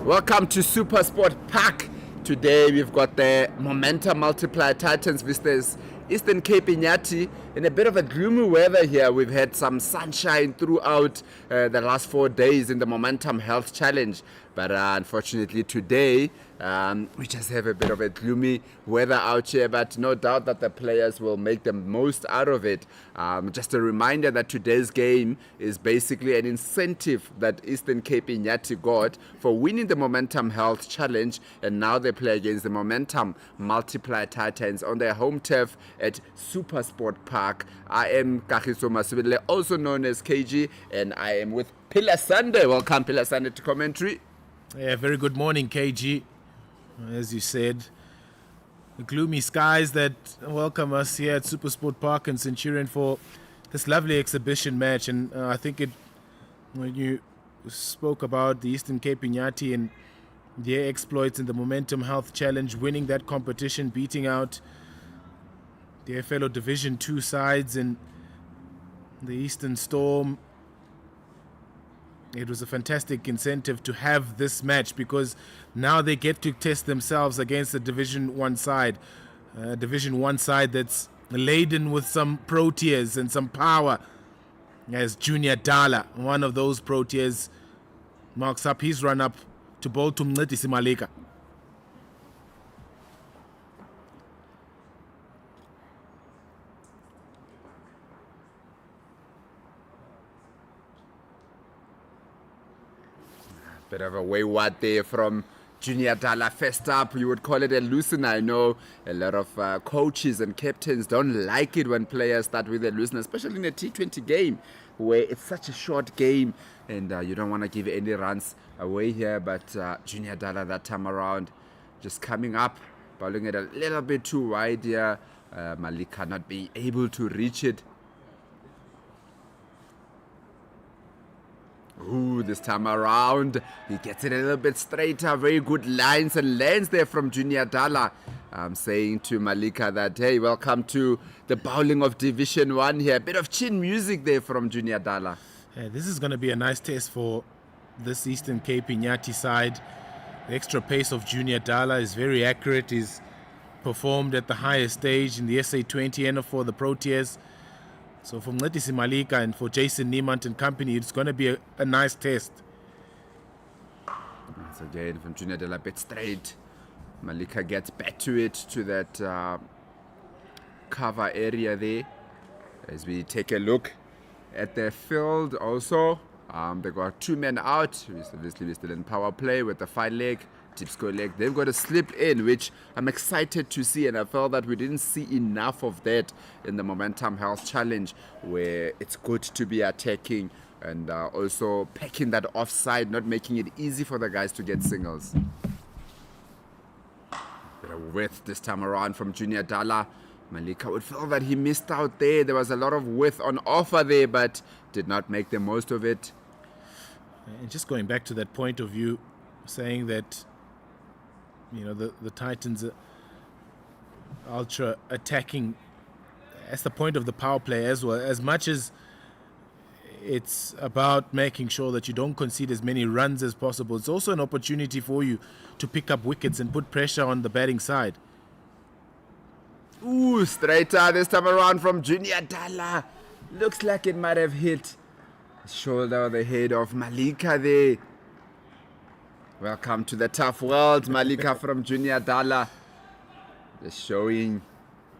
Welcome to Super Sport Park. Today we've got the Momentum Multiplier Titans versus Eastern Cape Iinyathi in a bit of a gloomy weather here. We've had some sunshine throughout the last 4 days in the Momentum Health Challenge. But unfortunately today, we just have a bit of a gloomy weather out here, but no doubt that the players will make the most out of it. Just a reminder that today's game is basically an incentive that Eastern Cape Iinyathi got for winning the Momentum Health Challenge, and now they play against the Momentum Multiplier Titans on their home turf at Super Sport Park. I am Kagiso Masibele, also known as KG, and I am with Peterson. Welcome, Peterson, to commentary. Yeah, very good morning, KG. As you said, the gloomy skies that welcome us here at Super Sport Park in Centurion for this lovely exhibition match. And I think when you spoke about the Eastern Cape Iinyathi and their exploits in the Momentum Health Challenge, winning that competition, beating out their fellow Division 2 sides in the Eastern Storm, it was a fantastic incentive to have this match because now they get to test themselves against the Division 1 side. Division 1 side that's laden with some Proteas and some power. As Junior Dala, one of those Proteas, marks up his run-up to bowl to Iinyathi Malika. Bit of a wayward there from Junior Dala. First up, you would call it a loosener. I know a lot of coaches and captains don't like it when players start with a loosener, especially in a T20 game where it's such a short game and you don't want to give any runs away here. But Junior Dala that time around just coming up, bowling it a little bit too wide here. Malika not being able to reach it. Ooh, this time around, he gets it a little bit straighter. Very good lines and lands there from Junior Dala. I'm saying to Malika that, hey, welcome to the bowling of Division 1 here. A bit of chin music there from Junior Dala. Yeah, this is going to be a nice test for this Eastern Cape Iinyathi side. The extra pace of Junior Dala is very accurate. He's performed at the highest stage in the SA20 and for the Proteas. So for Iinyathi Malika and for Jason Niemand and company, it's going to be a nice test. Once again, from Junior Dala, a bit straight. Malika gets back to it, to that cover area there. As we take a look at their field also, they got 2 men out. Obviously, we're still in power play with the 5 leg. Tipsco leg. They've got a slip in, which I'm excited to see, and I felt that we didn't see enough of that in the Momentum Health Challenge, where it's good to be attacking and also packing that offside, not making it easy for the guys to get singles. Bit of width this time around from Junior Dala. Malika would feel that he missed out there. There was a lot of width on offer there, but did not make the most of it. And just going back to that point of view, saying that the Titans are ultra attacking. That's the point of the power play as well. As much as it's about making sure that you don't concede as many runs as possible, it's also an opportunity for you to pick up wickets and put pressure on the batting side. Ooh, straighter this time around from Junior Dala. Looks like it might have hit the shoulder or the head of Malika there. Welcome to the tough world, Malika from Junior Dala. Just showing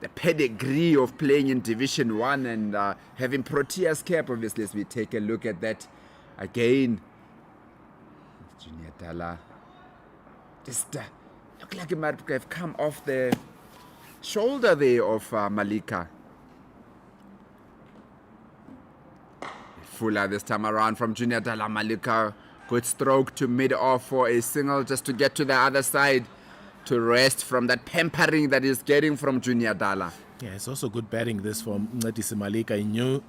the pedigree of playing in Division 1 and having Proteas cap, obviously, as we take a look at that again. Junior Dala just look like it might have come off the shoulder there of Malika. Fuller this time around from Junior Dala. Malika, good stroke to mid-off for a single just to get to the other side to rest from that pampering that he's getting from Junior Dala. Yeah, it's also good batting this from Iinyathi Malika. He knew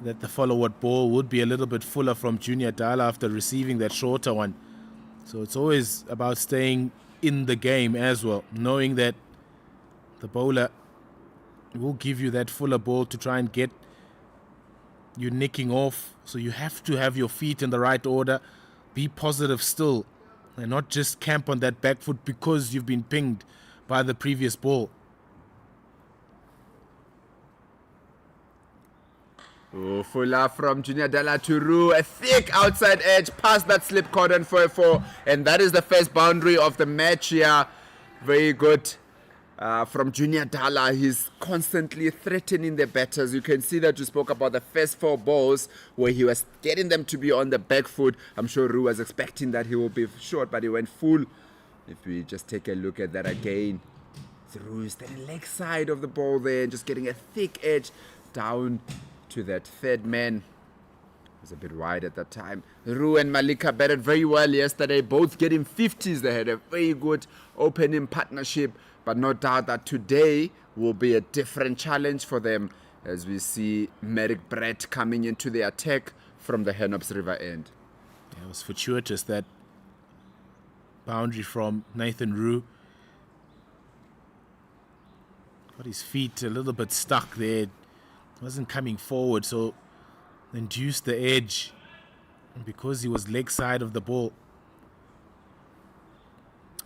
that the follow-up ball would be a little bit fuller from Junior Dala after receiving that shorter one. So it's always about staying in the game as well, knowing that the bowler will give you that fuller ball to try and get you nicking off. So you have to have your feet in the right order, be positive still, and not just camp on that back foot because you've been pinged by the previous ball. Oh, Fuller from Junior Dala to Roo, a thick outside edge past that slip cordon for a 4, and that is the first boundary of the match here. Very good from Junior Dala. He's constantly threatening the batters. You can see that you spoke about the first 4 balls where he was getting them to be on the back foot. I'm sure Roo was expecting that he will be short, but he went full. If we just take a look at that again, Roo is the leg side of the ball there and just getting a thick edge down to that third man. It was a bit wide at that time. Roo and Malika batted very well yesterday, both getting 50s. They had a very good opening partnership, but no doubt that today will be a different challenge for them as we see Merrick Brett coming into the attack from the Henops River end. Yeah, it was fortuitous, that boundary from Nathan Roo. Got his feet a little bit stuck there. Wasn't coming forward, so induced the edge because he was leg side of the ball.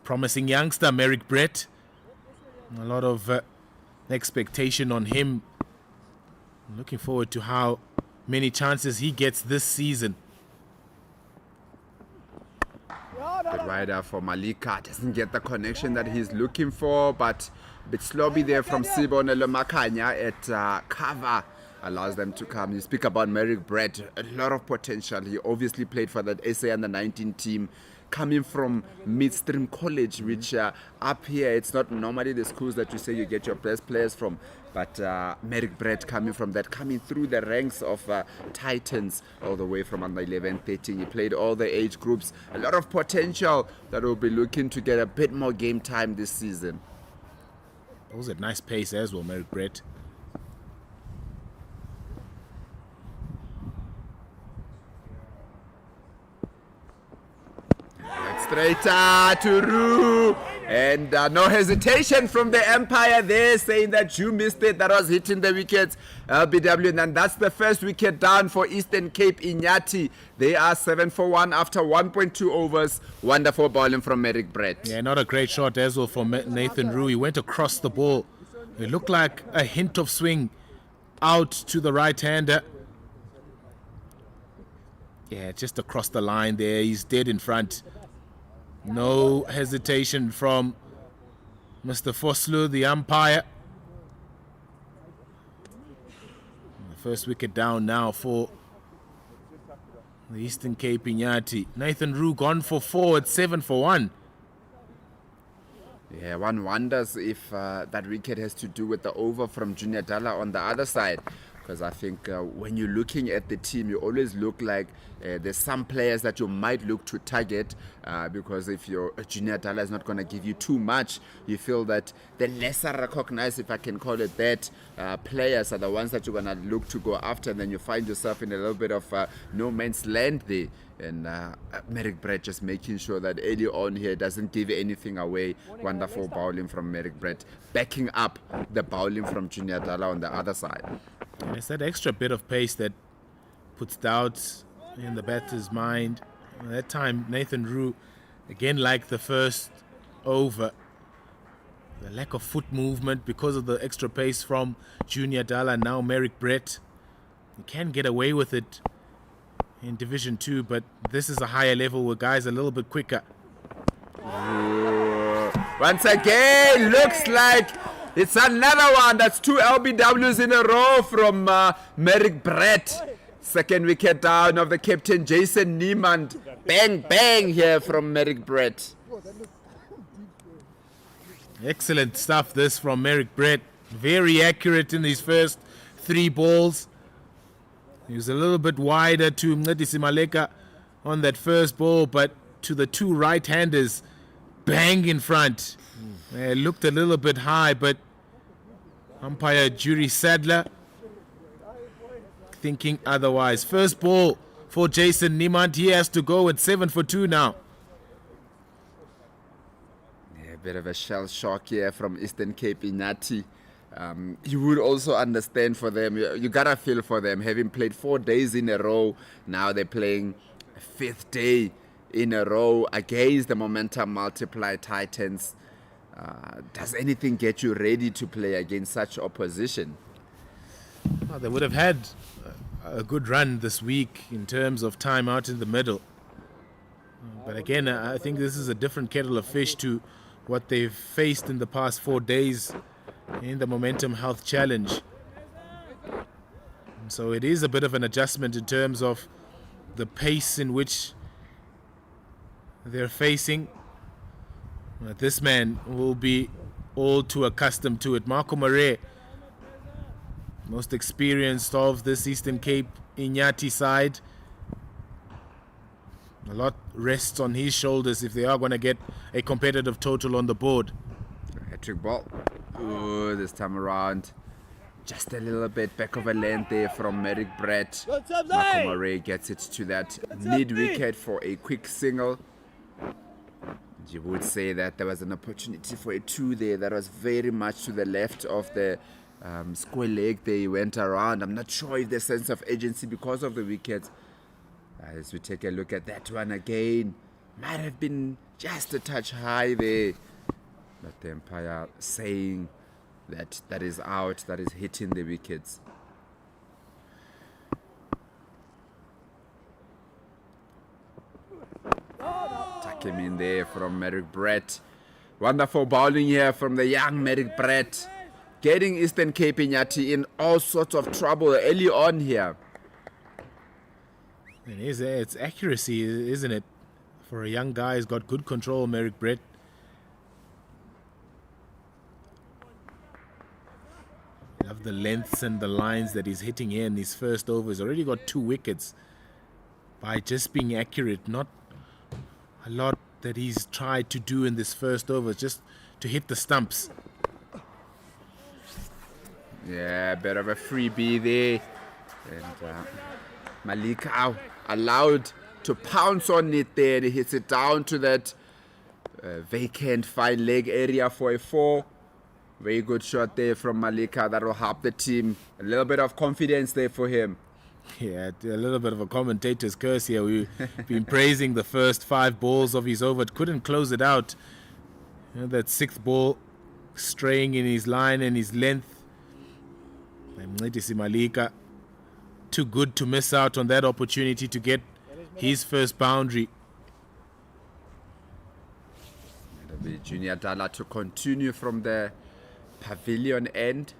Promising youngster Merrick Brett. A lot of expectation on him. Looking forward to how many chances he gets this season. Good rider for Malika. Doesn't get the connection that he's looking for, but a bit slobby there from Sibonelo Makanya at cover. Allows them to come. You speak about Merrick Brett, a lot of potential. He obviously played for that SA under 19 team, coming from Midstream College, which up here, it's not normally the schools that you say you get your best players from. But Merrick Brett coming from that, coming through the ranks of Titans all the way from under 11, 13. He played all the age groups. A lot of potential that will be looking to get a bit more game time this season. That was a nice pace as well, Merrick Brett. Straight to Roo. And no hesitation from the Empire there, saying that you missed it. That was hitting the wickets, LBW. And that's the first wicket down for Eastern Cape Iinyathi. They are 7 for 1 after 1.2 overs. Wonderful bowling from Merrick Brett. Yeah, not a great shot as well from Nathan Roo. He went across the ball. It looked like a hint of swing out to the right-hander. Yeah, just across the line there. He's dead in front. No hesitation from Mr. Foslu, the umpire. The first wicket down now for the Eastern Cape Iinyathi. Nathan Roo gone for 4 at 7 for 1. Yeah, one wonders if that wicket has to do with the over from Junior Dala on the other side. Because I think when you're looking at the team, you always look like there's some players that you might look to target because if your Junior Dala is not going to give you too much, you feel that the lesser recognized, if I can call it that, players are the ones that you're going to look to go after, and then you find yourself in a little bit of no man's land there. And Merrick Brett just making sure that early on here doesn't give anything away. Wonderful bowling from Merrick Brett, backing up the bowling from Junior Dala on the other side. And it's that extra bit of pace that puts doubts in the batter's mind. At that time, Nathan Roo, again like the first over, the lack of foot movement because of the extra pace from Junior Dala. Now Merrick Brett, he can get away with it in Division 2, but this is a higher level where guys are a little bit quicker. Once again, looks like it's another one. That's 2 LBWs in a row from Merrick Brett. Second wicket down of the captain, Jason Niemand. Bang, bang here from Merrick Brett. Excellent stuff this from Merrick Brett. Very accurate in his first 3 balls. He was a little bit wider to Mncedisi Maleka on that first ball, but to the 2 right-handers, bang in front. It looked a little bit high, but umpire Jury Sadler thinking otherwise. First ball for Jason Niemand. He has to go at 7 for 2 now. Yeah, a bit of a shell shock here from Eastern Cape Iinyathi. You would also understand for them, you gotta feel for them, having played 4 days in a row. Now they're playing a 5th day in a row against the momentum multiply Titans. Does anything get you ready to play against such opposition? Well, they would have had a good run this week in terms of time out in the middle. But again, I think this is a different kettle of fish to what they've faced in the past 4 days in the Momentum Health Challenge. And so it is a bit of an adjustment in terms of the pace in which they're facing. This man will be all too accustomed to it. Marco Mare, most experienced of this Eastern Cape Iinyathi side. A lot rests on his shoulders if they are going to get a competitive total on the board. Hat-trick ball. Ooh, this time around. Just a little bit back of a length there from Merrick Brett. Marco Murray gets it to that mid-wicket for a quick single. You would say that there was an opportunity for a 2 there that was very much to the left of the square leg they went around. I'm not sure if the sense of agency because of the wickets. As we take a look at that one again, might have been just a touch high there. But the umpire saying that that is out, that is hitting the wickets. Tuck him in there from Merrick Brett. Wonderful bowling here from the young Merrick Brett. Getting Eastern Cape Iinyathi in all sorts of trouble early on here. It's accuracy, isn't it? For a young guy who's got good control, Merrick Brett. Love the lengths and the lines that he's hitting here in his first over. He's already got 2 wickets by just being accurate. Not a lot that he's tried to do in this first over, just to hit the stumps. Yeah, a bit of a freebie there. And Malika allowed to pounce on it there, and he hits it down to that vacant fine leg area for a 4. Very good shot there from Malika. That will help the team. A little bit of confidence there for him. Yeah, a little bit of a commentator's curse here. We've been praising the first 5 balls of his over. Couldn't close it out. You know, that 6th ball straying in his line and his length. Iinyathi Malika, too good to miss out on that opportunity to get his first boundary. It'll be Junior Dala to continue from the pavilion end.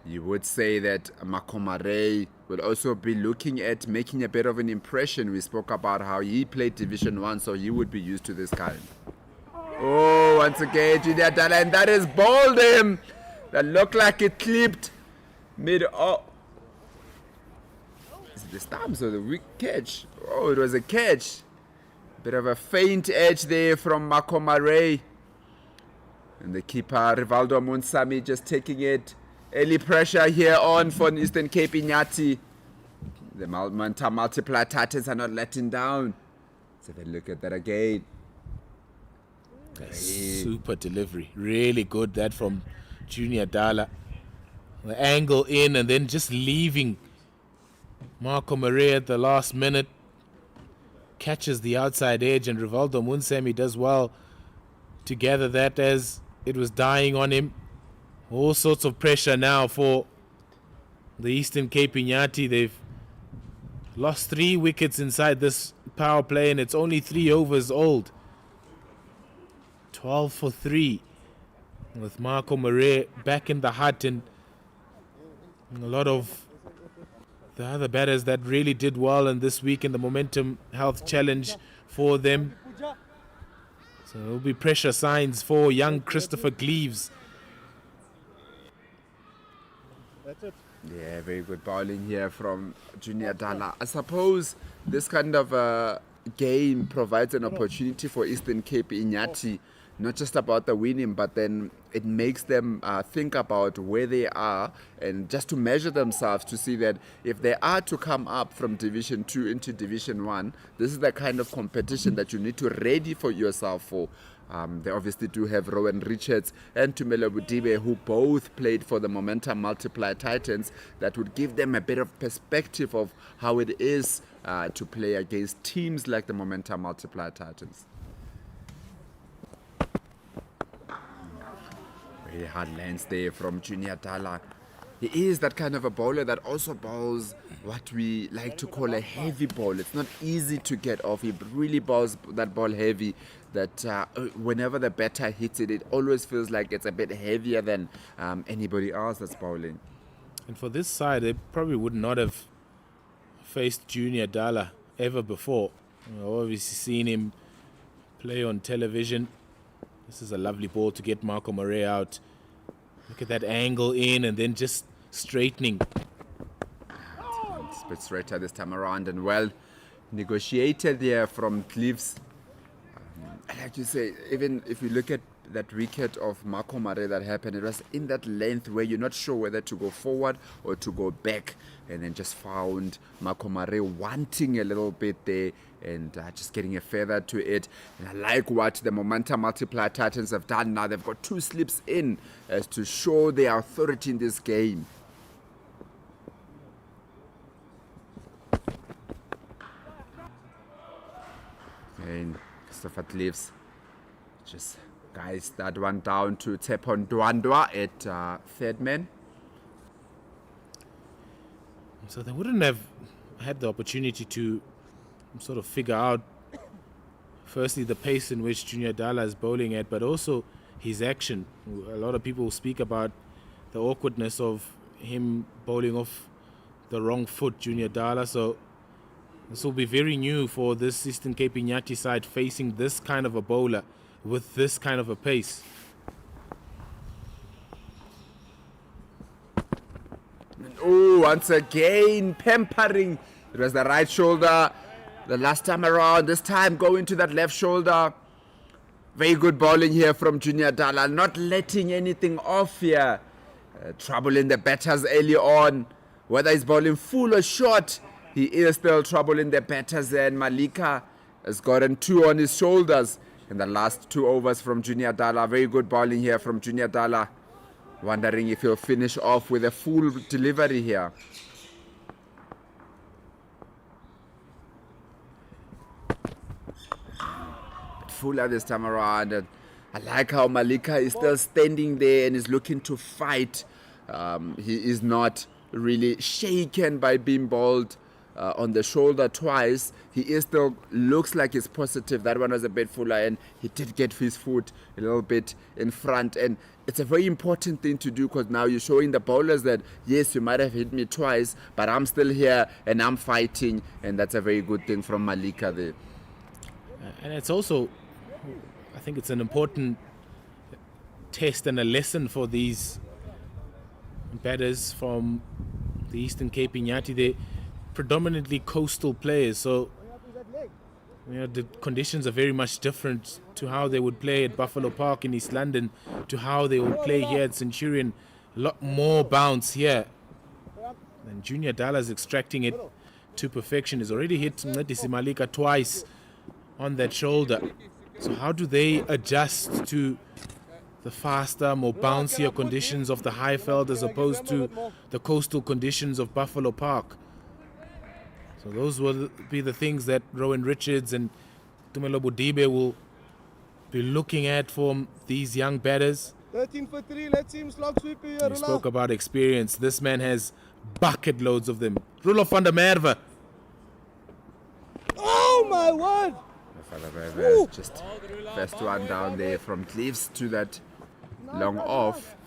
You would say that Makomare will also be looking at making a bit of an impression. We spoke about how he played Division 1, so he would be used to this kind. Oh, once again, Junior Dala, and that is bowled him. That looked like it clipped mid. Oh, is it the stumps or the weak catch? Oh, it was a catch. Bit of a faint edge there from Makomare. And the keeper, Rivaldo Munsami, just taking it. Early pressure here on for Eastern Cape Iinyathi. The Momentum Multiply Titans are not letting down. So they look at that again. Super delivery. Really good that from Junior Dala. The angle in and then just leaving Marco Mare at the last minute. Catches the outside edge, and Rivaldo Munsami does well to gather that as it was dying on him. All sorts of pressure now for the Eastern Cape Iinyathi. They've lost 3 wickets inside this power play, and it's only 3 overs old. 12 for 3 with Marco Mare back in the hut, and a lot of the other batters that really did well in this week in the Momentum Health Challenge for them. So there will be pressure signs for young Christopher Gleaves. That's it. Yeah, very good bowling here from Junior Dala. I suppose this kind of game provides an opportunity for Eastern Cape Iinyathi, not just about the winning, but then it makes them think about where they are and just to measure themselves to see that if they are to come up from Division 2 into Division 1, this is the kind of competition that you need to ready for yourself for. They obviously do have Rowan Richards and Tumelo Budibe, who both played for the Momentum Multiplier Titans. That would give them a bit of perspective of how it is to play against teams like the Momentum Multiplier Titans. Very hard lens there from Junior Dala. He is that kind of a bowler that also bowls what we like to call a heavy ball. It's not easy to get off. He really bowls that ball heavy, that whenever the batter hits it, it always feels like it's a bit heavier than anybody else that's bowling. And for this side, they probably would not have faced Junior Dala ever before. I've obviously seen him play on television. This is a lovely ball to get Marco Murray out. Look at that angle in and then just straightening. It's a bit straighter this time around and well negotiated there from Cliffs. I like to say, even if you look at that wicket of Marco Murray that happened, it was in that length where you're not sure whether to go forward or to go back, and then just found Marco Murray wanting a little bit there and just getting a feather to it. And I like what the Momentum Multiplier Titans have done now. They've got 2 slips in as to show their authority in this game. And Christopher Cliffs just guys that one down to Tepon Dwandwa at third man. So they wouldn't have had the opportunity to sort of figure out, firstly, the pace in which Junior Dala is bowling at, but also his action. A lot of people speak about the awkwardness of him bowling off the wrong foot, Junior Dala. So this will be very new for this Eastern Cape Iinyathi side, facing this kind of a bowler with this kind of a pace. Oh, once again, pampering. It was the right shoulder the last time around. This time going to that left shoulder. Very good bowling here from Junior Dala. Not letting anything off here. Troubling the batters early on. Whether he's bowling full or short, he is still troubling the batters. And Malika has gotten 2 on his shoulders in the last 2 overs from Junior Dala. Very good bowling here from Junior Dala. Wondering if he'll finish off with a full delivery here. But fuller this time around. And I like how Malika is still standing there and is looking to fight. He is not really shaken by being bowled on the shoulder twice. He is still looks like he's positive. That one was a bit fuller and he did get his foot a little bit in front, and it's a very important thing to do because now you're showing the bowlers that yes, you might have hit me twice, but I'm still here and I'm fighting, and that's a very good thing from Malika there. And it's also, I think it's an important test and a lesson for these batters from the Eastern Cape Iinyathi. They're predominantly coastal players, so the conditions are very much different to how they would play at Buffalo Park in East London to how they would play here at Centurion. A lot more bounce here. And Junior Dala is extracting it to perfection. He's already hit Mncedisi Malika twice on that shoulder. So how do they adjust to the faster, more bouncier conditions of the Highveld as opposed to the coastal conditions of Buffalo Park? So those will be the things that Rowan Richards and Tumelo Budibe will be looking at from these young batters. 13 for 3, let's see him slog sweep here. We spoke about experience. This man has bucket loads of them. Roelof van der Merwe. Oh my word! Just first one down there from Cliffs to that long off.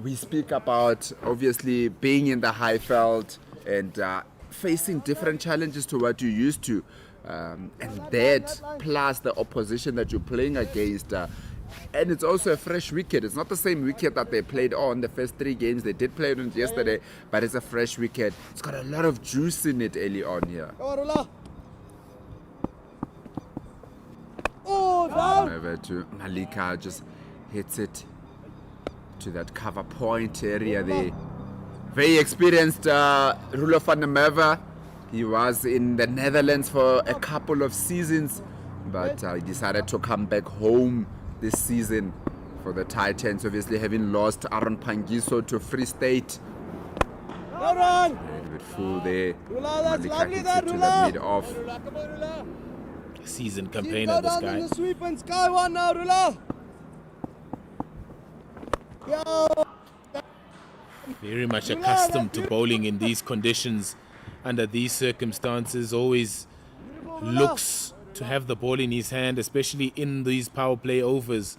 We speak about obviously being in the Highveld and facing different challenges to what you're used to, and that plus the opposition that you're playing against, and it's also a fresh wicket. It's not the same wicket that they played on the first 3 games. They did play it on yesterday, but it's a fresh wicket. It's got a lot of juice in it early on here. Oh, down! Over to Malika, just hits it to that cover point area there. Very experienced Roelof van der Merwe. He was in the Netherlands for a couple of seasons but he decided to come back home this season for the Titans, obviously having lost Aaron Pangiso to Free State. Well run. And with full there, Rula, that's Malika lovely hits there, it to Rula. that mid off. Rula, come on, Rula. Seasoned Keep campaigner, go this down guy. in the sweep and sky one now, Rula. Yo. Very much accustomed to bowling in these conditions, under these circumstances. Always looks to have the ball in his hand, especially in these power play overs.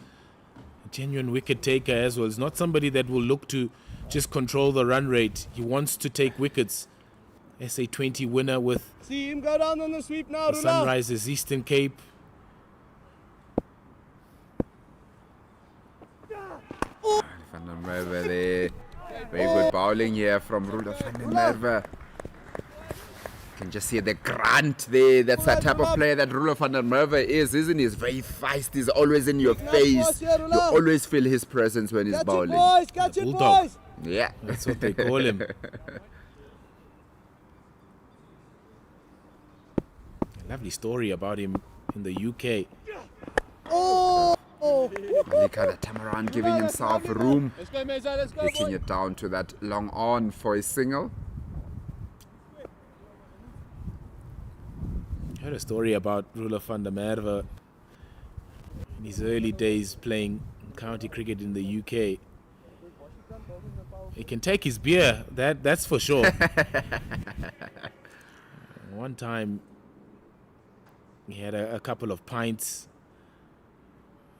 A genuine wicket taker as well. He's not somebody that will look to just control the run rate. He wants to take wickets. SA20 winner with See him go down on the sweep now, the Rula. Sunrisers Eastern Cape. Van der Merwe there. Very good bowling here from Rula van der Merwe. You can just see the grunt there. That's the type of player that Rula van der Merwe is, isn't he? He's very feisty. He's always in your face. You always feel his presence when he's Catch it, bowling. boys. Catch it, Bulldog. boys. Yeah. That's what they call him. Lovely story about him in the UK. Oh. Malika that time around giving himself room. Let's go, Meza. Let's go, Hitting boys. it down to that long on for a single. I heard a story about Rula van der Merwe in his early days playing county cricket in the UK. He can take his beer, that's for sure. One time he had a couple of pints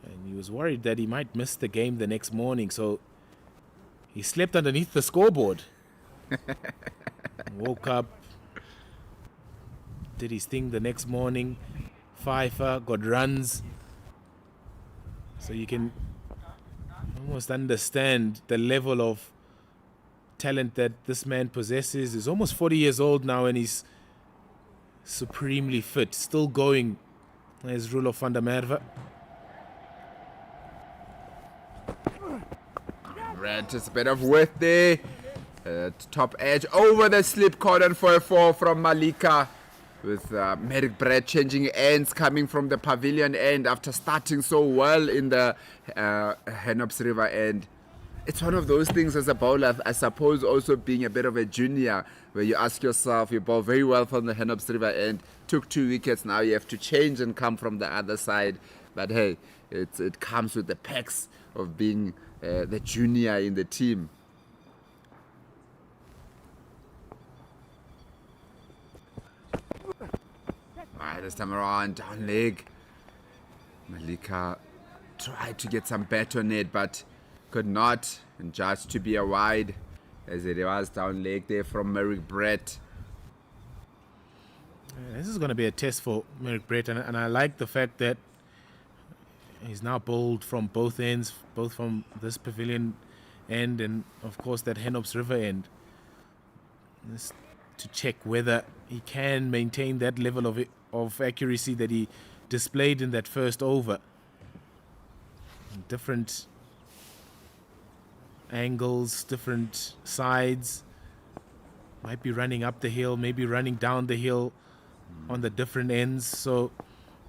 and he was worried that he might miss the game the next morning, so he slept underneath the scoreboard. Woke up, did his thing the next morning, Pfeiffer, got runs. So you can almost understand the level of talent that this man possesses. He's almost 40 years old now and he's supremely fit, still going as Rula van der Merwe. Red, just a bit of width there. Top edge over the slip cordon for a 4 from Malika. With Merrick Brett changing ends, coming from the pavilion end after starting so well in the Henops River end. It's one of those things as a bowler, I suppose, also being a bit of a junior, where you ask yourself, you bowl very well from the Henops River end, took 2 wickets, now you have to change and come from the other side. But hey, it comes with the perks of being the junior in the team. This time around, down leg. Malika tried to get some bat on it, but could not, and judged to be a wide, as it was down leg there from Merrick Brett. This is going to be a test for Merrick Brett, and I like the fact that he's now bowled from both ends, both from this pavilion end and, of course, that Henops River end. This, to check whether he can maintain that level of accuracy that he displayed in that first over. Different angles, different sides. Might be running up the hill, maybe running down the hill on the different ends. So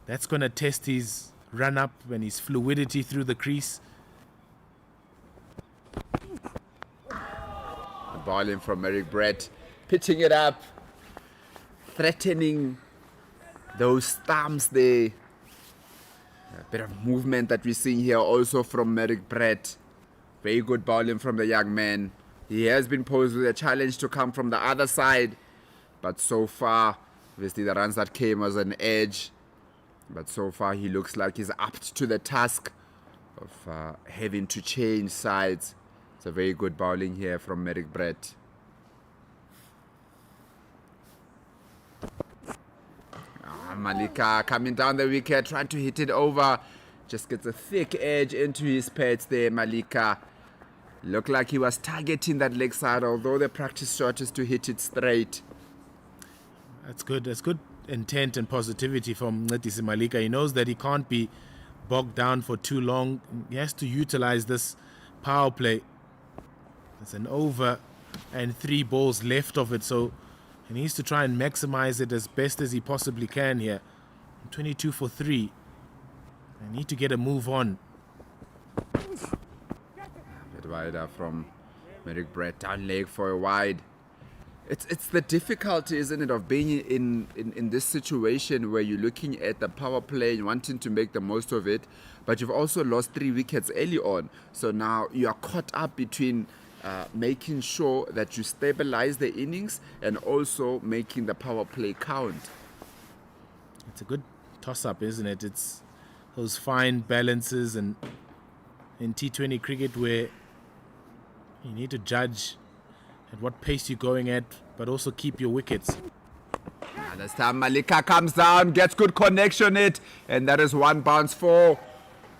that's going to test his run up and his fluidity through the crease. Bowling from Merrick Brett, pitching it up, threatening those stumps there. A bit of movement that we're seeing here also from Merrick Brett. Very good bowling from the young man. He has been posed with a challenge to come from the other side, but so far, obviously the runs that came was an edge, but so far he looks like he's up to the task of having to change sides. It's a very good bowling here from Merrick Brett. Malika coming down the wicket, trying to hit it over. Just gets a thick edge into his pads there, Malika. Looked like he was targeting that leg side, although the practice shot is to hit it straight. That's good. That's good intent and positivity from Iinyathi Malika. He knows that he can't be bogged down for too long. He has to utilize this power play. It's an over and 3 balls left of it, so he needs to try and maximize it as best as he possibly can here. 22 for 3. I need to get a move on. Bit wider from Merrick Brett, down leg for a wide. It's the difficulty, isn't it, of being in this situation where you're looking at the power play and wanting to make the most of it, but you've also lost 3 wickets early on. So now you are caught up between making sure that you stabilize the innings and also making the power play count. It's a good toss-up, isn't it? It's those fine balances and in T20 cricket where you need to judge at what pace you're going at, but also keep your wickets. This time Malika comes down, gets good connection it, and that is 1 bounce for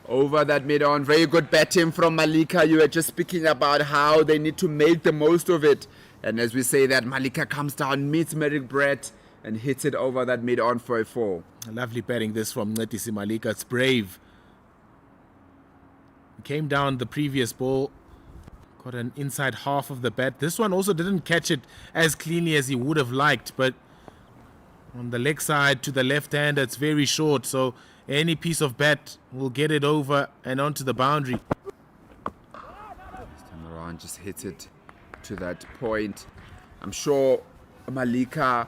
over that mid-on. Very good batting from Malika. You were just speaking about how they need to make the most of it. And as we say that, Malika comes down, meets Merrick Brett, and hits it over that mid-on for a 4. Lovely batting this from Iinyathi Malika. It's brave. He came down the previous ball, got an inside half of the bat. This one also didn't catch it as cleanly as he would have liked, but on the leg side to the left hand, it's very short, so any piece of bat will get it over and onto the boundary. This time around, just hits it to that point. I'm sure Malika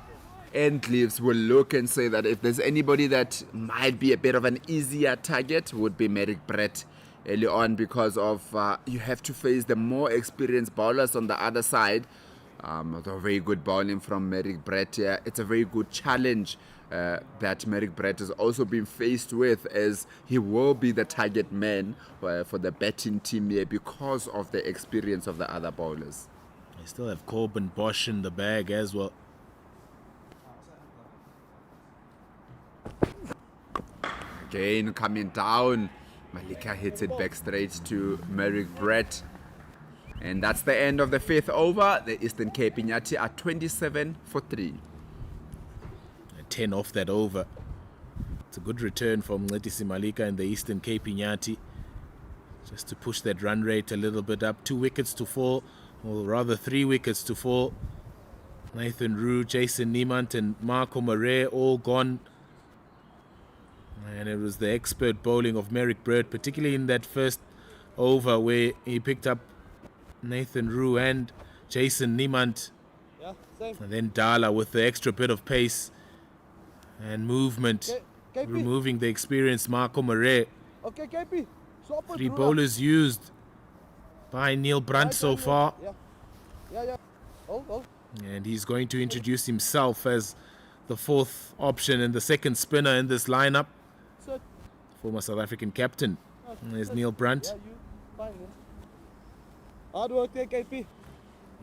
and Cleves will look and say that if there's anybody that might be a bit of an easier target, would be Merrick Brett early on, because of you have to face the more experienced bowlers on the other side. Although very good bowling from Merrick Brett here. It's a very good challenge that Merrick Brett has also been faced with, as he will be the target man for the batting team here because of the experience of the other bowlers. They still have Corbin Bosch in the bag as well. Again coming down, Malika hits it back straight to Merrick Brett. And that's the end of the 5th over. The Eastern Cape Iinyathi are 27 for 3. 10 off that over. It's a good return from Iinyathi Malika and the Eastern Cape Iinyathi, just to push that run rate a little bit up. 2 wickets to fall, or rather 3 wickets to fall. Nathan Roux, Jason Niemand and Marco Murray all gone. And it was the expert bowling of Merrick Brett, particularly in that first over where he picked up Nathan Roux and Jason Niemand. Yeah, same. And then Dala with the extra bit of pace and movement, KP. removing the experienced Marco Murray. Okay, KP. Swap it, 3 Rula. bowlers used by Neil Brunt so far. Yeah. Oh. And he's going to introduce himself as the 4th option and the 2nd spinner in this lineup. Sit. Former South African captain. There's Neil Brunt. Yeah, you. Fine. Man. Hard work there, KP.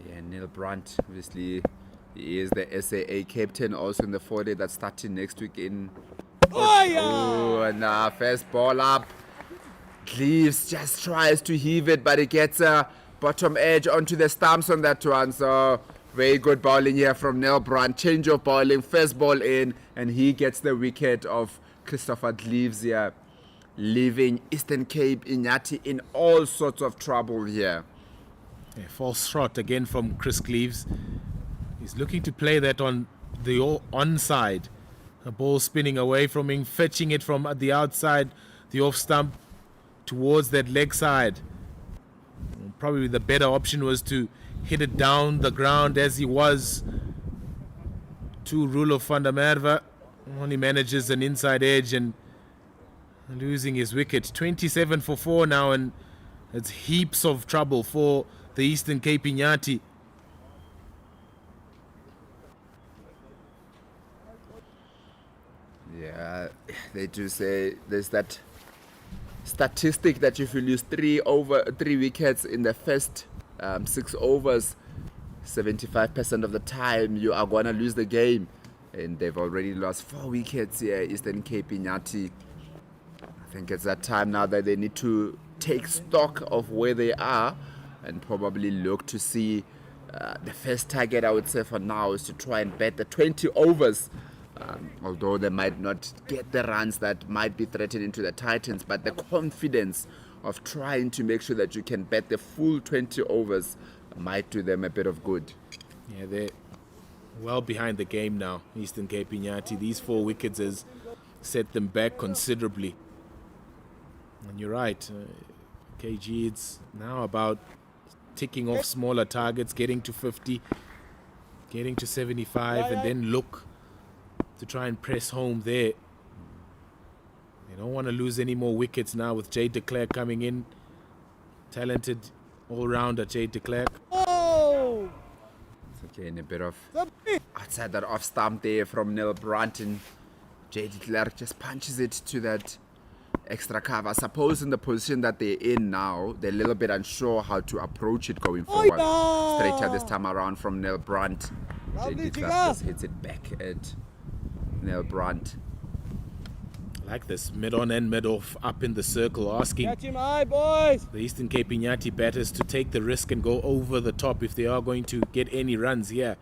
Yeah, Neil Brunt, obviously, he is the SAA captain, also in the 4-day that's starting next week in. Oh, yeah. Oh, and first ball up. Cleves just tries to heave it, but it gets a bottom edge onto the stumps on that one. So very good bowling here from Neil Brunt. Change of bowling, first ball in, and he gets the wicket of Christopher Cleves here, leaving Eastern Cape Iinyathi in all sorts of trouble here. A false shot again from Chris Cleves. He's looking to play that on the onside. The ball spinning away from him, fetching it from the outside, the off stump towards that leg side. Probably the better option was to hit it down the ground as he was to Roelof van der Merwe. Only manages an inside edge and losing his wicket. 27 for 4 now, and it's heaps of trouble for the Eastern Cape Iinyathi. Yeah, they do say there's that statistic that if you lose 3 wickets in the first 6 overs, 75% of the time you are going to lose the game. And they've already lost 4 wickets here, Eastern Cape Iinyathi. I think it's that time now that they need to take stock of where they are and probably look to see the first target, I would say, for now is to try and bet the 20 overs. Although they might not get the runs that might be threatening to the Titans, but the confidence of trying to make sure that you can bet the full 20 overs might do them a bit of good. Yeah, they're well behind the game now, Eastern Cape Iinyathi. These 4 wickets is set them back considerably. And you're right, KG, it's now about ticking off smaller targets, getting to 50, getting to 75, and then look to try and press home there. They don't want to lose any more wickets now with Jay de Klerk coming in. Talented all-rounder Jay de Klerk. Oh! Again, a bit of outside that off stump there from Neil Brandt, and Jay de Klerk just punches it to that extra cover. I suppose in the position that they're in now, they're a little bit unsure how to approach it going forward. Straighter this time around from Neil Brandt. Jay de Klerk just hits it back at Neil Brandt. Like this mid-on and mid-off up in the circle, asking Catch him high, boys! the Eastern Cape Iinyathi batters to take the risk and go over the top if they are going to get any runs here.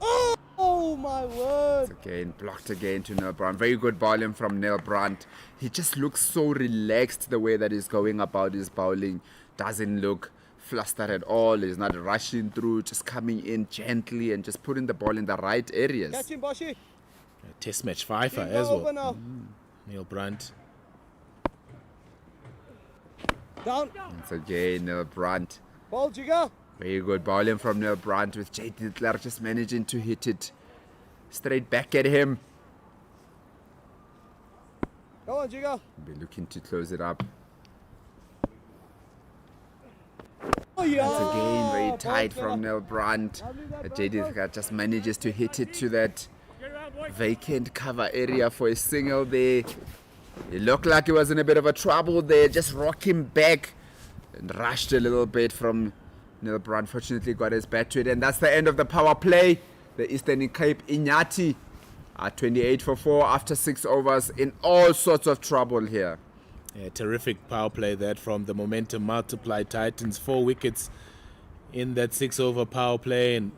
Oh my word! Again, blocked again to Neil Brandt. Very good bowling from Neil Brandt. He just looks so relaxed the way that he's going about his bowling. Doesn't look flustered at all. He's not rushing through, just coming in gently and just putting the ball in the right areas. Catch him, Boshi! Test match fifer Keep as over well. now. Neil Brandt. Down. Once again, Neil Brandt. Ball, Jigger. Very good bowling from Neil Brandt, with Jay de Klerk just managing to hit it straight back at him. Go on, Jigger. Be looking to close it up. Oh, yeah. Once again, very Ball tight clever. from Neil Brandt. Jay de Klerk just manages to hit it to that vacant cover area for a single there. It looked like he was in a bit of a trouble there, just rock him back and rushed a little bit from Neil Brandt. Fortunately got his bat to it, and that's the end of the power play. The Eastern Cape Iinyathi are 28 for 4 after 6 overs, in all sorts of trouble here. Yeah, terrific power play that from the Momentum Multiply Titans. 4 wickets in that 6-over power play, and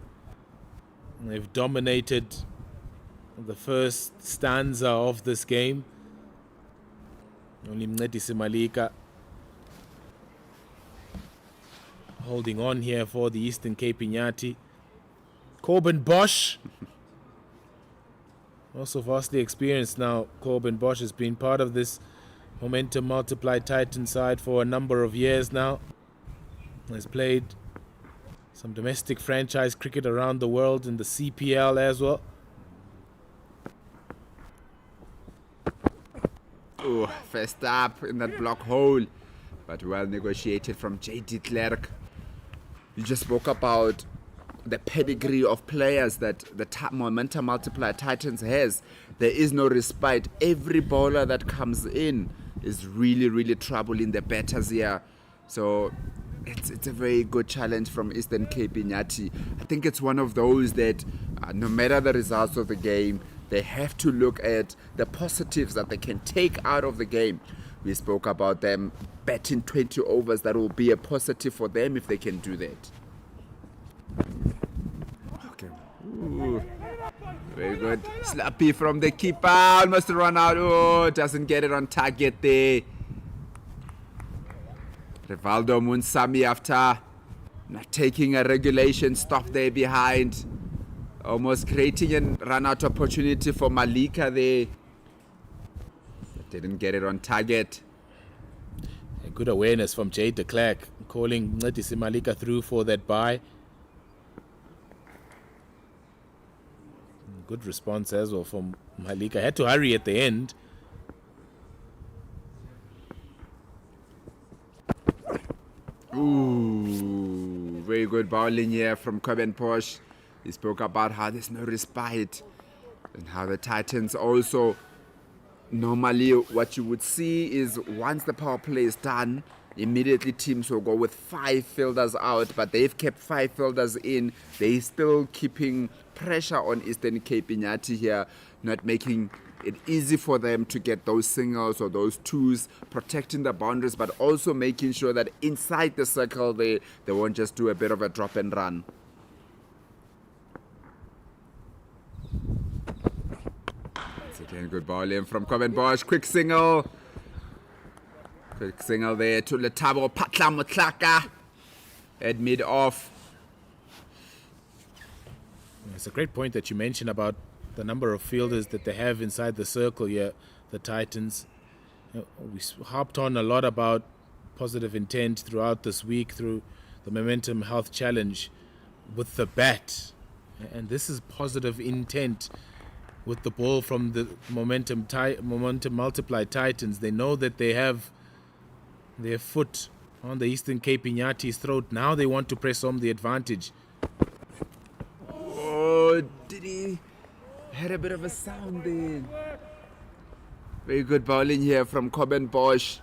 they've dominated the first stanza of this game. Only Mncedisi Malika holding on here for the Eastern Cape Iinyathi. Corbin Bosch, also vastly experienced now. Corbin Bosch has been part of this Momentum Multiply Titan side for a number of years now. Has played some domestic franchise cricket around the world in the CPL as well. Oh, first up in that block hole, but well negotiated from Jay de Klerk. You just spoke about the pedigree of players that the Momentum Multiplier Titans has. There is no respite. Every bowler that comes in is really troubling the batters here. So it's a very good challenge from Eastern Cape Iinyathi. I think it's one of those that no matter the results of the game, they have to look at the positives that they can take out of the game. We spoke about them batting 20 overs. That will be a positive for them if they can do that. Okay. Ooh. Very good. Slappy from the keeper. Almost run out. Oh, doesn't get it on target there. Rivaldo Munsami, after not taking a regulation stop there behind, almost creating a run-out opportunity for Malika there. Didn't get it on target. A good awareness from Jay de Klerk, calling Mncedisi Malika through for that bye. Good response as well from Malika. Had to hurry at the end. Ooh, very good bowling here from Coben Posh. He spoke about how there's no respite and how the Titans also, normally what you would see is once the power play is done, immediately teams will go with 5 fielders out, but they've kept 5 fielders in. They're still keeping pressure on Eastern Cape Iinyathi here, not making it easy for them to get those singles or those twos, protecting the boundaries, but also making sure that inside the circle they won't just do a bit of a drop and run. Once again, good bowling from Coben Bosch. Quick single. Quick single there to Letabo Patla Mutlaka at mid-off. It's a great point that you mentioned about the number of fielders that they have inside the circle here, the Titans. We harped on a lot about positive intent throughout this week through the Momentum Health Challenge with the bat. And this is positive intent with the ball from the Momentum Multiply Titans. They know that they have their foot on the Eastern Cape Iinyath's throat. Now they want to press home the advantage. Oh, did he? Had a bit of a sound there. Very good bowling here from Coben Bosch.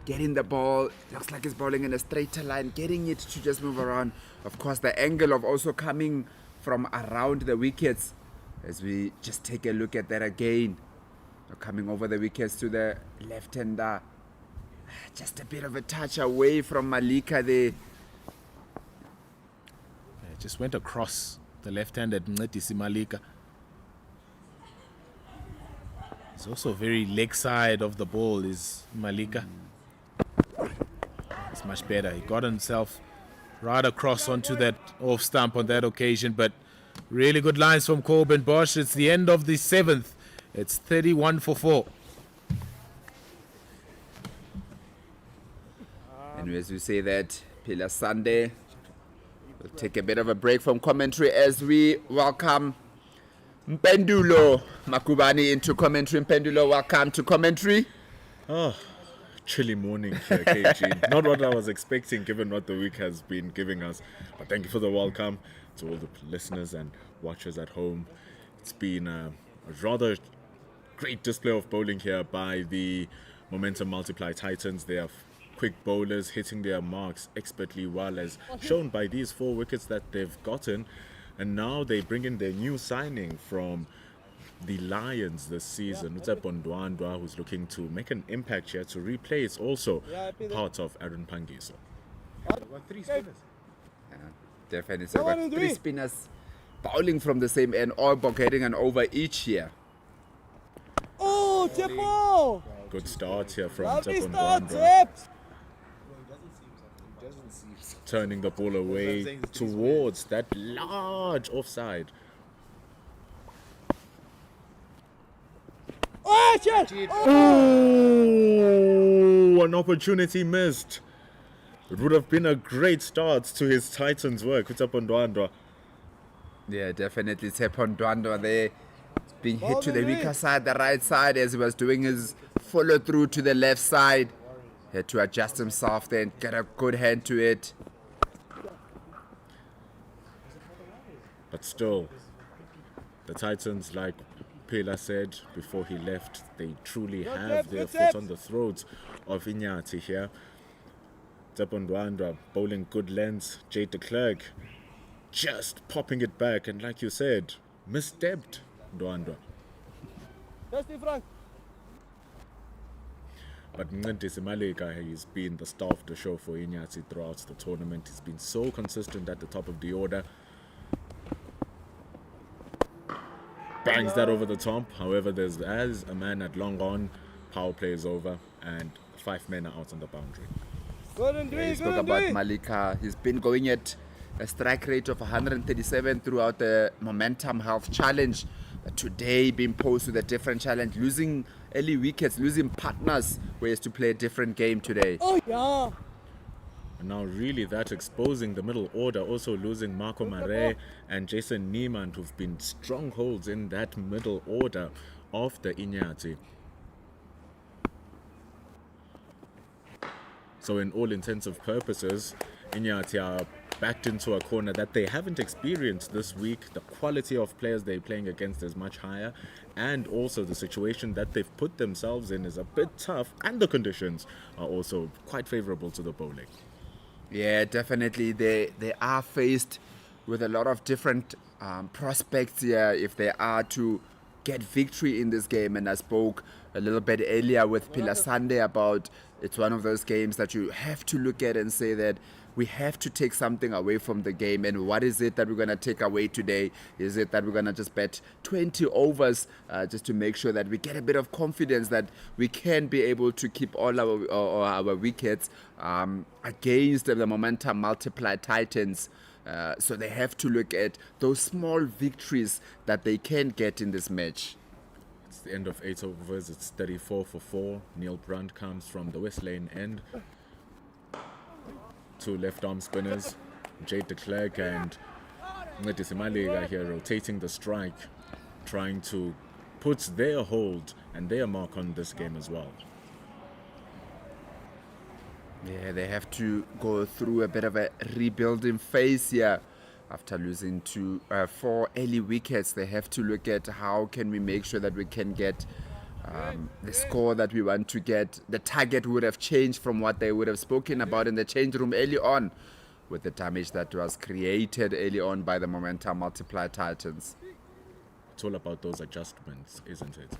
Getting the ball. Looks like he's bowling in a straighter line. Getting it to just move around. Of course, the angle of also coming from around the wickets. As we just take a look at that again. Coming over the wickets to the left-hander. Just a bit of a touch away from Malika there. It just went across the left-handed Iinyathi Malika. It's also very leg side of the ball is Malika. It's much better. He got himself right across onto that off stump on that occasion, but really good lines from Coben Bosch. It's the end of the 7th. It's 31 for 4. And as we say that, Pila Sunday, we'll take a bit of a break from commentary as we welcome Mpendulo Makubani into commentary. Mpendulo, welcome to commentary. Oh, chilly morning here, KG. Not what I was expecting given what the week has been giving us. But thank you for the welcome to all the listeners and watchers at home. It's been a rather great display of bowling here by the Momentum Multiply Titans. They have quick bowlers hitting their marks expertly well, as shown by these 4 wickets that they've gotten. And now they bring in their new signing from the Lions this season, Ndwandwa, who's looking to make an impact here to replace also part of Aaron Pangiso. Three spinners. Definitely. So we've got 3 spinners bowling from the same end, all getting an over each here. Oh, Tepo! Good start here from Lovely Tsepo start, Ndwandwa, Tep! turning the ball away towards that large offside. Oh, shit! Oh, an opportunity missed. It would have been a great start to his Titans work. Tsepo Ndwandwa. Yeah, definitely. Tsepo Ndwandwa there being hit to the weaker side, the right side, as he was doing his follow through to the left side. Had to adjust himself there and get a good hand to it. But still, the Titans, like Pela said before he left, they truly have their foot on the throat of Iinyathi here. Tsepo Ndwandwa bowling good lengths. Jade de Klerk just popping it back, and like you said, misstepped Ndwandwa. Frank. But Iinyathi Malika, he's been the star of the show for Iinyathi throughout the tournament. He's been so consistent at the top of the order. Bangs that over the top. However, there's as a man at long on, power play is over, and 5 men are out on the boundary. He spoke about Malika. He's been going at a strike rate of 137 throughout the Momentum Health Challenge. But today being posed with a different challenge, losing early wickets, losing partners, where he has to play a different game today. Oh, yeah. And now really that exposing the middle order, also losing Marco Mare and Jason Niemann, who've been strongholds in that middle order of the Iinyathi. So in all intensive purposes, Iinyathi are backed into a corner that they haven't experienced this week. The quality of players they're playing against is much higher, and also the situation that they've put themselves in is a bit tough, and the conditions are also quite favorable to the bowling. Yeah, definitely. They are faced with a lot of different prospects here if they are to get victory in this game. And I spoke a little bit earlier with Pila Sunday about it's one of those games that you have to look at and say that we have to take something away from the game. And what is it that we're going to take away today? Is it that we're going to just bet 20 overs just to make sure that we get a bit of confidence that we can be able to keep all our wickets against the Momentum Multiply Titans? So they have to look at those small victories that they can get in this match. It's the end of 8 overs. It's 34 for 4. Neil Brandt comes from the West Lane end. 2 left arm spinners, Jade de Klerk and Ncedisi Malika here rotating the strike, trying to put their hold and their mark on this game as well. Yeah, they have to go through a bit of a rebuilding phase here. After losing 4 early wickets, they have to look at how can we make sure that we can get the score that we want to get. The target would have changed from what they would have spoken about in the change room early on, with the damage that was created early on by the momentum multiplier Titans. It's all about those adjustments, isn't it?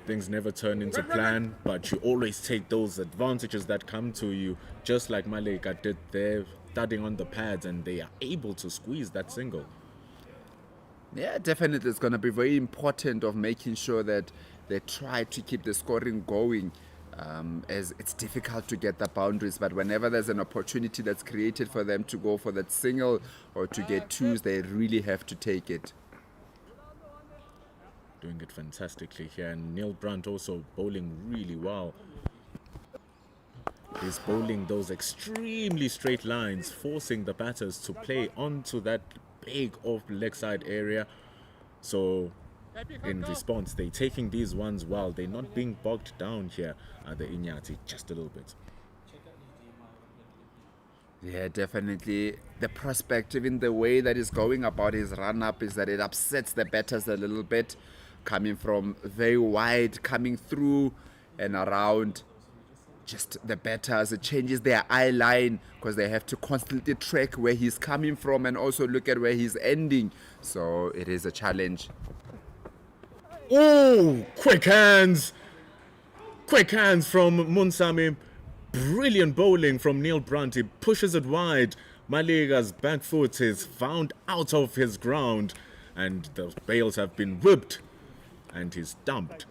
Things never turn into plan, but you always take those advantages that come to you, just like Malika did there, studying on the pads, and they are able to squeeze that single. Yeah, definitely it's going to be very important of making sure that they try to keep the scoring going, as it's difficult to get the boundaries, but whenever there's an opportunity that's created for them to go for that single or to get twos, they really have to take it. Doing it fantastically here, and Neil Brandt also bowling really well. He's bowling those extremely straight lines, forcing the batters to play onto that big off leg side area. So in response, they're taking these ones well. They're not being bogged down here at the Iinyathi just a little bit. Yeah, definitely. The prospect, even the way that he's going about his run-up, is that it upsets the batters a little bit. Coming from very wide, coming through and around just the batters. It changes their eye line because they have to constantly track where he's coming from and also look at where he's ending. So it is a challenge. Oh, quick hands! Quick hands from Munsami. Brilliant bowling from Neil Brandt. He pushes it wide. Malika's back foot is found out of his ground, and the bails have been whipped, and he's dumped.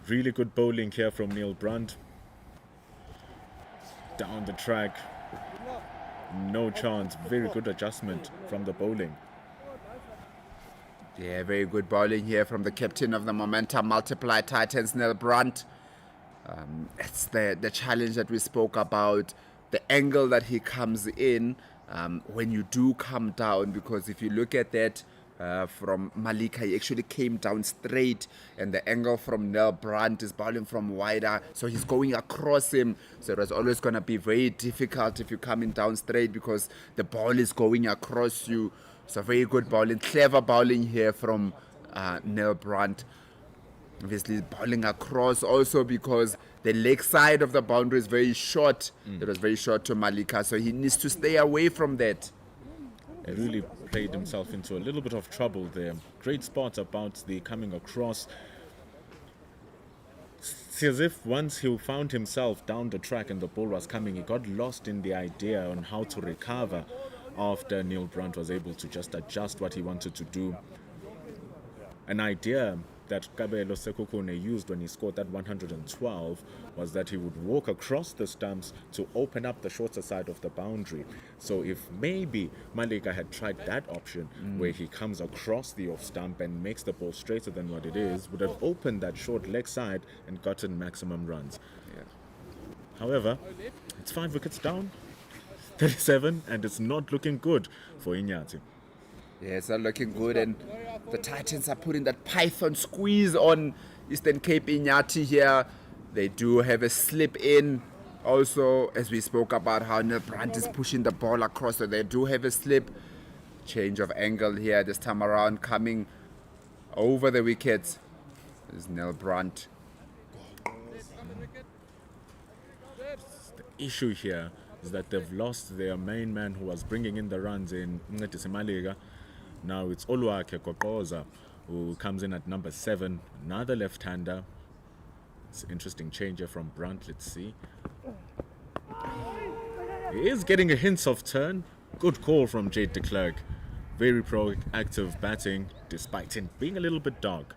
Really good bowling here from Neil Brandt. Down the track. No chance. Very good adjustment from the bowling. Yeah, very good bowling here from the captain of the Momentum Multiply Titans, Neil Brandt. It's the challenge that we spoke about, the angle that he comes in when you do come down, because if you look at that from Malika, he actually came down straight, and the angle from Neil Brandt is bowling from wider, so he's going across him. So it was always going to be very difficult if you're coming down straight because the ball is going across you. So very good bowling, clever bowling here from Neil Brandt. Obviously bowling across also because the leg side of the boundary is very short. It was very short to Malika, so he needs to stay away from that. He really played himself into a little bit of trouble there. Great spot about the coming across. It's as if once he found himself down the track and the ball was coming, he got lost in the idea on how to recover after Neil Brandt was able to just adjust what he wanted to do. An idea that Kabelo Sekukune used when he scored that 112 was that he would walk across the stumps to open up the shorter side of the boundary. So if maybe Malika had tried that option where he comes across the off stump and makes the ball straighter than what it is, would have opened that short leg side and gotten maximum runs. Yeah. However, it's 5 wickets down, 37, and it's not looking good for Iinyathi. Yeah, it's not looking good, and the Titans are putting that python squeeze on Eastern Cape Iinyathi here. They do have a slip in also, as we spoke about how Neil Brandt is pushing the ball across, so they do have a slip. Change of angle here this time around, coming over the wickets is Neil Brandt. The issue here is that they've lost their main man who was bringing in the runs in Ncedisi Malika. Now it's Oluwakhe Kokoza who comes in at number 7, another left-hander. It's an interesting change here from Brandt. Let's see. He is getting a hint of turn. Good call from Jade de Klerk. Very proactive batting despite him being a little bit dark.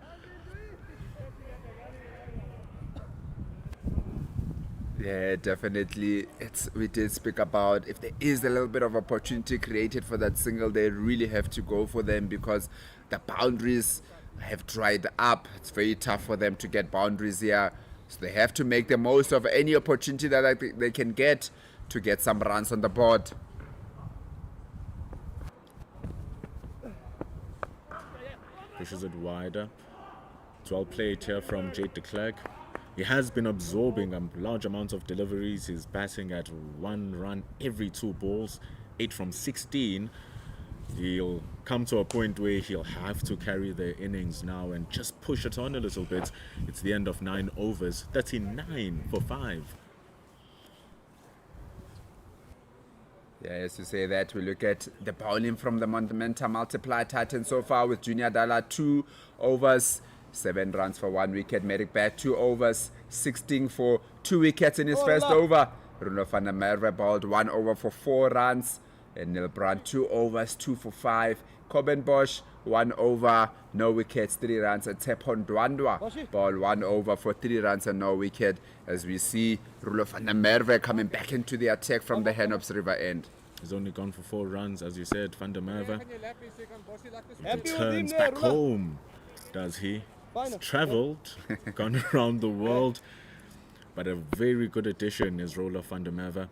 Yeah, definitely. We did speak about if there is a little bit of opportunity created for that single, they really have to go for them because the boundaries have dried up. It's very tough for them to get boundaries here. So they have to make the most of any opportunity that they can get to get some runs on the board. Pushes it wider. It's well played here from Jade de Klerk. He has been absorbing large amounts of deliveries. He's batting at 1 run every 2 balls, 8 from 16. He'll come to a point where he'll have to carry the innings now and just push it on a little bit. It's the end of 9 overs, 39 for 5. Yeah, as you say that, we look at the bowling from the Monumental Multiplier Titan so far with Junior Dala 2 overs, 7 runs for 1 wicket. Merrick Bat 2 overs, 16 for 2 wickets in his first over. Bruno van der Merwe bowled 1 over for 4 runs. And Neil Brandt 2 overs, 2 for 5. Coben Bosch 1 over, no wickets, 3 runs. And Tepon Dwandwa bowled 1 over for 3 runs and no wicket. As we see Rulo van der Merwe coming back into the attack from the Henops River end. He's only gone for 4 runs, as you said. Van der Merwe Happy with him returns there, back Rula. home, does he? He's travelled, gone around the world, but a very good addition is Roelof van der Merwe.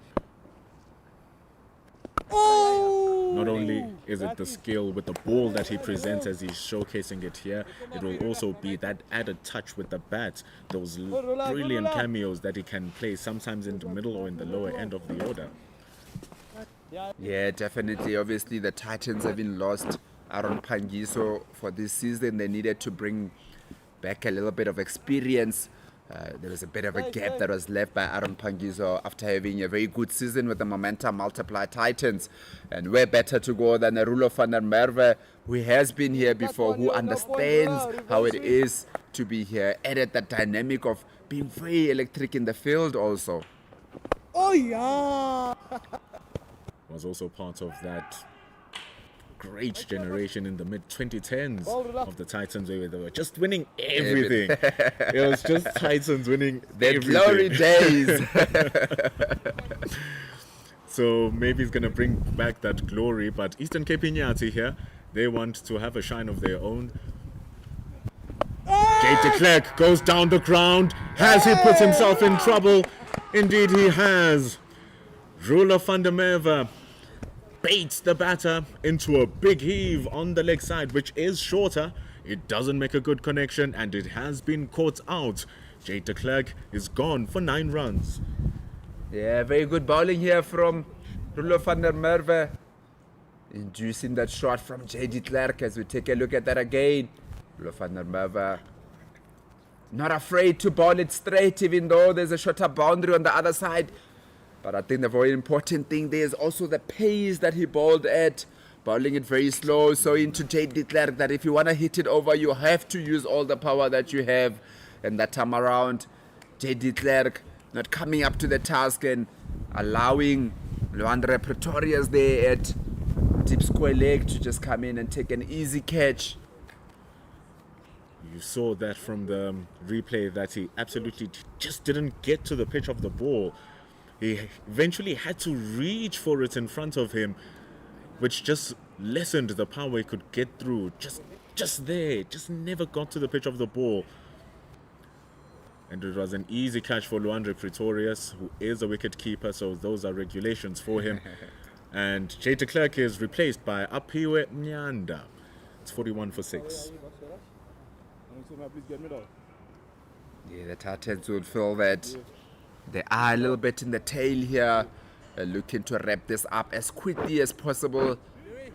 Not only is it the skill with the ball that he presents as he's showcasing it here, it will also be that added touch with the bat, those brilliant cameos that he can play sometimes in the middle or in the lower end of the order. Yeah, definitely. Obviously, the Titans have been lost Aaron Pangiso for this season. They needed to bring back a little bit of experience. There was a bit of a gap that was left by Aaron Pangiso after having a very good season with the Momentum Multiply Titans. And where better to go than Rulo van der Merwe, who has been here before, who understands how it is to be here, added the dynamic of being very electric in the field also. Oh yeah. Was also part of that great generation in the mid-2010s of the Titans where they were just winning everything. It was just Titans winning The everything. glory days. So maybe he's going to bring back that glory. But Eastern Cape Iinyathi here, they want to have a shine of their own. Jade de Klerk goes down the ground. Has he put himself in trouble? Indeed he has. Ruler van der Merwe baits the batter into a big heave on the leg side, which is shorter. It doesn't make a good connection and it has been caught out. Jade de Klerk is gone for 9 runs. Yeah, very good bowling here from Rulo van der Merwe. Inducing that shot from Jade de Klerk as we take a look at that again. Rulo van der Merwe not afraid to bowl it straight even though there's a shorter boundary on the other side. But I think the very important thing there is also the pace that he bowled at. Bowling it very slow, so into Jade de Klerk that if you want to hit it over, you have to use all the power that you have. And that time around, Jade de Klerk not coming up to the task and allowing Luandre Pretorius there at deep square leg to just come in and take an easy catch. You saw that from the replay that he absolutely just didn't get to the pitch of the ball. He eventually had to reach for it in front of him, which just lessened the power he could get through. Just there, just never got to the pitch of the ball. And it was an easy catch for Luandre Pretorius, who is a wicket keeper, so those are regulations for him. And Jade de Klerk is replaced by Aphiwe Nyanda. It's 41 for 6. Yeah, the Titans would feel that they are a little bit in the tail here, looking to wrap this up as quickly as possible.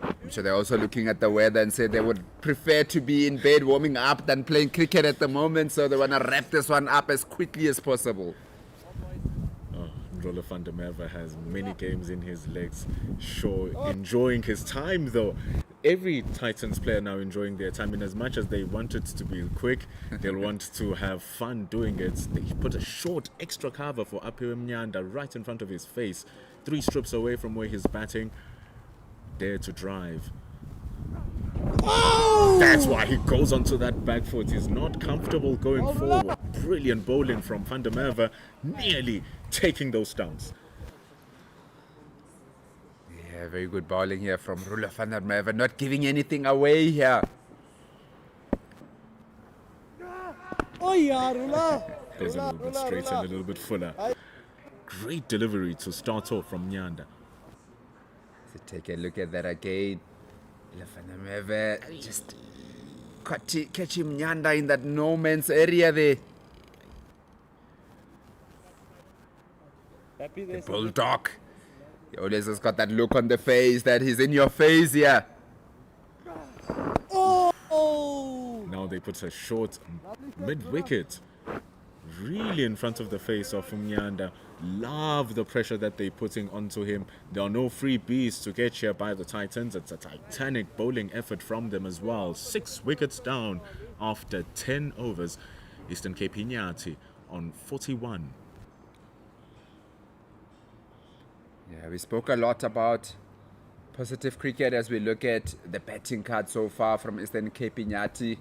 I'm sure they're also looking at the weather and say they would prefer to be in bed warming up than playing cricket at the moment, so they want to wrap this one up as quickly as possible. Roelof van der Merwe has many games in his legs. Sure, enjoying his time though. Every Titans player now enjoying their time, in as much as they want it to be quick, they'll want to have fun doing it. They put a short extra cover for Aphiwe Nyanda right in front of his face, 3 strips away from where he's batting. Dare to drive. That's why he goes onto that back foot. He's not comfortable going forward. Brilliant bowling from van der Merwe. Nearly taking those stunts. Yeah, very good bowling here from Rula van der Merwe, not giving anything away here. Oh yeah, Rula. Goes a little bit straight and a little bit fuller. Great delivery to start off from Nyanda. So take a look at that again. Rula van der Merwe just catch him Nyanda in that no man's area there. Happy The this. bulldog. He always has got that look on the face that he's in your face here. Oh! Now they put a short mid-wicket. Really in front of the face of Nyanda. Love the pressure that they're putting onto him. There are no freebies to get here by the Titans. It's a titanic bowling effort from them as well. 6 wickets down after 10 overs. Eastern Cape Iinyathi on 41. Yeah, we spoke a lot about positive cricket as we look at the batting card so far from Eastern Cape Iinyathi.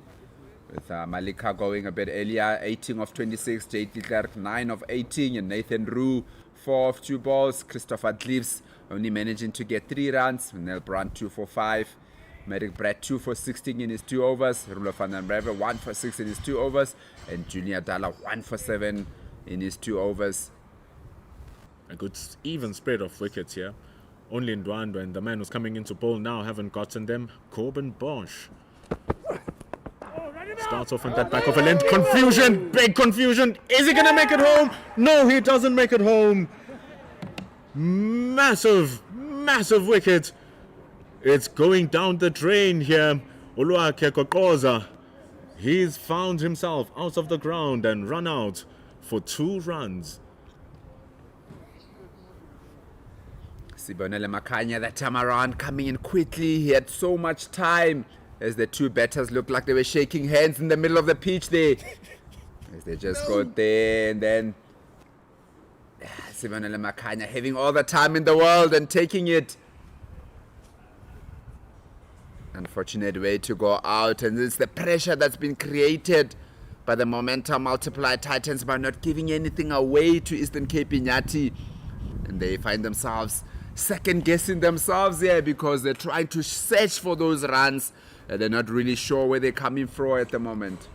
With Malika going a bit earlier, 18 of 26, JT Clark 9 of 18, and Nathan Roo 4 of 2 balls. Christopher Gleaves only managing to get 3 runs. Nel Brandt 2 for 5. Merrick Brett 2 for 16 in his 2 overs. Rula van der Merwe 1 for 6 in his 2 overs. And Junior Dalla 1 for 7 in his 2 overs. A good even spread of wickets here. Only Ndwandwe and the man who's coming into bowl now haven't gotten them. Corbin Bosch. Starts off on that back of a length. Confusion, big confusion. Is he going to make it home? No, he doesn't make it home. Massive, massive wicket. It's going down the drain here. Oluwakhe Kokoza. He's found himself out of the ground and run out for 2 runs. Sibonele Makanya that time around coming in quickly. He had so much time as the 2 batters looked like they were shaking hands in the middle of the pitch there. As they just got there and then Sibonele Makanya having all the time in the world and taking it. Unfortunate way to go out, and it's the pressure that's been created by the momentum multiplier Titans by not giving anything away to Eastern Cape Iinyathi. And they find themselves second guessing themselves here because they're trying to search for those runs and they're not really sure where they're coming from at the moment.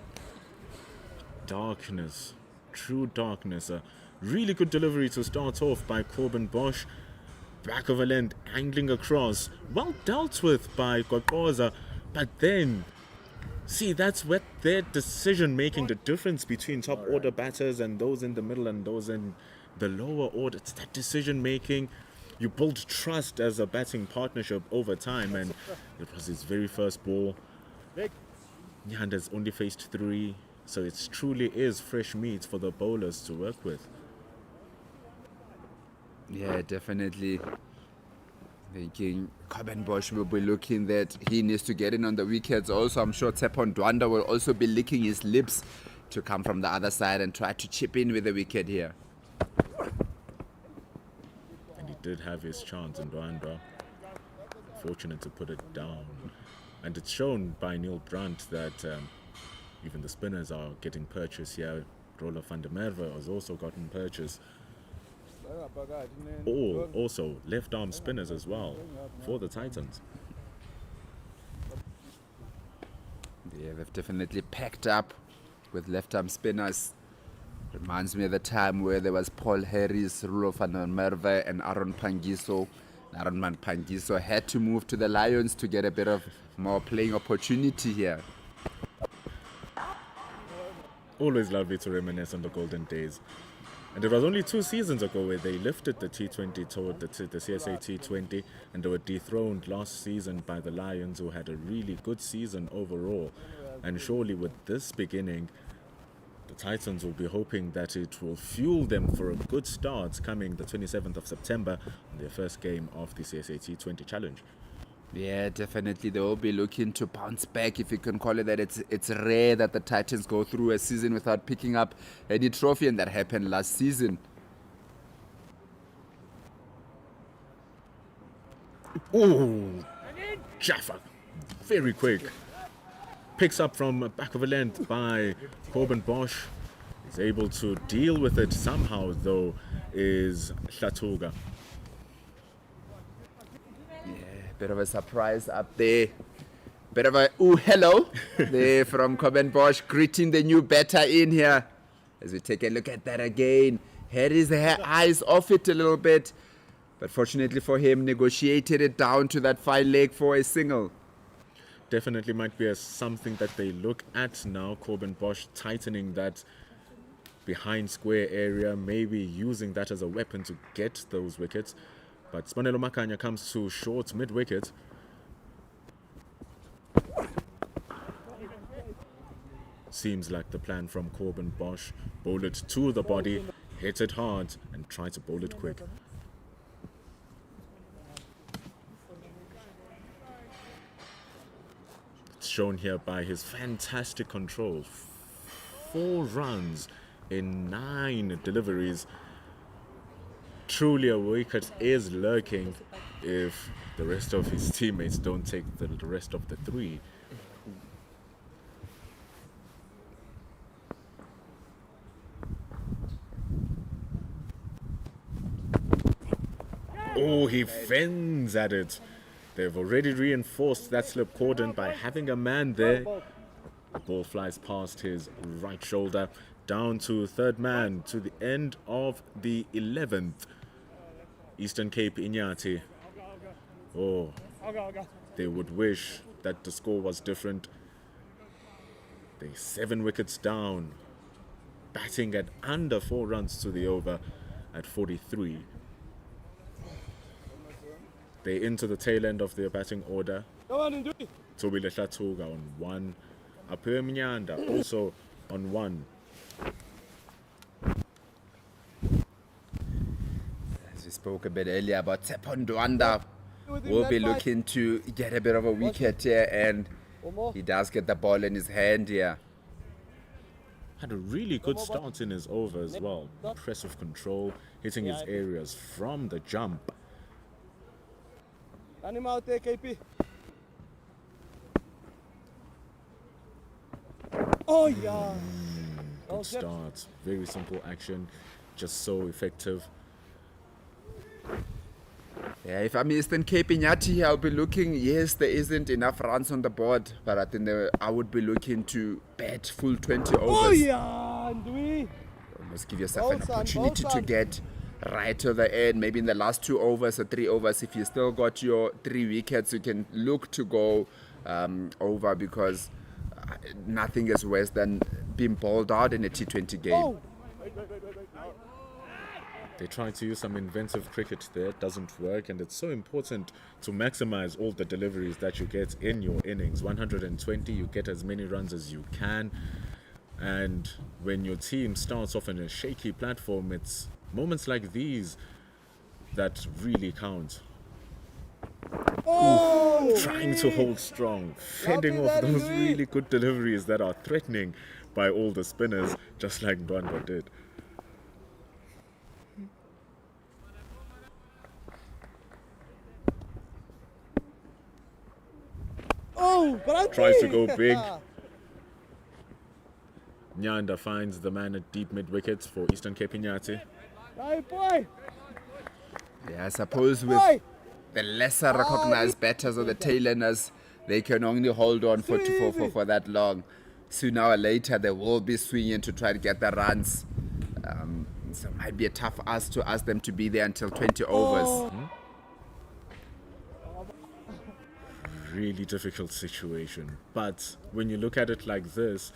Darkness, true darkness. A really good delivery to start off by Corbin Bosch. Back of a length, angling across. Well dealt with by Kokoza. But then, see, that's where their decision making, the difference between top order batters and those in the middle and those in the lower order. It's that decision making. You build trust as a batting partnership over time, and it was his very first ball. Nyanda's only faced 3, so it truly is fresh meat for the bowlers to work with. Yeah, definitely. Thinking Corbin Bosch will be looking that he needs to get in on the wickets. Also, I'm sure Tepon Dwanda will also be licking his lips to come from the other side and try to chip in with the wicket here. And he did have his chance in Dwanda. Fortunate to put it down. And it's shown by Neil Brandt that even the spinners are getting purchase here. Rula van der Merwe has also gotten purchase. All also left arm spinners as well for the Titans. Yeah, they've definitely packed up with left arm spinners. Reminds me of the time where there was Paul Harris, Rula van der Merwe, and Aaron Pangiso. Aaron Pangiso had to move to the Lions to get a bit of more playing opportunity here. Always lovely to reminisce on the golden days. And it was only 2 seasons ago where they lifted the T20 toward the CSA T20, and they were dethroned last season by the Lions, who had a really good season overall. And surely with this beginning, the Titans will be hoping that it will fuel them for a good start coming the 27th of September on their first game of the CSA T20 Challenge. Yeah, definitely they will be looking to bounce back, if you can call it that. It's rare that the Titans go through a season without picking up any trophy, and that happened last season. Oh, Jaffa, very quick. Picks up from back of a length by Corbin Bosch. Is able to deal with it somehow, though, is Hlatuga. Bit of a surprise up there. Bit of a ooh hello there from Coben Bosch, greeting the new batter in here. As we take a look at that again, had his eyes off it a little bit, but fortunately for him, negotiated it down to that fine leg for a single. Definitely might be something that they look at now. Coben Bosch tightening that behind square area, maybe using that as a weapon to get those wickets. But Spanelo Makanya comes to short mid-wicket. Seems like the plan from Coben Bosch. Bowl it to the body, hit it hard, and try to bowl it quick. It's shown here by his fantastic control. 4 runs in 9 deliveries. Truly a wicket is lurking if the rest of his teammates don't take the rest of the 3. Oh, he fends at it. They've already reinforced that slip cordon by having a man there. The ball flies past his right shoulder, down to third man, to the end of the 11th. Eastern Cape Iinyathi. Oh, they would wish that the score was different. They're 7 wickets down, batting at under 4 runs to the over at 43. They're into the tail end of their batting order. Tobile Hlatuga on 1. Aphiwe Mnyanda also on 1. As we spoke a bit earlier about Tsepo Ndwanda, will be looking to get a bit of a wicket here, and he does get the ball in his hand here. Had a really good start in his over as well. Impressive control, hitting his areas from the jump. Animal there, KP. Oh, yeah. Good start. Very simple action, just so effective. Yeah, if I'm Eastern Cape Iinyathi here, I'll be looking, yes, there isn't enough runs on the board, but I think I would be looking to bat full 20 overs. Oh, yeah. Ndwi. Almost give yourself an opportunity to get right to the end. Maybe in the last 2 overs or 3 overs, if you still got your 3 wickets, you can look to go over, because nothing is worse than being bowled out in a T20 game. Oh. They try to use some inventive cricket there, it doesn't work, and it's so important to maximize all the deliveries that you get in your innings. 120, you get as many runs as you can, and when your team starts off on a shaky platform, it's moments like these that really count. Oh. Trying to hold strong, fending off those really good deliveries that are threatening by all the spinners, just like Ndwanda did. Oh, but Tries to go big. Nyanda finds the man at deep mid-wickets for Eastern Cape Iinyathi. Hey, boy. Yeah, I suppose with the lesser recognized batters or the tail-enders, they can only hold on for that long. Sooner or later, they will be swinging to try to get the runs. So it might be a tough ask to ask them to be there until 20 overs. Really difficult situation. But when you look at it like this,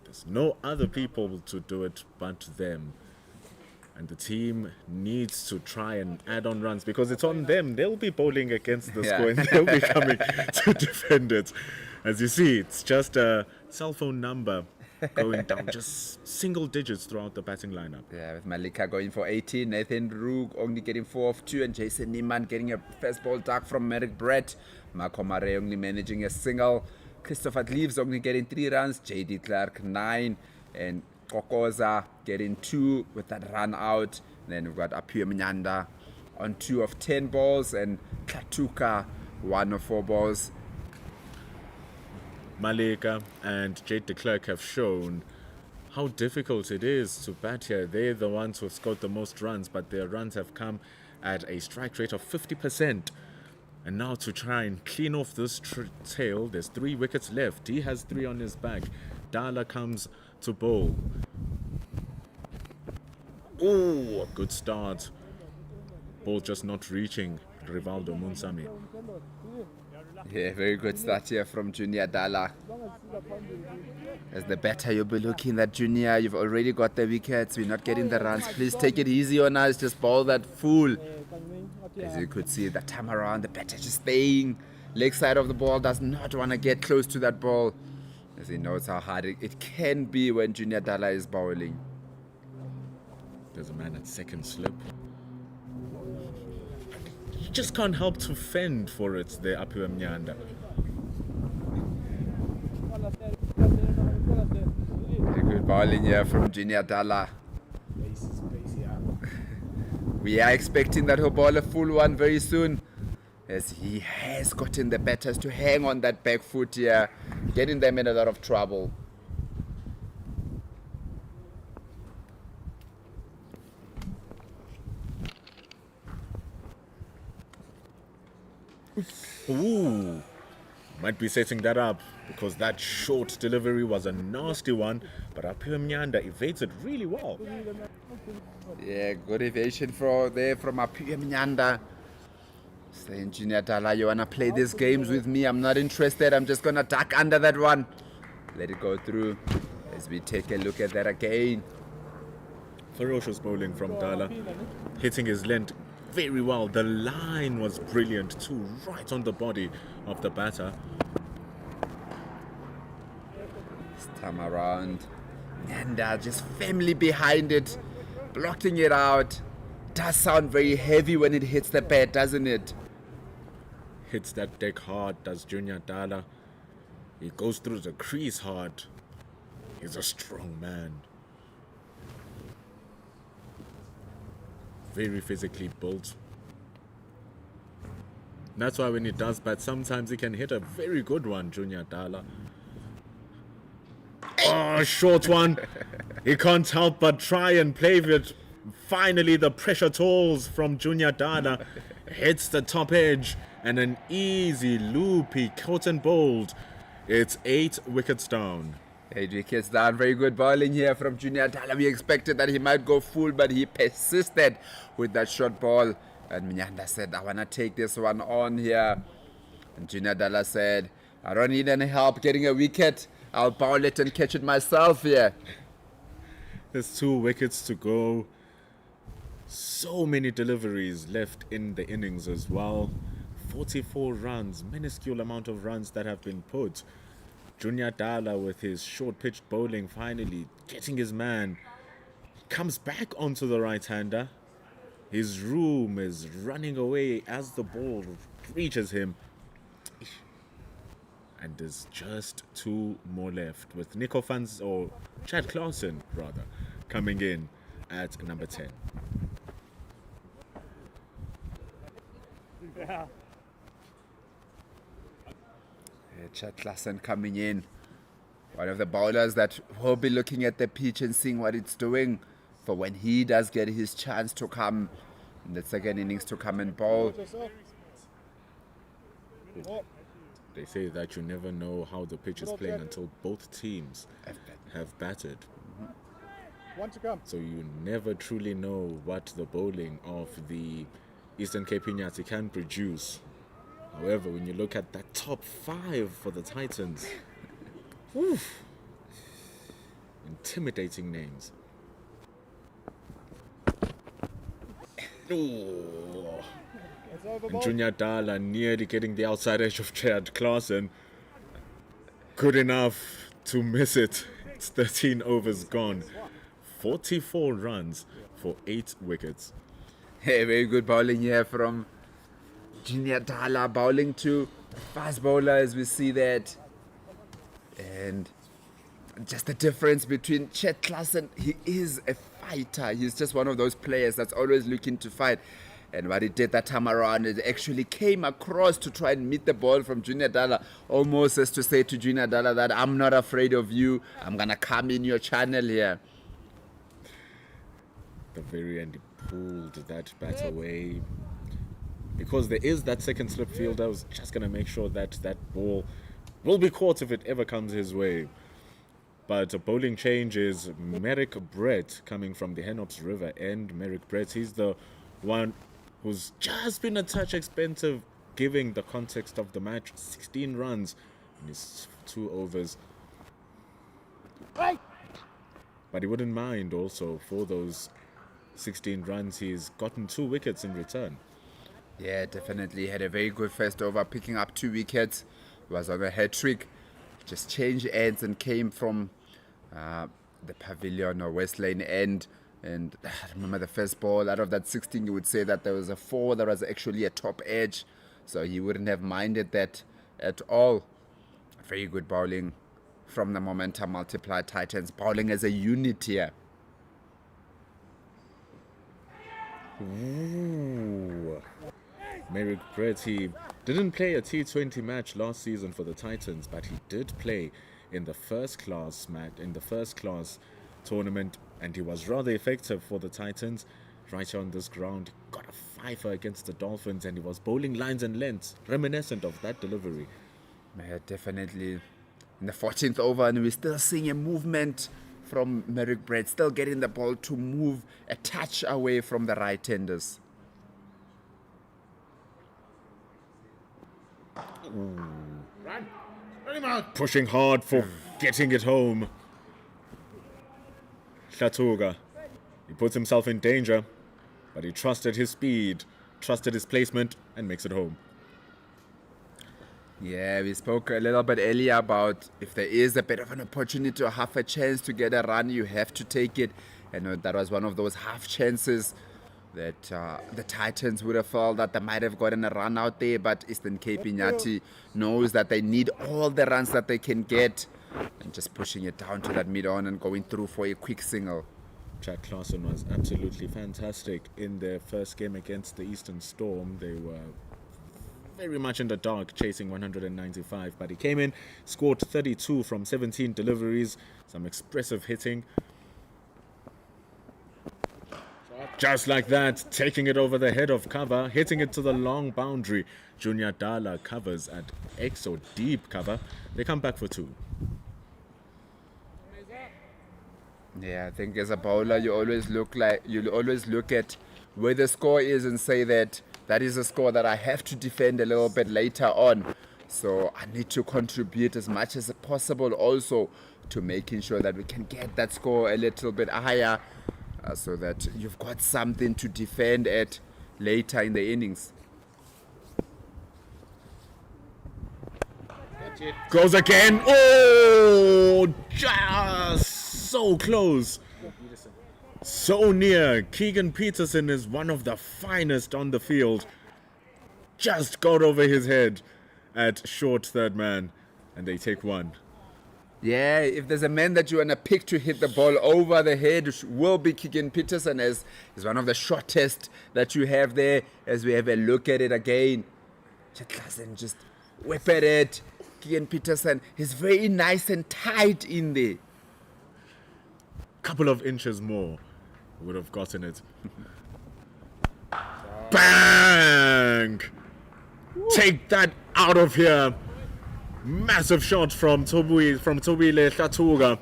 there's no other people to do it but them. And the team needs to try and add on runs, because it's on them. They'll be bowling against the score and they'll be coming to defend it. As you see, it's just a cell phone number going down, just single digits throughout the batting lineup. Yeah, with Malika going for 18, Nathan Rook only getting 4 of 2, and Jason Niemann getting a first ball duck from Merrick Brett. Marco Mare only managing a single. Christopher Cleaves only getting 3 runs. JD Clark 9, and Kokoza getting 2 with that run out. And then we've got Aphiwe Mnyanda on 2 of 10 balls, and Klatuka 1 of 4 balls. Malika and Jade de Klerk have shown how difficult it is to bat here. They're the ones who've scored the most runs, but their runs have come at a strike rate of 50%. And now to try and clean off this tail, there's 3 wickets left. He has 3 on his back. Dala comes to bowl. Oh, a good start. Ball just not reaching Rivaldo Munsami. Yeah, very good start here from Junior Dala. As the batter, you'll be looking at Junior. You've already got the wickets. We're not getting the runs. Please take it easy on us. Just bowl that full. As you could see, that time around, the batter just staying leg side of the ball. Does not want to get close to that ball, as he knows how hard it can be when Junior Dala is bowling. There's a man at second slip. You just can't help to fend for it there, Aphiwe Mnyanda. Very good bowling here from Junior Dala. We are expecting that he'll bowl a full one very soon, as he has gotten the batters to hang on that back foot here, getting them in a lot of trouble. Ooh, might be setting that up, because that short delivery was a nasty one, but Aphiwe Mnyanda evades it really well. Yeah, good evasion from Aphiwe Mnyanda. Saying, Junior Dala, you wanna play these games with me? I'm not interested. I'm just gonna duck under that one. Let it go through. As we take a look at that again. Ferocious bowling from Dala, hitting his length very well. The line was brilliant too, right on the body of the batter. This time around, Nyanda just firmly behind it, blocking it out. Does sound very heavy when it hits the bat, doesn't it? Hits that deck hard, does Junior Dala. He goes through the crease hard. He's a strong man. Very physically built. That's why when he does bat, sometimes he can hit a very good one, Junior Dala. Oh, short one. He can't help but try and play with it. Finally, the pressure tolls from Junior Dala. Hits the top edge. And an easy loopy caught and bowled. It's 8 wickets down. 8 wickets down. Very good bowling here from Junior Dala. We expected that he might go full, but he persisted with that short ball. And Mnyanda said, I want to take this one on here. And Junior Dala said, I don't need any help getting a wicket. I'll bowl it and catch it myself here. There's 2 wickets to go. So many deliveries left in the innings as well. 44 runs, minuscule amount of runs that have been put. Junior Dala with his short pitched bowling finally getting his man. Comes back onto the right-hander. His room is running away as the ball reaches him. And there's just 2 more left, with Nico Fans, or Chad Clausen rather, coming in at number 10. Yeah. Chad Clausen coming in. One of the bowlers that will be looking at the pitch and seeing what it's doing for when he does get his chance to come in the second innings to come and bowl. They say that you never know how the pitch is playing until both teams have batted. One to come. So you never truly know what the bowling of the Eastern Cape Iinyathi can produce. However, when you look at that top 5 for the Titans, oof, intimidating names. Ooh. And Junior Dala nearly getting the outside edge of Chad Clausen. Good enough to miss it. It's 13 overs gone. 44 runs for 8 wickets. Hey, very good bowling here from Junior Dala, bowling to fast bowler as we see that. And just the difference between Chet Clausen, he is a fighter. He's just one of those players that's always looking to fight. And what he did that time around is actually came across to try and meet the ball from Junior Dala, almost as to say to Junior Dala that I'm not afraid of you. I'm going to come in your channel here. The very end, he pulled that bat away. Because there is that second slip fielder, I was just going to make sure that that ball will be caught if it ever comes his way. But a bowling change is Merrick Brett coming from the Henops River end. Merrick Brett, he's the one who's just been a touch expensive, giving the context of the match. 16 runs in his 2 overs. But he wouldn't mind also for those 16 runs. He's gotten 2 wickets in return. Yeah, definitely had a very good first over, picking up 2 wickets. Was on a hat trick. Just changed ends and came from the pavilion or West Lane end. And I remember the first ball out of that 16, you would say that there was a 4 that was actually a top edge. So he wouldn't have minded that at all. Very good bowling from the Momentum Multiply Titans, bowling as a unit here. Ooh. Merrick Brett, he didn't play a T20 match last season for the Titans, but he did play in the first class tournament, and he was rather effective for the Titans. Right here on this ground, he got a 5-er against the Dolphins, and he was bowling lines and lengths, reminiscent of that delivery. Yeah, definitely. In the 14th over, and we're still seeing a movement from Merrick Brett, still getting the ball to move a touch away from the right-handers. Pushing hard for getting it home. Hlatuga, he puts himself in danger, but he trusted his speed, trusted his placement, and makes it home. Yeah, we spoke a little bit earlier about if there is a bit of an opportunity or half a chance to get a run, you have to take it. And that was one of those half chances that the Titans would have felt that they might have gotten a run out there, but Eastern Cape Iinyathi knows that they need all the runs that they can get, and just pushing it down to that mid-on and going through for a quick single. Jack Claassen was absolutely fantastic in their first game against the Eastern Storm. They were very much in the dark, chasing 195, but he came in, scored 32 from 17 deliveries, some expressive hitting. Just like that, taking it over the head of cover, hitting it to the long boundary. Junior Dala covers at exo deep cover. They come back for 2. Yeah, I think as a bowler, you always look at where the score is and say that is a score that I have to defend a little bit later on. So I need to contribute as much as possible also to making sure that we can get that score a little bit higher, so that you've got something to defend at later in the innings. Goes again. Oh, just so close. So near. Keegan Peterson is one of the finest on the field. Just got over his head at short third man, and they take 1. Yeah, if there's a man that you want to pick to hit the ball over the head, will be Keegan Peterson, as is one of the shortest that you have there. As we have a look at it again, just whip at it. Keegan Peterson is very nice and tight in there. Couple of inches more would have gotten it. Bang! Take that out of here. Massive shot from Tobile Hlatuga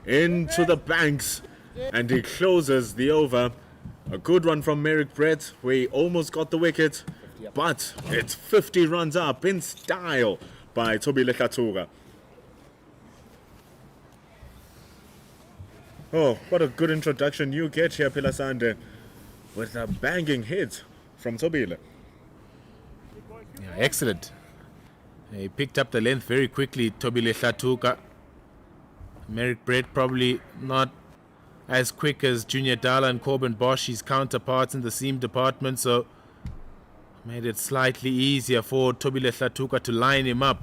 into the banks, and he closes the over. A good run from Merrick Brett, where he almost got the wicket, but it's 50 runs up in style by Tobile Hlatuga. Oh, what a good introduction you get here, Pilasande, with a banging hit from Tobile. Yeah, excellent. He picked up the length very quickly, Tobile Hlatuga. Merrick Brett probably not as quick as Junior Dala and Corbin Bosch, his counterparts in the seam department, so made it slightly easier for Tobile Hlatuga to line him up.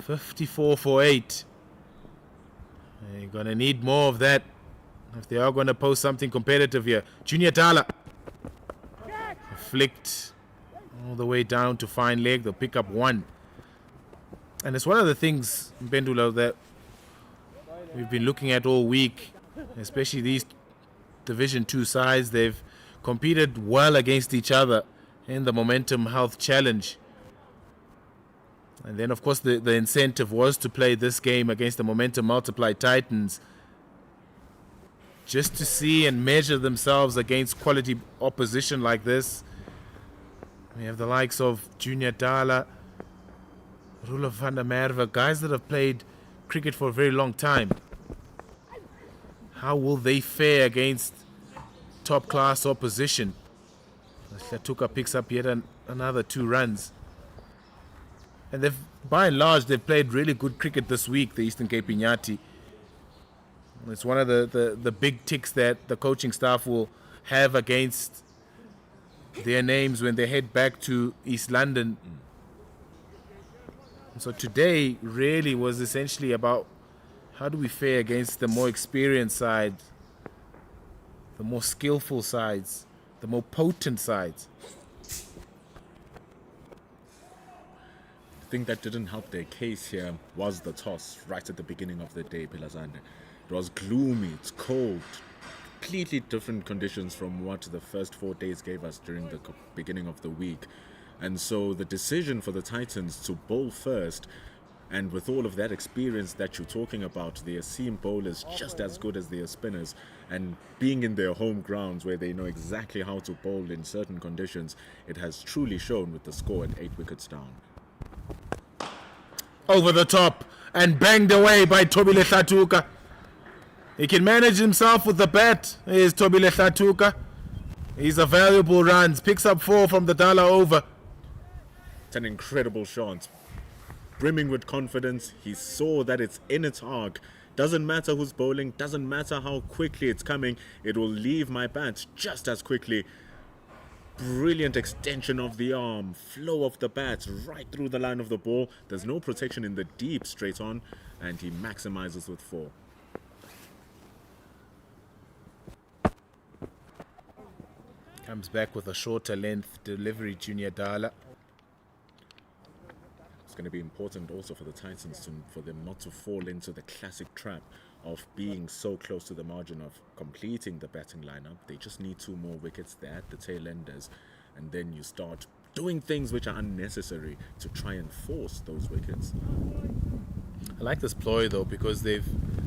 54 for 8. You're going to need more of that if they are going to post something competitive here. Junior Dala. flicked all the way down to fine leg. They'll pick up 1. And it's one of the things, Pendula, that we've been looking at all week, especially these Division 2 sides. They've competed well against each other in the Momentum Health Challenge. And then, of course, the incentive was to play this game against the Momentum Multiply Titans, just to see and measure themselves against quality opposition like this. We have the likes of Junior Dala, Roelof van der Merwe, guys that have played cricket for a very long time. How will they fare against top-class opposition? Hlatuka picks up yet another 2 runs. And they've, by and large, they've played really good cricket this week, the Eastern Cape Iinyathi. It's one of the big ticks that the coaching staff will have against their names when they head back to East London. So today really was essentially about how do we fare against the more experienced sides, the more skillful sides, the more potent sides. The thing that didn't help their case here was the toss right at the beginning of the day, Peterson. It was gloomy, it's cold, completely different conditions from what the first 4 days gave us during the beginning of the week. And so the decision for the Titans to bowl first, and with all of that experience that you're talking about, their seam bowlers just as good as their spinners, and being in their home grounds where they know exactly how to bowl in certain conditions, it has truly shown with the score at 8 wickets down. Over the top and banged away by Thobile Hlatuka. He can manage himself with the bat. Here's Thobile Hlatuka. He's a valuable runs. Picks up 4 from the Dala over. It's an incredible shot. Brimming with confidence. He saw that it's in its arc. Doesn't matter who's bowling. Doesn't matter how quickly it's coming. It will leave my bat just as quickly. Brilliant extension of the arm. Flow of the bat right through the line of the ball. There's no protection in the deep straight on. And he maximizes with 4. Comes back with a shorter length delivery, Junior Dala. It's going to be important also for the Titans for them not to fall into the classic trap of being so close to the margin of completing the batting lineup. They just need 2 more wickets there at the tail enders, and then you start doing things which are unnecessary to try and force those wickets. I like this ploy though, because they've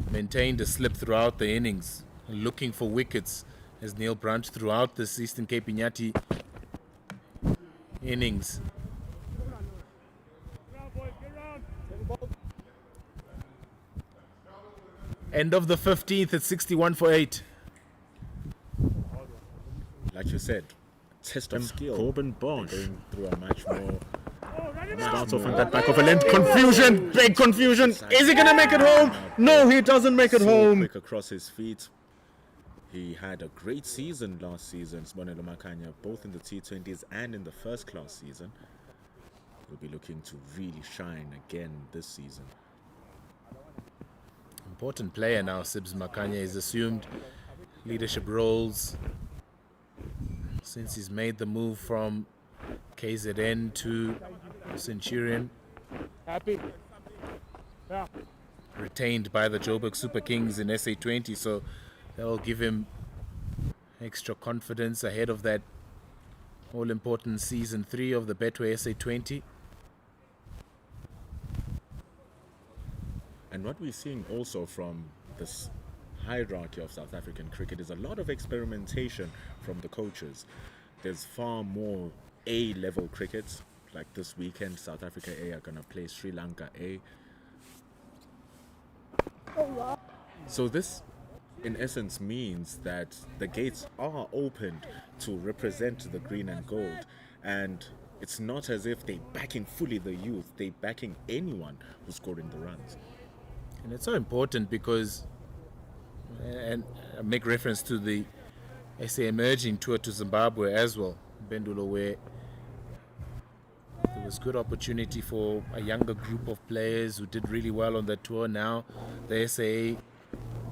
maintained a slip throughout the innings, looking for wickets as Neil Branch throughout this Eastern Cape Iinyathi innings. End of the 15th at 61 for 8. Like you said, test of skill. Corbin Bond going through a much more. Starts off on that back of a length. Confusion, big confusion. Is he gonna make it home? No, he doesn't make it home. Quick across his feet. He had a great season last season, Sibonelo Makhanya, both in the T20s and in the first class season. He'll be looking to really shine again this season. Important player now, Sibs Makhanya. He's assumed leadership roles since he's made the move from KZN to Centurion. Happy? Yeah. Retained by the Joburg Super Kings in SA20, so that will give him extra confidence ahead of that all-important Season 3 of the Betway SA20. And what we're seeing also from this hierarchy of South African cricket is a lot of experimentation from the coaches. There's far more A-level cricket. Like this weekend, South Africa A are going to play Sri Lanka A. So this, in essence, means that the gates are opened to represent the green and gold. And it's not as if they're backing fully the youth. They're backing anyone who's scoring the runs. And it's so important because, and I make reference to the SA Emerging Tour to Zimbabwe as well, Bendulo, where there was good opportunity for a younger group of players who did really well on that tour. Now the SA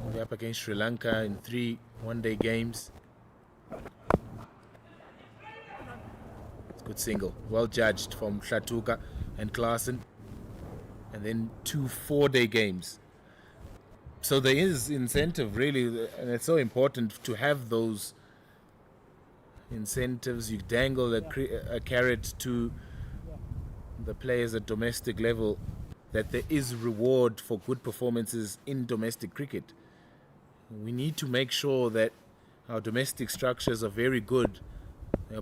will be up against Sri Lanka in 3 one-day games. good single. Well judged from Hlatuka and Klaasen. And then 2 4-day games. So there is incentive, really, and it's so important to have those incentives. You dangle a carrot to the players at domestic level that there is reward for good performances in domestic cricket. We need to make sure that our domestic structures are very good,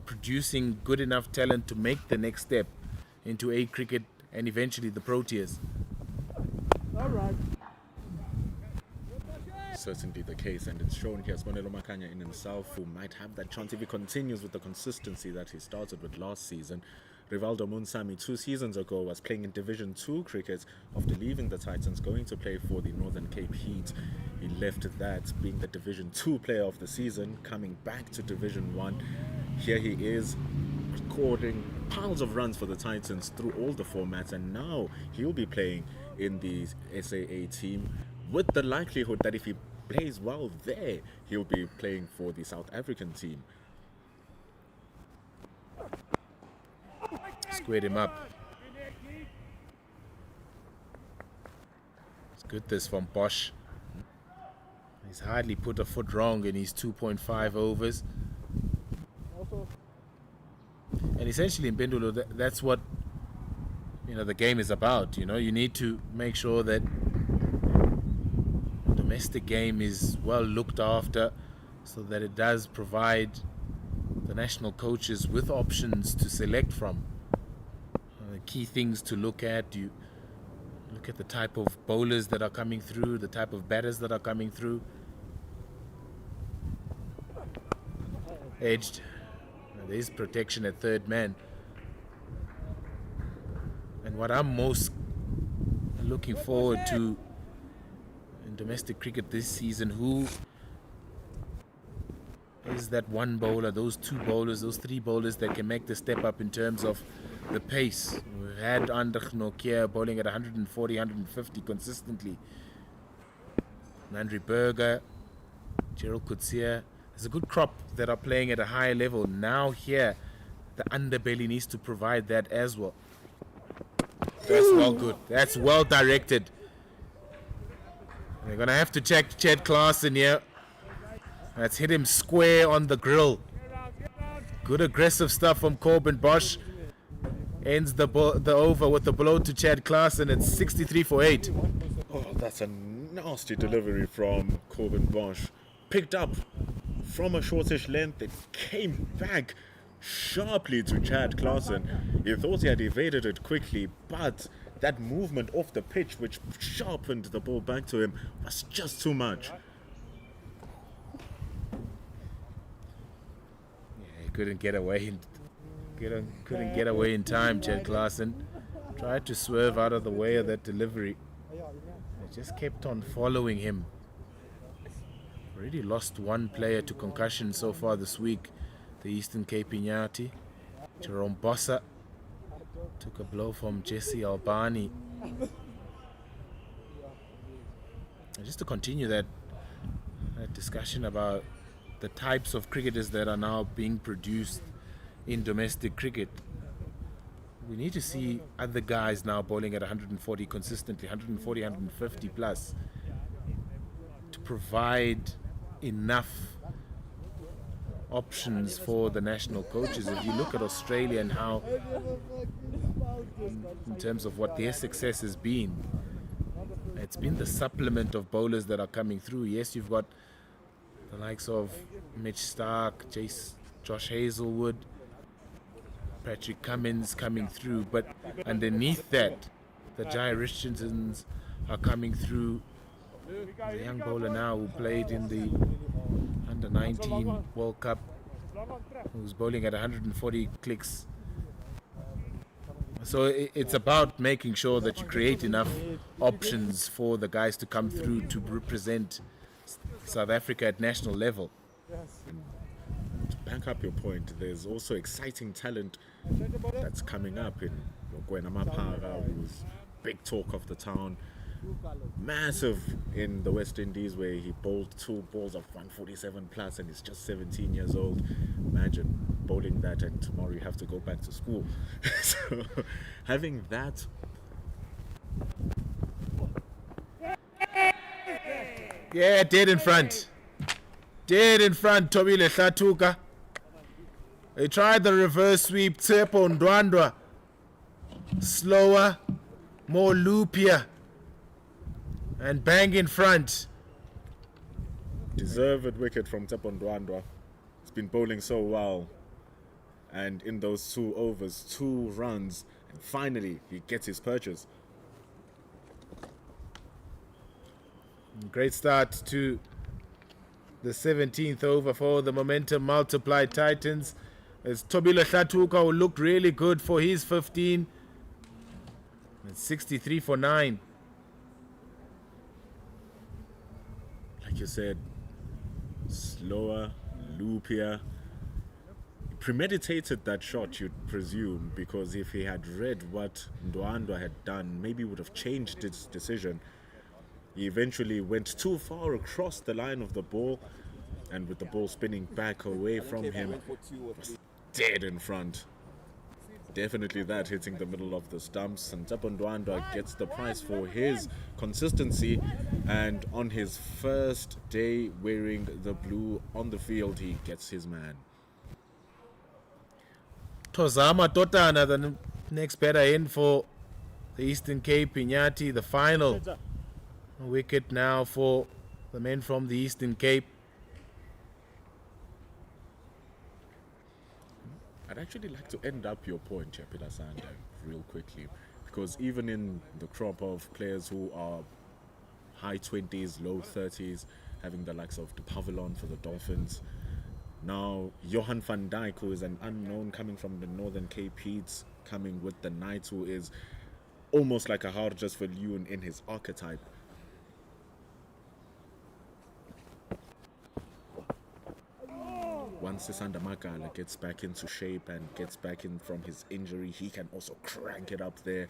producing good enough talent to make the next step into A cricket and eventually the Proteas. All right. Certainly the case, and it's shown here. Sibonelo Makhanya in himself, who might have that chance if he continues with the consistency that he started with last season. Rivaldo Munsami 2 seasons ago was playing in Division 2 cricket after leaving the Titans, going to play for the Northern Cape Heat. He left that being the Division 2 player of the season, coming back to Division 1. Here he is, recording piles of runs for the Titans through all the formats, and now he'll be playing in the SAA team, with the likelihood that if he plays well there, he'll be playing for the South African team. Squared him up. It's good this from Bosch. He's hardly put a foot wrong in his 2.5 overs. And essentially in Bendulo, that's what the game is about. You need to make sure that the domestic game is well looked after, so that it does provide the national coaches with options to select from. Key things to look at: you look at the type of bowlers that are coming through, the type of batters that are coming through. Edged. There's protection at third man. And what I'm most looking forward to in domestic cricket this season, who is that one bowler, those two bowlers, those three bowlers that can make the step up in terms of the pace. We've had Andrich Nokia bowling at 140, 150 consistently. Nandri Berger, Gerald Coetzee. There's a good crop that are playing at a higher level. Now here, the underbelly needs to provide that as well. That's well good. That's well directed. They're going to have to check Chad Klaasen here. That's hit him square on the grill. Good aggressive stuff from Corbin Bosch. Ends the over with the blow to Chad Klaasen. It's 63 for 8. Oh, that's a nasty delivery from Corbin Bosch. Picked up from a shortish length. It came back sharply to Chad Klaasen. He thought he had evaded it quickly, but that movement off the pitch, which sharpened the ball back to him, was just too much. Yeah, he couldn't get away. Couldn't get away in time. Chad Klaasen tried to swerve out of the way of that delivery. They just kept on following him. Already lost one player to concussion so far this week. The Eastern Cape Iinyathi. Jerome Bossa took a blow from Jesse Albani. And just to continue that discussion about the types of cricketers that are now being produced in domestic cricket, we need to see other guys now bowling at 140 consistently, 140, 150 plus, to provide enough options for the national coaches. If you look at Australia and how, in terms of what their success has been, it's been the supplement of bowlers that are coming through. Yes, you've got the likes of Mitch Stark, Josh Hazelwood, Patrick Cummins coming through, but underneath that, the Jai Richardsons are coming through. The young bowler now who played in the Under-19 World Cup, who's bowling at 140 clicks. So it's about making sure that you create enough options for the guys to come through to represent South Africa at national level. To back up your point, there's also exciting talent that's coming up in Gwena Maphara, who's big talk of the town. Massive in the West Indies, where he bowled 2 balls of 147 plus and he's just 17 years old. Imagine bowling that and tomorrow you have to go back to school. So having that. Yeah, dead in front. Dead in front, Tobile Hlatuka. They tried the reverse sweep, Tsepo Ndwandwa. Slower, more loopier. And bang in front. Deserved wicket from Tsepo Ndwandwa. He's been bowling so well. And in those 2 overs, 2 runs. And finally, he gets his purchase. Great start to the 17th over for the momentum multiplied Titans. As Tobile Hlatuka, who looked really good for his 15. And 63 for 9. Like you said, slower, loopier. He premeditated that shot, you'd presume, because if he had read what Ndwandwa had done, maybe he would have changed his decision. He eventually went too far across the line of the ball, and with the ball spinning back away from him, was dead in front. Definitely that hitting the middle of the stumps, and Tsepo Ndwandwa gets the prize for his consistency, and on his first day wearing the blue on the field, he gets his man. Tozama Totana, the next batter in for the Eastern Cape. Iinyathi, the final wicket now for the men from the Eastern Cape. I'd actually like to end up your point here, Peterson, real quickly, because even in the crop of players who are high 20s, low 30s, having the likes of De Pavillon for the Dolphins, now Johan van Dijk, who is an unknown coming from the Northern Cape Heats, coming with the Knights, who is almost like a Harjas Viljoen in his archetype. Once Sisanda Makala gets back into shape and gets back in from his injury, he can also crank it up there.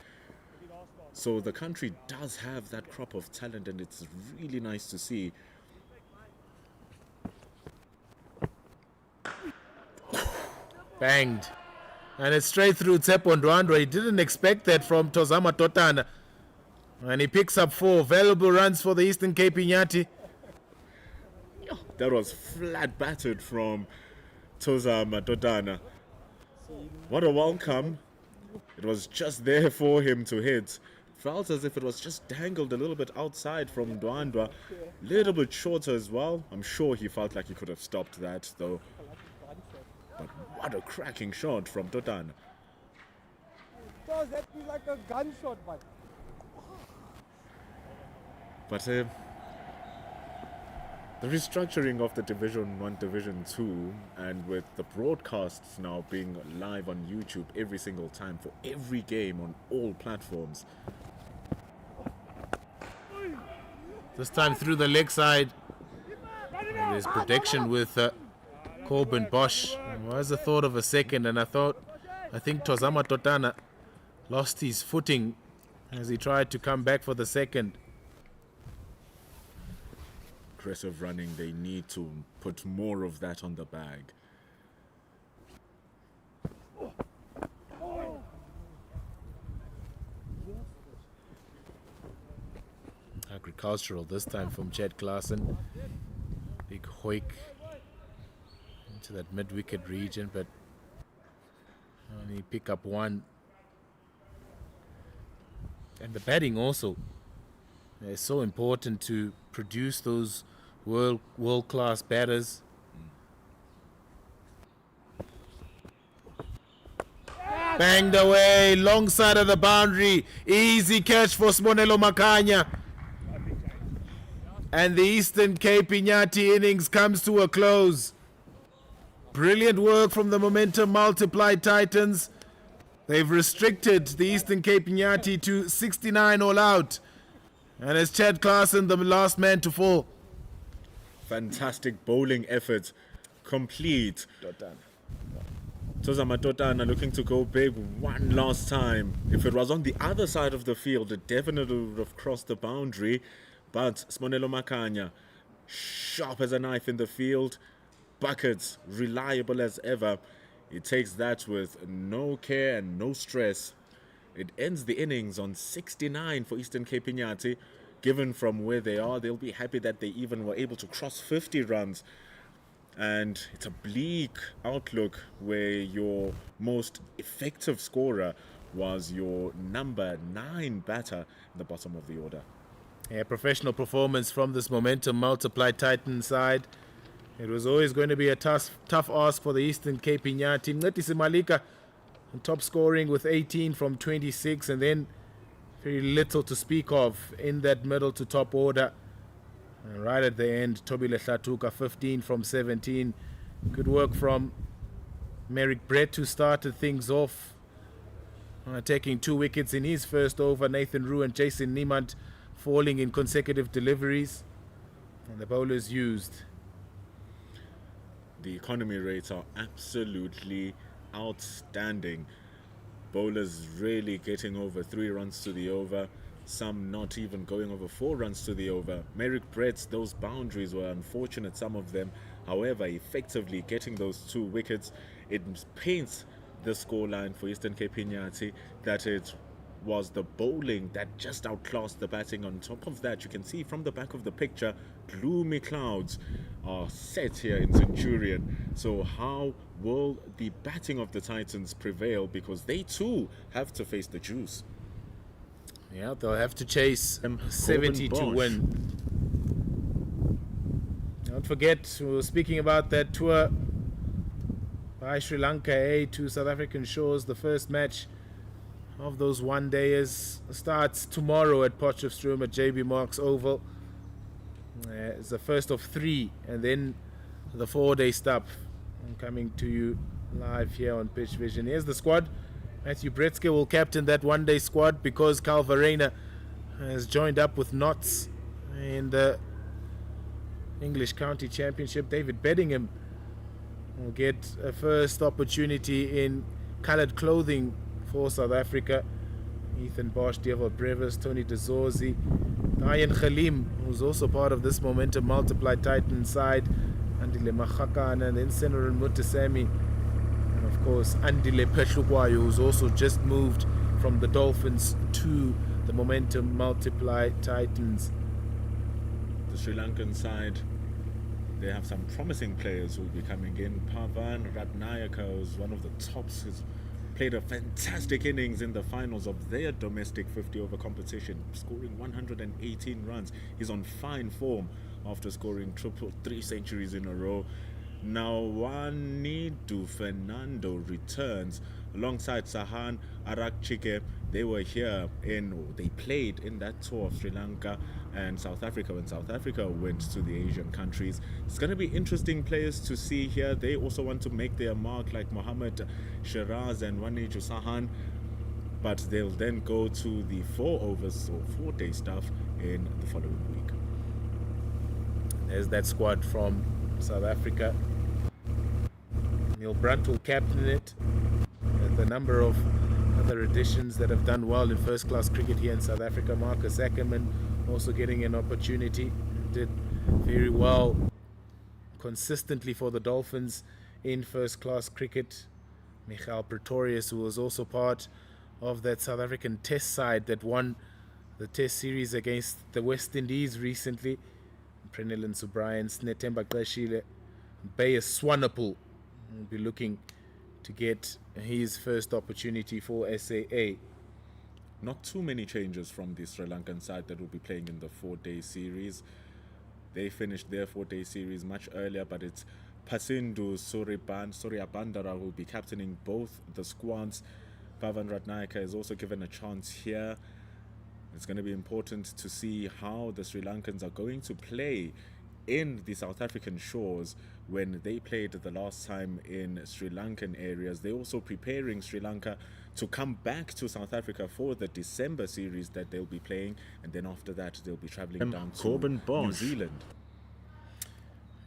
So the country does have that crop of talent, and it's really nice to see. Banged. And it's straight through Tsepo Ndwandwa. He didn't expect that from Tozama Totana. And he picks up 4 valuable runs for the Eastern Cape. Iinyathi. That was flat battered from Tozama Totana. What a welcome. It was just there for him to hit. Felt as if it was just dangled a little bit outside from Ndwandwa. Little bit shorter as well. I'm sure he felt like he could have stopped that though. But what a cracking shot from Totana. Does that be like a gunshot, man? But the restructuring of the Division 1, Division 2, and with the broadcasts now being live on YouTube every single time for every game on all platforms. This time through the leg side. And there's protection with Corbin Bosch. There was a thought of a second, and I think Tozama Totana lost his footing as he tried to come back for the second. Aggressive running, they need to put more of that on the bag. Agricultural this time from Chad Klaasen. Big hoik into that mid-wicket region, but only pick up 1. And the batting also is so important to produce those world-class batters. Banged away, long side of the boundary. Easy catch for Sibonelo Makhanya. And the Eastern Cape Iinyathi innings comes to a close. Brilliant work from the momentum multiplied Titans. They've restricted the Eastern Cape Iinyathi to 69 all out. And it's Chad Klaasen, the last man to fall. Fantastic bowling effort. Complete. Tozama Totana looking to go big one last time. If it was on the other side of the field, it definitely would have crossed the boundary. But Sibonelo Makhanya, sharp as a knife in the field. Buckets, reliable as ever. He takes that with no care and no stress. It ends the innings on 69 for Eastern Cape Iinyathi. Given from where they are, they'll be happy that they even were able to cross 50 runs. And it's a bleak outlook where your most effective scorer was your number 9 batter in the bottom of the order. Yeah, professional performance from this momentum multiplied Titan side. It was always going to be a tough ask for the Eastern Cape Iinyathi. Iinyathi Malika on top scoring with 18 from 26, and then very little to speak of in that middle to top order. And right at the end, Tobile Hlatuka 15 from 17. Good work from Merrick Brett, who started things off, taking 2 wickets in his first over. Nathan Rue and Jason Niemand falling in consecutive deliveries. And the bowlers used. The economy rates are absolutely outstanding. Bowlers really getting over 3 runs to the over, some not even going over 4 runs to the over. Merrick Brett's, those boundaries were unfortunate, some of them. However, effectively getting those 2 wickets, it paints the scoreline for Eastern Cape Iinyathi that it was the bowling that just outclassed the batting. On top of that, you can see from the back of the picture, gloomy clouds are set here in Centurion. So how will the batting of the Titans prevail? Because they too have to face the juice. Yeah, they'll have to chase 70 to win. Don't forget, we were speaking about that tour by Sri Lanka to South African shores. The first match of those one-dayers starts tomorrow at Potchefstroom at JB Marks Oval. It's the first of 3, and then the 4-day stop. I'm coming to you live here on Pitch Vision. Here's the squad. Matthew Bretzke will captain that one-day squad because Carl Verreynne has joined up with Notts in the English County Championship. David Beddingham will get a first opportunity in coloured clothing for South Africa. Ethan Bosch, Dievo Brevis, Tony De Zorzi, Ian Khalim, who's also part of this momentum multiplied Titan side, Andile Mahakana, and then Senator Mutasemi, and of course Andile Petlukwayo, who's also just moved from the Dolphins to the momentum multiplied Titans. The Sri Lankan side, they have some promising players who will be coming in. Pavan Ratnayaka is one of the tops. He's played a fantastic innings in the finals of their domestic 50-over competition, scoring 118 runs. He's on fine form after scoring 3 centuries in a row. Now Wanidu Fernando returns alongside Sahan Arakchike. They were here they played in that tour of Sri Lanka and South Africa when South Africa went to the Asian countries. It's going to be interesting players to see here. They also want to make their mark like Mohammed Shiraz and Waniju Sahan, but they'll then go to the 4 overs or 4-day stuff in the following week. There's that squad from South Africa. Neil Brunt will captain it. The number of other additions that have done well in first-class cricket here in South Africa. Marcus Ackerman also getting an opportunity. Did very well consistently for the Dolphins in first-class cricket. Michael Pretorius, who was also part of that South African test side that won the test series against the West Indies recently. Prenelin Subrayan, Snetemba Klashile, Bayer Swanepoel will be looking to get his first opportunity for SAA. Not too many changes from the Sri Lankan side that will be playing in the 4-day series. They finished their 4-day series much earlier, but it's Pasindu Suryabandara who will be captaining both the squads. Pavan Ratnayaka is also given a chance here. It's going to be important to see how the Sri Lankans are going to play in the South African shores when they played the last time in Sri Lankan areas. They're also preparing Sri Lanka to come back to South Africa for the December series that they'll be playing, and then after that they'll be travelling down to New Zealand.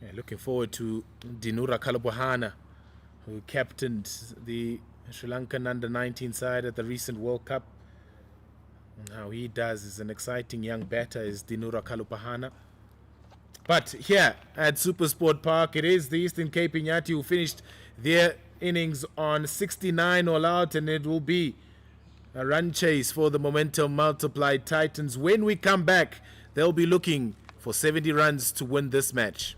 Yeah, looking forward to Dinura Kalabuhana, who captained the Sri Lankan under-19 side at the recent World Cup. And how he does is an exciting young batter is Dinura Kalupahana. But here at Supersport Park, it is the Eastern Cape Iinyathi who finished their innings on 69 all out, and it will be a run chase for the momentum multiplied Titans. When we come back, they'll be looking for 70 runs to win this match.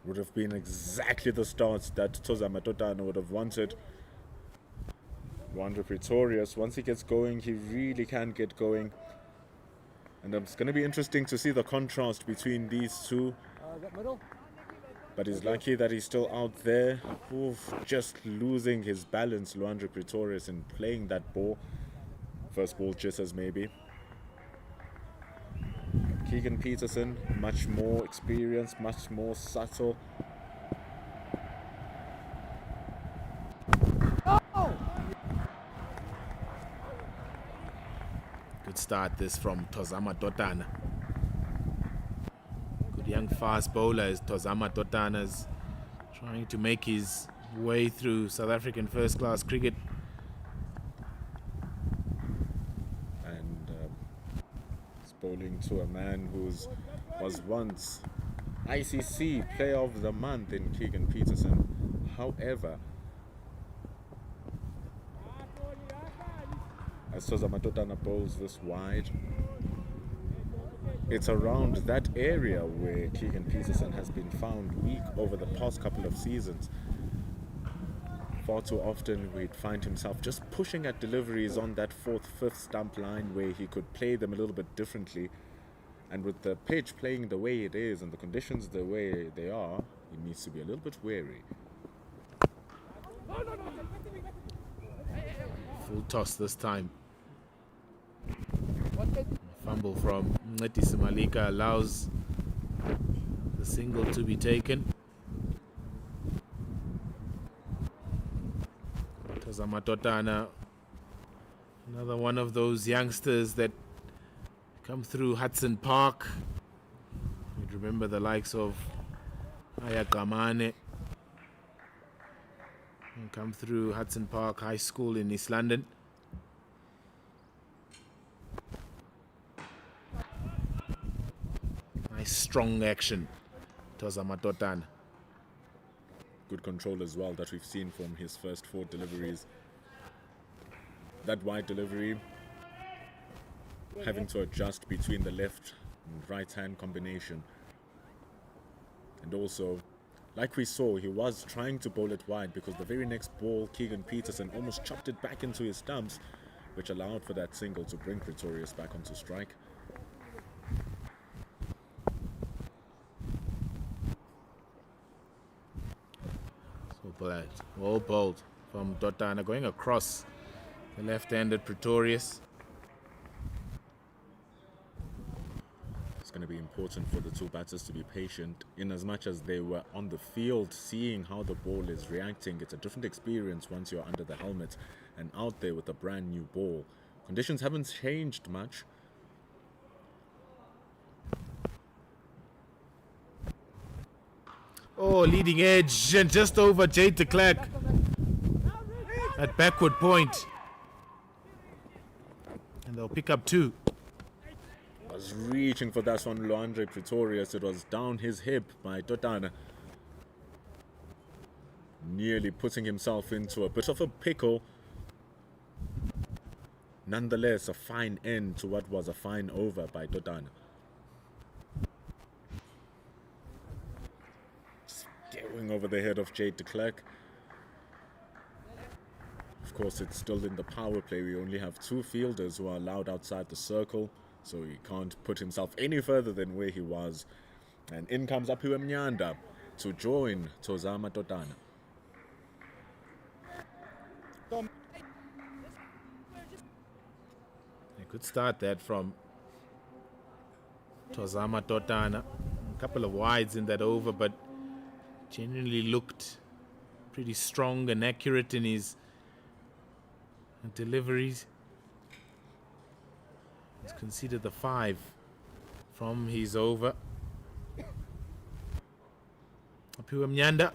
Would have been exactly the start that Tozama Totana would have wanted. Luandre Pretorius, once he gets going, he really can get going. And it's going to be interesting to see the contrast between these two. Middle. But he's lucky that he's still out there. Oof, just losing his balance, Luandre Pretorius, in playing that ball. First ball jitters maybe. Keegan Peterson, much more experienced, much more subtle. Good start this from Tozama Totana. Good young fast bowler is Tozama Totana's trying to make his way through South African first class cricket. And he's bowling to a man who was once ICC Player of the Month in Keegan Peterson. However, as Tozama Totana bowls this wide, it's around that area where Keegan Peterson has been found weak over the past couple of seasons. Far too often we'd find himself just pushing at deliveries on that 4th, 5th stump line where he could play them a little bit differently. And with the pitch playing the way it is and the conditions the way they are, he needs to be a little bit wary. Full toss this time. Fumble from Iinyathi Malika allows the single to be taken. Tozama Totana, another one of those youngsters that come through Hudson Park. You'd remember the likes of Ayakamane, and come through Hudson Park High School in East London. Nice strong action, Tozama Totana. Good control as well that we've seen from his first 4 deliveries. That wide delivery, having to adjust between the left and right hand combination. And also, like we saw, he was trying to bowl it wide because the very next ball, Keegan Peterson almost chopped it back into his stumps, which allowed for that single to bring Pretorius back onto strike. Well bowled from Totana, going across the left-handed Pretorius. It's going to be important for the two batters to be patient in as much as they were on the field seeing how the ball is reacting. It's a different experience once you're under the helmet and out there with a brand new ball. Conditions haven't changed much. Oh, leading edge and just over Jade de Klerk at backward point. And they'll pick up 2. Was reaching for that one, Luandre Pretorius. It was down his hip by Totana. Nearly putting himself into a bit of a pickle. Nonetheless, a fine end to what was a fine over by Totana. Going over the head of Jade de Klerk. Of course, it's still in the power play. We only have 2 fielders who are allowed outside the circle, so he can't put himself any further than where he was. And in comes Iinyathi to join Tozama Totana. A good start that from Tozama Totana. A couple of wides in that over, but generally looked pretty strong and accurate in his deliveries. He's conceded the 5 from his over. Iinyathi,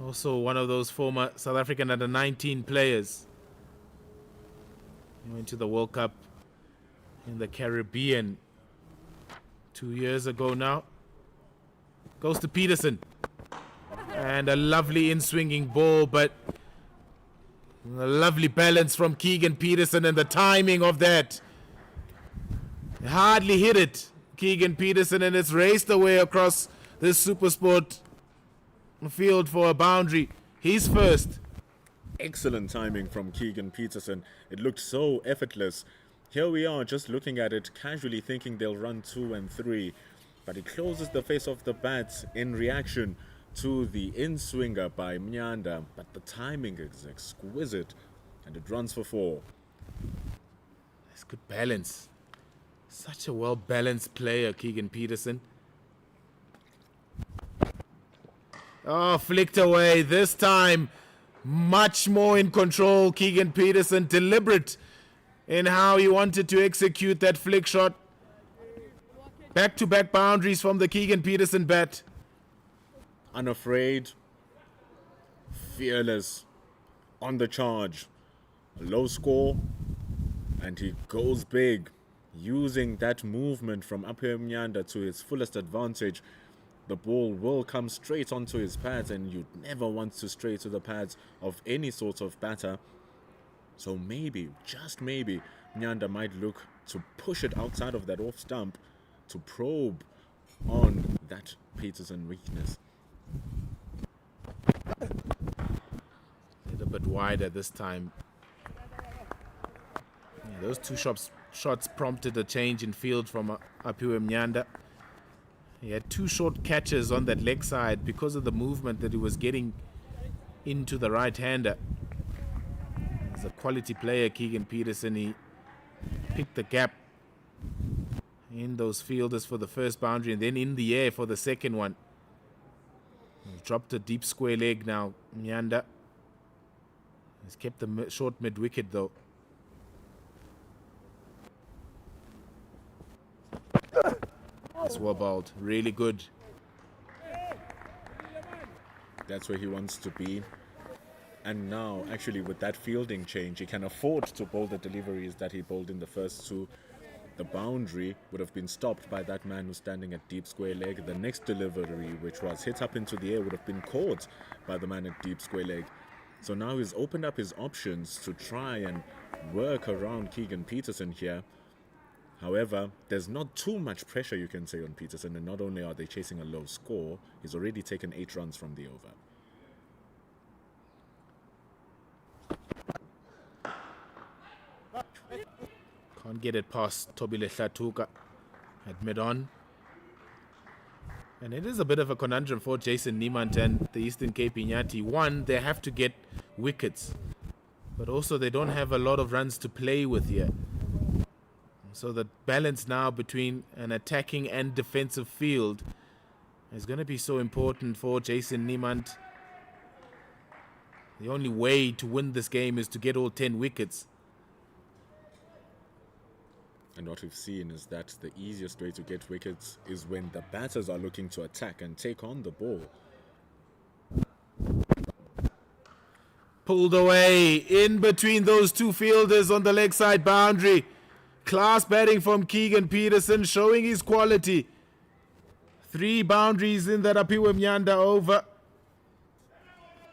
also one of those former South African under-19 players. He went to the World Cup in the Caribbean 2 years ago now. Goes to Peterson. And a lovely in-swinging ball, but a lovely balance from Keegan Peterson, and the timing of that. Hardly hit it, Keegan Peterson, and it's raced away across this Supersport field for a boundary. He's first. Excellent timing from Keegan Peterson. It looked so effortless. Here we are just looking at it, casually thinking they'll run 2 and 3. But he closes the face of the bat in reaction to the in-swinger by Mnyanda. But the timing is exquisite. And it runs for 4. That's good balance. Such a well-balanced player, Keegan Peterson. Oh, flicked away. This time, much more in control. Keegan Peterson, deliberate in how he wanted to execute that flick shot. Back-to-back boundaries from the Keegan Peterson bat. Unafraid, fearless, on the charge. A low score, and he goes big, using that movement from Aphiwe Mnyanda to his fullest advantage. The ball will come straight onto his pads, and you'd never want to stray to the pads of any sort of batter. So maybe, just maybe, Mnyanda might look to push it outside of that off stump to probe on that Peterson weakness. A little bit wider this time. Yeah, those two shots prompted a change in field from Aphiwe Mnyanda. He had 2 short catches on that leg side because of the movement that he was getting into the right-hander. He's a quality player, Keegan Peterson. He picked the gap in those fielders for the first boundary and then in the air for the second one. He's dropped a deep square leg now, Mnyanda. He's kept the short mid-wicket though. It's well bowled. Really good. That's where he wants to be. And now, actually, with that fielding change, he can afford to bowl the deliveries that he bowled in the first 2. The boundary would have been stopped by that man who's standing at deep square leg. The next delivery, which was hit up into the air, would have been caught by the man at deep square leg. So now he's opened up his options to try and work around Keegan Peterson here. However, there's not too much pressure, you can say, on Peterson, and not only are they chasing a low score, he's already taken 8 runs from the over. Can't get it past Tobile Hlatuka at mid-on. And it is a bit of a conundrum for Jason Niemand and the Eastern Cape Iinyathi. One, they have to get wickets, but also they don't have a lot of runs to play with here. So the balance now between an attacking and defensive field is going to be so important for Jason Niemand. The only way to win this game is to get all 10 wickets. And what we've seen is that the easiest way to get wickets is when the batters are looking to attack and take on the ball. Pulled away in between those 2 fielders on the leg side boundary. Class batting from Keegan Peterson, showing his quality. 3 boundaries in that Aphiwe Mnyanda over.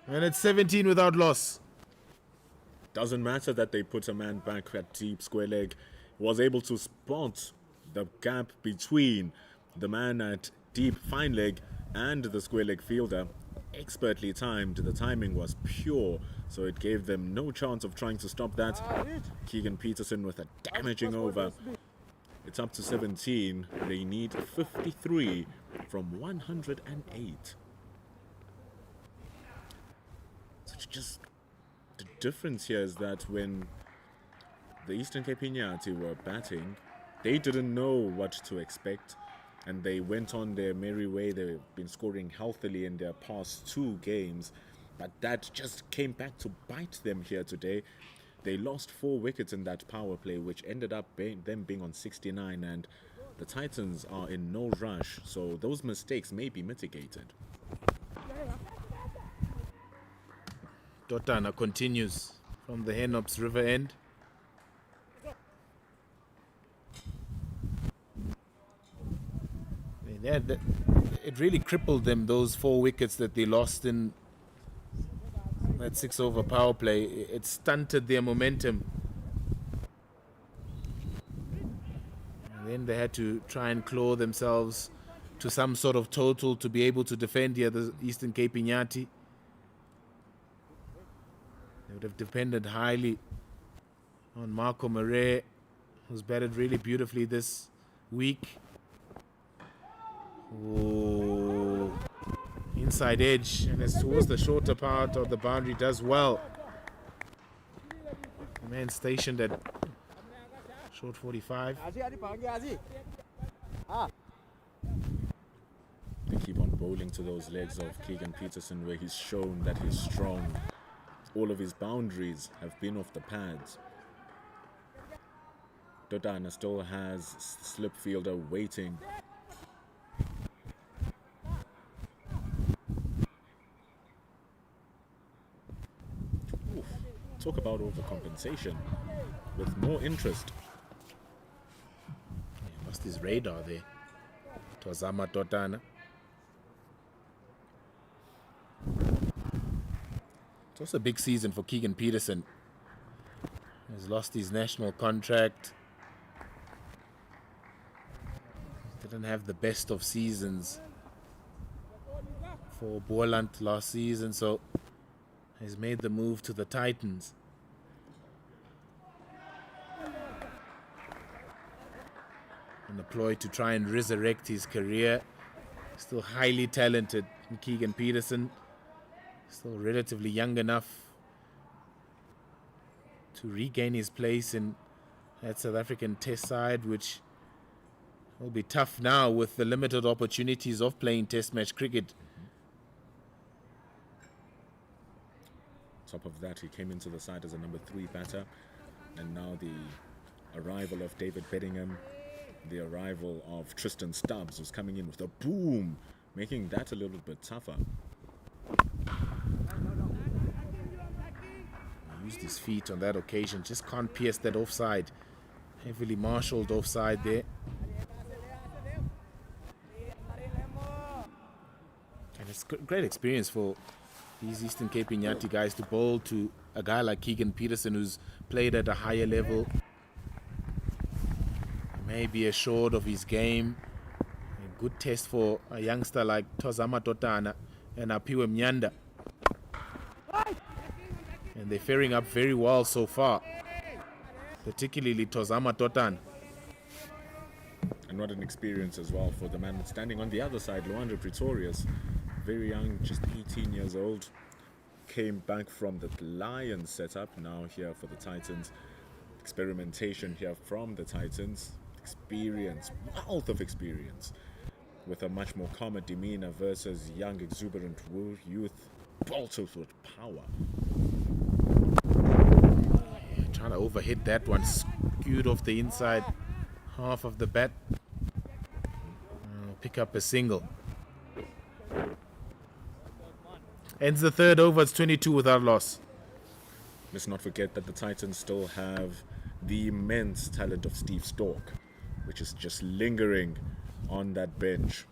And it's 17 without loss. Doesn't matter that they put a man back at deep square leg. Was able to spot the gap between the man at deep fine leg and the square leg fielder. Expertly timed. The timing was pure, so it gave them no chance of trying to stop that. Keegan Peterson with a damaging over. It's up to 17. They need 53 from 108. So just the difference here is that when the Eastern Cape Iinyathi were batting, they didn't know what to expect, and they went on their merry way. They've been scoring healthily in their past 2 games, but that just came back to bite them here today. They lost 4 wickets in that power play, which ended up them being on 69, and the Titans are in no rush, so those mistakes may be mitigated. Totana continues from the Henops River end. It really crippled them, those 4 wickets that they lost in that 6-over power play. It stunted their momentum. And then they had to try and claw themselves to some sort of total to be able to defend here, the Eastern Cape Iinyathi. They would have depended highly on Marco Murray, who's batted really beautifully this week. Ooh. Inside edge, and it's towards the shorter part of the boundary, does well. The man stationed at short 45. They keep on bowling to those legs of Keegan Peterson, where he's shown that he's strong. All of his boundaries have been off the pads. Dodana still has slip fielder waiting. Oof. Talk about overcompensation with more interest. He lost his radar there. Tozama Dodana. It's also a big season for Keegan Peterson. He's lost his national contract. Didn't have the best of seasons for Boland last season, so he's made the move to the Titans. And deployed to try and resurrect his career. Still highly talented, Keegan Peterson. Still relatively young enough to regain his place in that South African Test side, which will be tough now with the limited opportunities of playing Test match cricket. Top of that, he came into the side as a number 3 batter, and now the arrival of David Bedingham, the arrival of Tristan Stubbs, who's coming in with a boom, making that a little bit tougher. He used his feet on that occasion, just can't pierce that offside. Heavily marshalled offside there. And it's great experience for these Eastern Cape Iinyathi guys to bowl to a guy like Keegan Peterson, who's played at a higher level. May be assured of his game. A good test for a youngster like Tozama Dodana and Apiwe Mnyanda. And they're faring up very well so far, particularly Tozama Dodana. And what an experience as well for the man standing on the other side, Luanda Pretorius. Very young, just 18 years old. Came back from the Lions setup, now here for the Titans. Experimentation here from the Titans. Experience, wealth of experience. With a much more calmer demeanor versus young, exuberant youth. Also with power. Yeah, trying to overhit that one. Skewed off the inside half of the bat. Pick up a single. Ends the third over, it's 22 without loss. Let's not forget that the Titans still have the immense talent of Steve Stork, which is just lingering on that bench.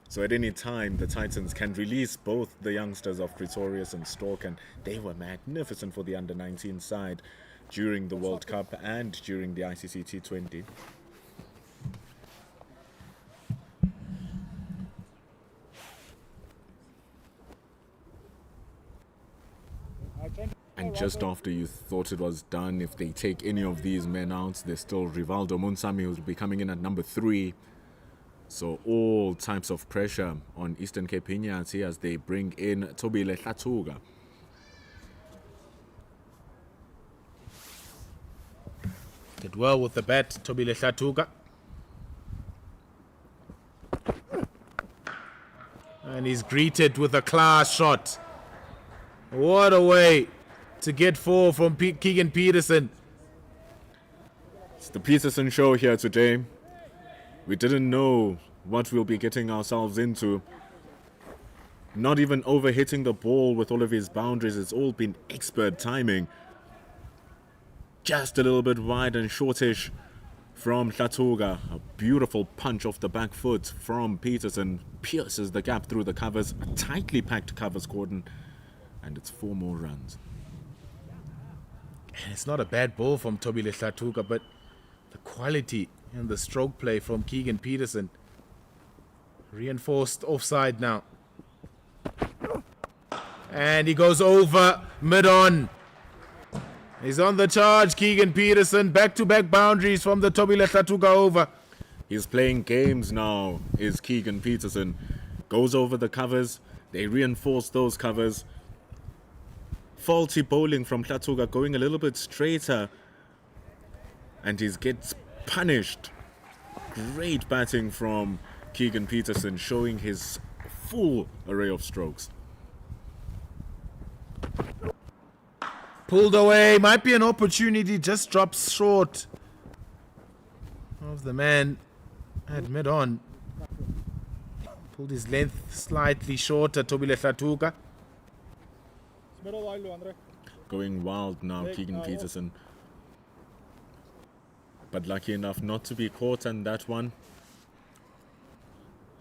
So at any time, the Titans can release both the youngsters of Pretorius and Stork, and they were magnificent for the under-19 side during the World Cup and during the ICC T20. And just after you thought it was done, if they take any of these men out, there's still Rivaldo Munsami, who'll be coming in at number 3. So all types of pressure on Eastern Cape Iinyathi as they bring in Tobile Hlatuga. Did well with the bat, Tobile Hlatuga. And he's greeted with a class shot. What a way to get 4 from Keegan Peterson. It's the Peterson show here today. We didn't know what we'll be getting ourselves into. Not even overhitting the ball with all of his boundaries. It's all been expert timing. Just a little bit wide and shortish from Hlatuga. A beautiful punch off the back foot from Peterson. Pierces the gap through the covers. A tightly packed covers cordon. And it's 4 more runs. And it's not a bad ball from Tobile Hlatuga, but the quality and the stroke play from Keegan Peterson Reinforced offside now. And he goes over mid-on. He's on the charge, Keegan Peterson. Back-to-back boundaries from the Thobile Hlatuka over. He's playing games now, is Keegan Peterson. Goes over the covers. They reinforce those covers. Faulty bowling from Hlatuka, going a little bit straighter. And he gets punished. Great batting from Keegan Peterson, showing his full array of strokes. Pulled away. Might be an opportunity. Just drops short of the man at mid-on. Pulled his length slightly shorter, Thobile Hlatuka. Middle wild, Andre. Going wild now, Keegan Peterson. But lucky enough not to be caught on that one.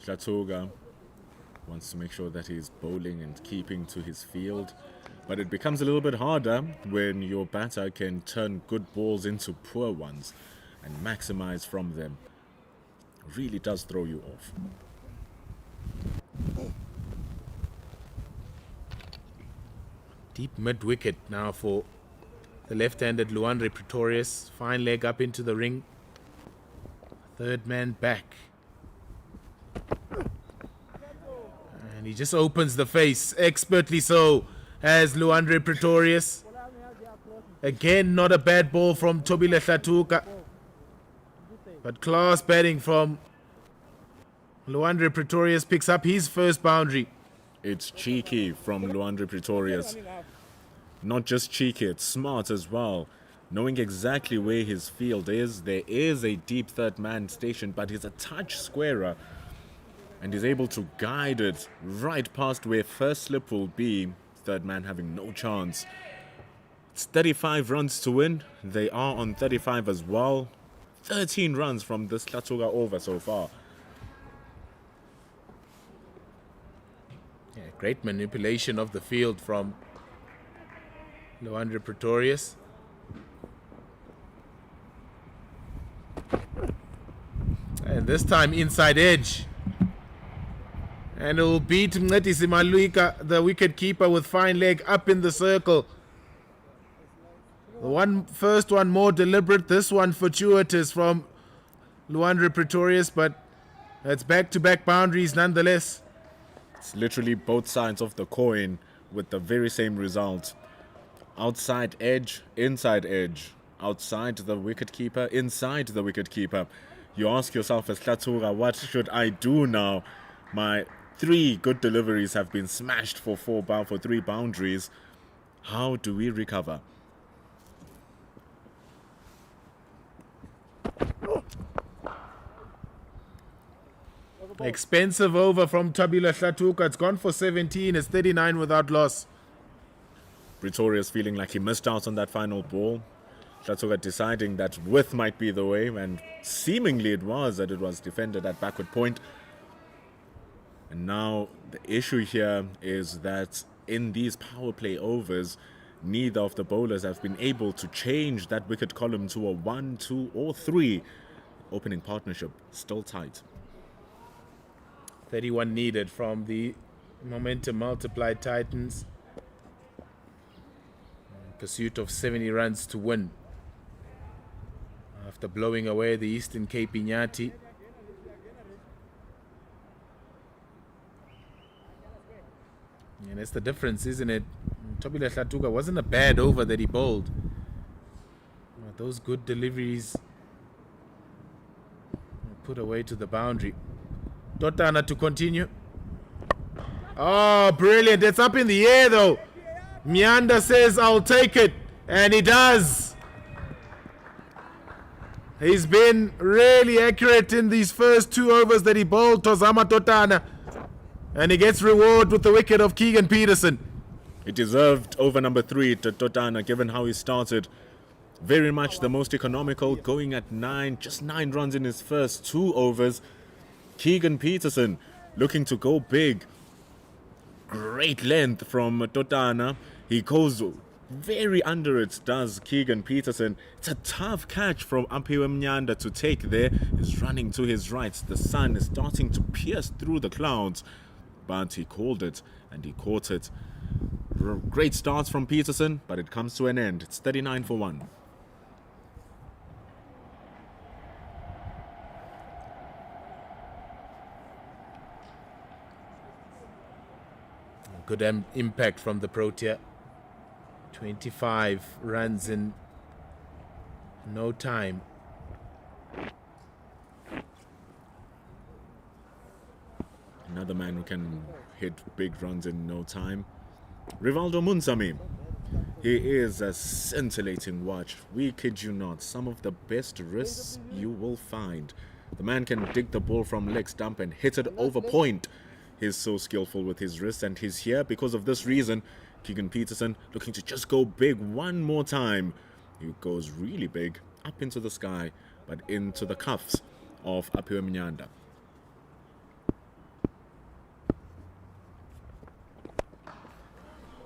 Hlatuka wants to make sure that he's bowling and keeping to his field. But it becomes a little bit harder when your batter can turn good balls into poor ones and maximize from them. Really does throw you off. Deep mid-wicket now for the left-handed Luandre Pretorius. Fine leg up into the ring. Third man back. And he just opens the face, expertly so, as Luandre Pretorius. Again, not a bad ball from Thobile Hlatuka. But class batting from Luandre Pretorius picks up his first boundary. It's cheeky from Luandre Pretorius. Not just cheeky, it's smart as well. Knowing exactly where his field is. There is a deep third man stationed, but he's a touch squarer. And he's able to guide it right past where first slip will be. Third man having no chance. It's 35 runs to win. They are on 35 as well. 13 runs from this Hlatuka over so far. Yeah, great manipulation of the field from Luandre Pretorius. And this time inside edge. And it will beat Iinyathi Simalwika, the wicket keeper, with fine leg up in the circle. The first one more deliberate, this one fortuitous from Luandre Pretorius, but it's back-to-back boundaries nonetheless. It's literally both sides of the coin with the very same result. Outside edge, inside edge. Outside the wicketkeeper, inside the wicketkeeper. You ask yourself as Hlatuka, what should I do now? My 3 good deliveries have been smashed for 3 boundaries. How do we recover? Expensive over from Thobile Hlatuka. It's gone for 17. It's 39 without loss. Pretorius feeling like he missed out on that final ball. Hlatuka deciding that width might be the way, and seemingly it was defended at backward point. And now the issue here is that in these power play overs, neither of the bowlers have been able to change that wicket column to a 1, 2 or 3. Opening partnership still tight. 31 needed from the momentum multiplied Titans. In pursuit of 70 runs to win. After blowing away the Eastern Cape Iinyathi. And that's the difference, isn't it? Thobile Hlatuka wasn't a bad over that he bowled. But those good deliveries put away to the boundary. Totana to continue. Oh, brilliant. It's up in the air, though. Mianda says, I'll take it. And he does. He's been really accurate in these first 2 overs that he bowled, Tozama Totana. And he gets reward with the wicket of Keegan Peterson. He deserved over number 3 to Totana, given how he started. Very much the most economical, going at 9, just 9 runs in his first 2 overs. Keegan Peterson looking to go big. Great length from Totana. He goes very under it does Keegan Peterson. It's a tough catch from Iinyathi to take there. He's running to his right. The sun is starting to pierce through the clouds, but he called it and he caught it. Great start from Peterson, but it comes to an end. It's 39 for 1. Good impact from the Protea. 25 runs in no time. Another man who can hit big runs in no time. Rivaldo Munsami. He is a scintillating watch. We kid you not. Some of the best wrists you will find. The man can dig the ball from leg stump and hit it over point. He's so skillful with his wrists, and he's here because of this reason. Keegan Peterson looking to just go big one more time. He goes really big up into the sky, but into the cuffs of Iinyathi.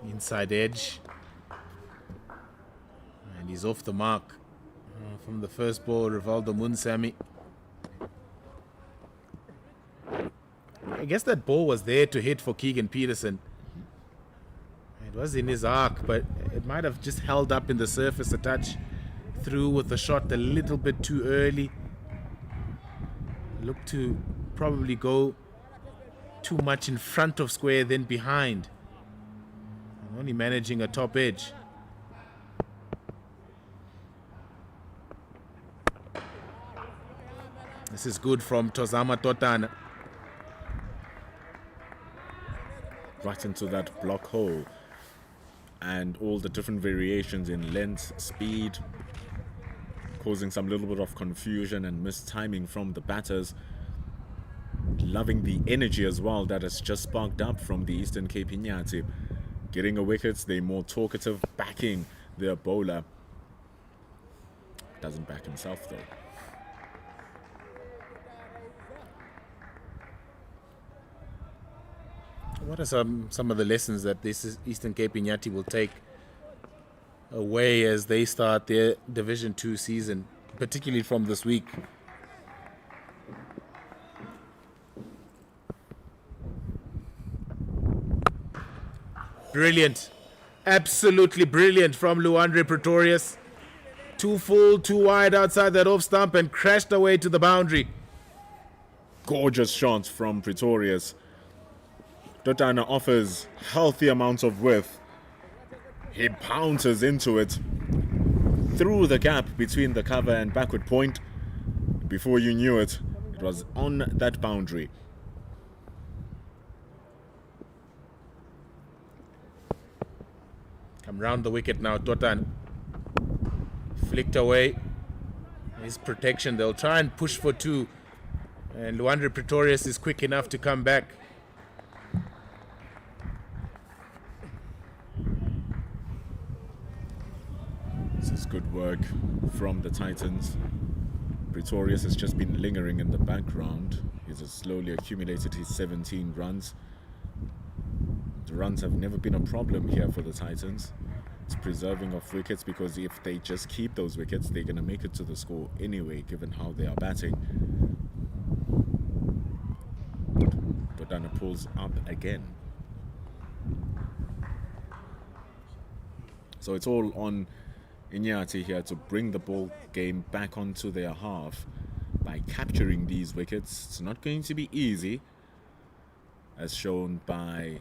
Inside edge. And he's off the mark from the first ball, Rivaldo Munsami. I guess that ball was there to hit for Keegan Peterson. It was in his arc, but it might have just held up in the surface a touch. Through with the shot a little bit too early. Looked to probably go too much in front of square, then behind. Only managing a top edge. This is good from Tozama Totana. Right into that block hole. And all the different variations in length, speed, causing some little bit of confusion and mistiming from the batters. Loving the energy as well that has just sparked up from the Eastern Cape Iinyathi. Getting a wicket, they're more talkative, backing their bowler. Doesn't back himself though. What are some of the lessons that this Eastern Cape Iinyathi will take away as they start their Division 2 season, particularly from this week? Brilliant. Absolutely brilliant from Luandre Pretorius. 2 full, 2 wide outside that off stump and crashed away to the boundary. Gorgeous shots from Pretorius. Totana offers healthy amounts of width. He pounces into it through the gap between the cover and backward point. Before you knew it, it was on that boundary. Come round the wicket now, Totan. Flicked away. His protection. They'll try and push for 2. And Luandre Pretorius is quick enough to come back. This is good work from the Titans. Pretorius has just been lingering in the background. He's slowly accumulated his 17 runs. The runs have never been a problem here for the Titans. It's preserving of wickets, because if they just keep those wickets, they're going to make it to the score anyway, given how they are batting. Totana pulls up again. So it's all on Iinyathi here to bring the ball game back onto their half by capturing these wickets. It's not going to be easy, as shown by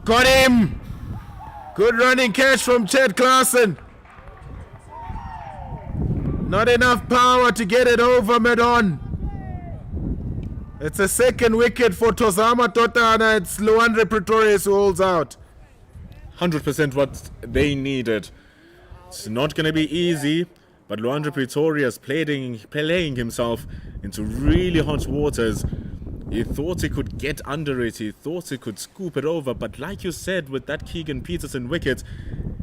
Got him! Good running catch from Chad Klaasen. Not enough power to get it over mid-on. It's a second wicket for Tozama Totana. It's Luandre Pretorius who holds out. 100% what they needed. It's not going to be easy, but Luandre Pretorius playing himself into really hot waters. He thought he could get under it. He thought he could scoop it over. But like you said, with that Keegan Peterson wicket,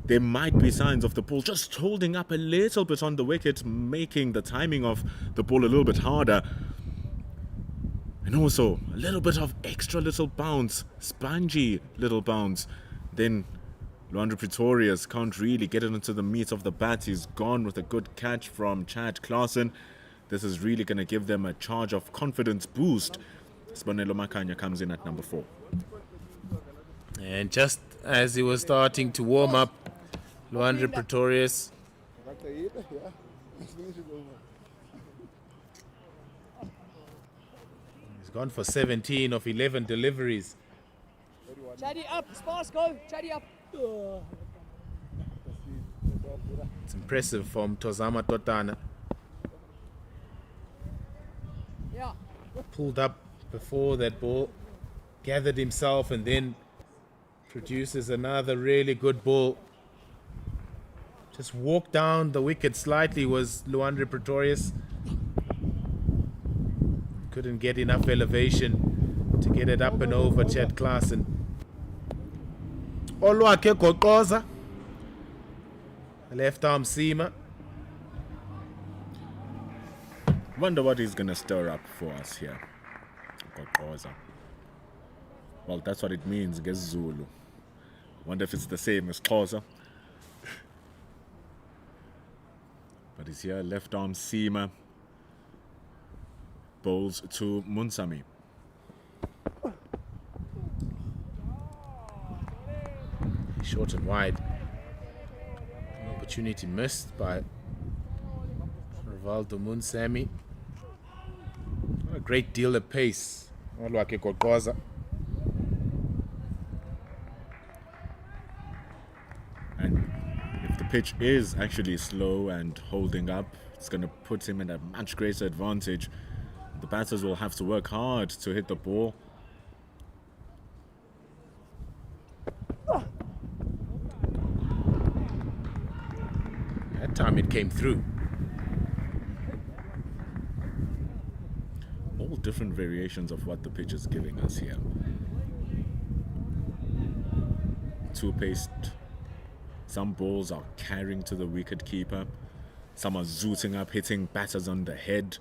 there might be signs of the ball just holding up a little bit on the wicket, making the timing of the ball a little bit harder. And also a little bit of extra little bounce, spongy little bounce. Then Luandre Pretorius can't really get it into the meat of the bat. He's gone with a good catch from Chad Klaasen. This is really going to give them a charge of confidence boost. Sibonelo Makhanya comes in at number 4. And just as he was starting to warm up, Luandre Pretorius he's gone for 17 of 11 deliveries. Chaddy up, sparse go, Chaddy up. It's impressive from Tozama Totana. Yeah. Pulled up before that ball, gathered himself, and then produces another really good ball. Just walked down the wicket slightly was Luandre Pretorius. Couldn't get enough elevation to get it up and over Chad Klaasen. Olwakhe Goqoza, left arm seamer. Wonder what he's going to stir up for us here. Goqoza. Well, that's what it means, Zulu. Wonder if it's the same as Xhosa. But he's here, left arm seamer. Bowls to Munsami. Short and wide. An opportunity missed by Rivaldo Munsami. Not a great deal of pace. Olwakhe Goqoza. And if the pitch is actually slow and holding up, it's going to put him in a much greater advantage. The batters will have to work hard to hit the ball. That time it came through. All different variations of what the pitch is giving us here. Two-paced. Some balls are carrying to the wicket keeper. Some are zooting up, hitting batters on the head.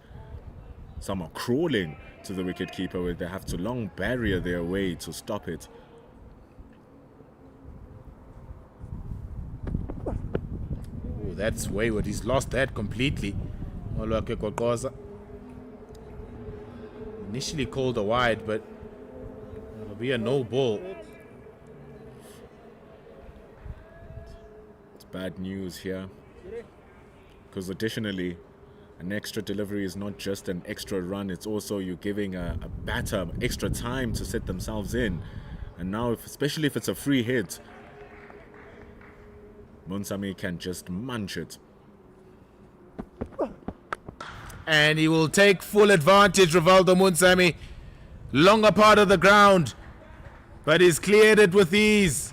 Some are crawling to the wicket keeper where they have to long barrier their way to stop it. Oh, that's wayward. He's lost that completely. Olwakhe Goqoza. Initially called a wide, but it'll be a no ball. It's bad news here. Because additionally, an extra delivery is not just an extra run, it's also you giving a batter extra time to set themselves in. And now, especially if it's a free hit, Munsami can just munch it. And he will take full advantage, Rivaldo Munsami. Longer part of the ground, but he's cleared it with ease.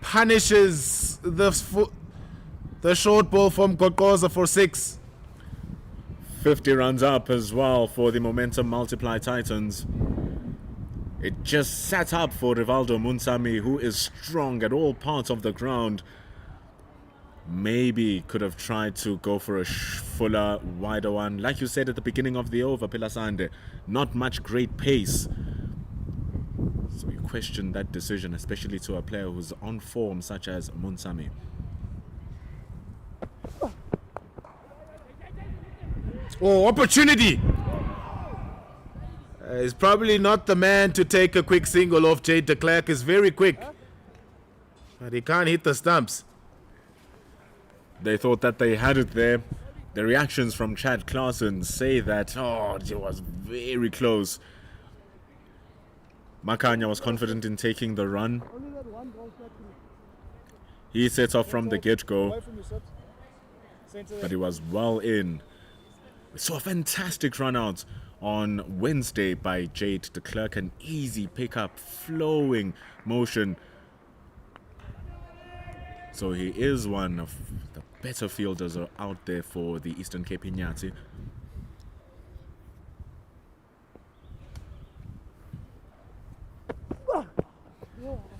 Punishes the short ball from Goqoza for 6. 50 runs up as well for the Momentum Multiply Titans. It just sat up for Rivaldo Munsami, who is strong at all parts of the ground. Maybe could have tried to go for a fuller, wider one. Like you said at the beginning of the over, Pilasande, not much great pace. So you question that decision, especially to a player who's on form such as Munsami. Oh, opportunity! He's probably not the man to take a quick single off. Jade de Klerk is very quick, but he can't hit the stumps. They thought that they had it there. The reactions from Chad Klaasen say that, oh, it was very close. Makhanya was confident in taking the run. He set off from the get-go, but he was well in. We saw a fantastic run out on Wednesday by Jade de Klerk, an easy pickup, flowing motion. So he is one of the better fielders out there for the Eastern Cape Iinyathi.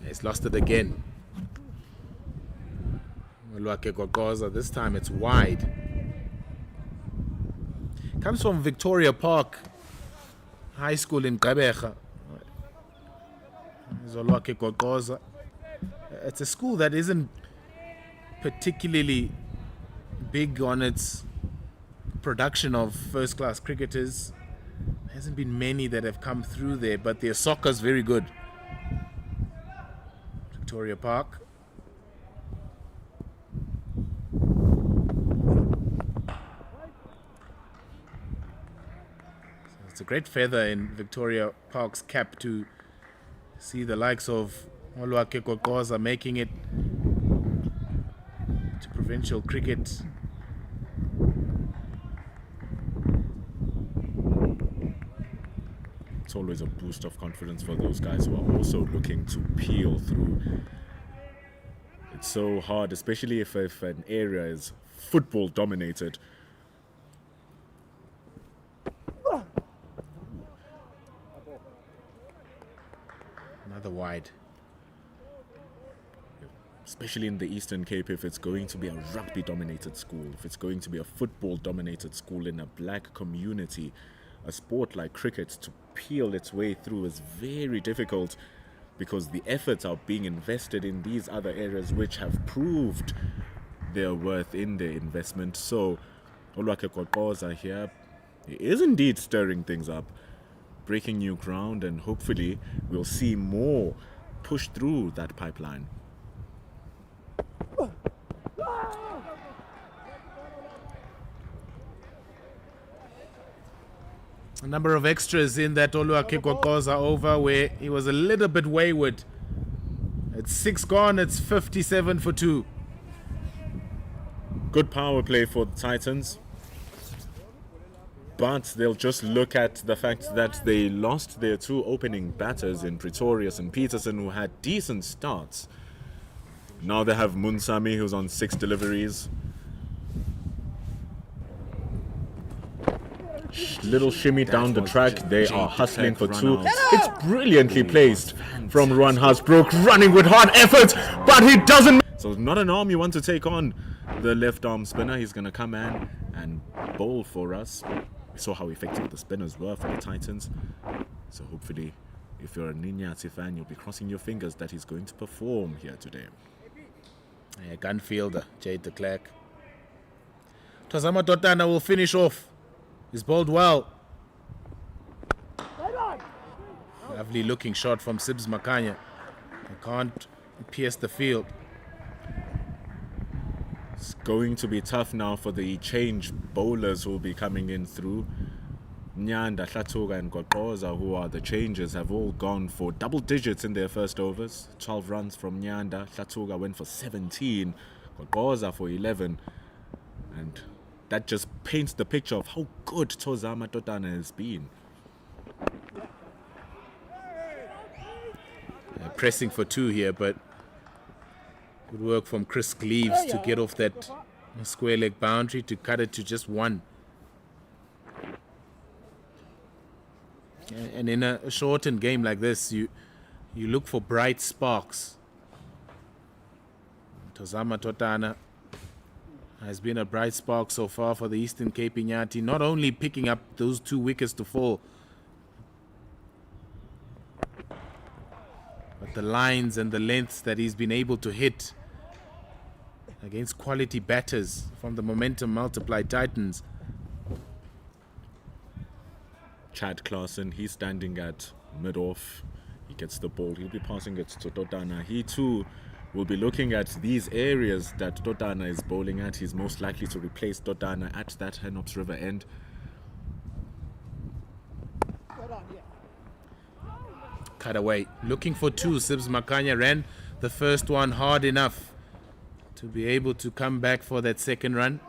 He's lost it again. Olwakhe Goqoza, this time it's wide. Comes from Victoria Park. high school in Gqeberha. Zolwakhe Gogoza. It's a school that isn't particularly big on its production of first-class cricketers. There hasn't been many that have come through there, but their soccer's very good. Victoria Park. So it's a great feather in Victoria Park's cap to see the likes of Olwake Gogoza making it to provincial cricket. It's always a boost of confidence for those guys who are also looking to peel through. It's so hard, especially if an area is football dominated. Another wide. Especially in the Eastern Cape, if it's going to be a rugby-dominated school, if it's going to be a football-dominated school in a black community, a sport like cricket to peel its way through is very difficult because the efforts are being invested in these other areas which have proved their worth in their investment. So Olwake Gogoza here is indeed stirring things up, breaking new ground, and hopefully we'll see more push through that pipeline. A number of extras in that Olwake Gogoza over where he was a little bit wayward. It's 6 gone, it's 57 for 2. Good power play for the Titans, but they'll just look at the fact that they lost their 2 opening batters in Pretorius and Peterson, who had decent starts. Now they have Munsami, who's on 6 deliveries. Little shimmy down the track. They are hustling for 2. It's brilliantly placed from Ruan Hasbrook, running with hard effort, but he doesn't. So not an arm you want to take on the left arm spinner. He's going to come in and bowl for us. We saw how effective the spinners were for the Titans. So hopefully, if you're a Iinyathi fan, you'll be crossing your fingers that he's going to perform here today. Yeah, gun fielder, Jade de Klerk. Tozama Totana will finish off. He's bowled well. Lovely looking shot from Sibs Makanya. He can't pierce the field. It's going to be tough now for the change bowlers who will be coming in through. Nyanda, Hlatuga and Gogoza, who are the changers, have all gone for double digits in their first overs. 12 runs from Nyanda. Hlatuga went for 17. Gogoza for 11. And that just paints the picture of how good Tozama Totana has been. Pressing for 2 here, but good work from Chris Cleaves to get off that square leg boundary to cut it to just 1. And in a shortened game like this, you look for bright sparks. Tozama Totana has been a bright spark so far for the Eastern Cape Iinyathi, not only picking up those 2 wickets to fall, but the lines and the lengths that he's been able to hit against quality batters from the momentum multiplied Titans. Chad Clarkson, he's standing at mid-off. He gets the ball. He'll be passing it to Totana. He too will be looking at these areas that Totana is bowling at. He's most likely to replace Totana at that Henops River end. Cut away. Looking for 2. Sibs Makanya ran the first one hard enough to be able to come back for that second run.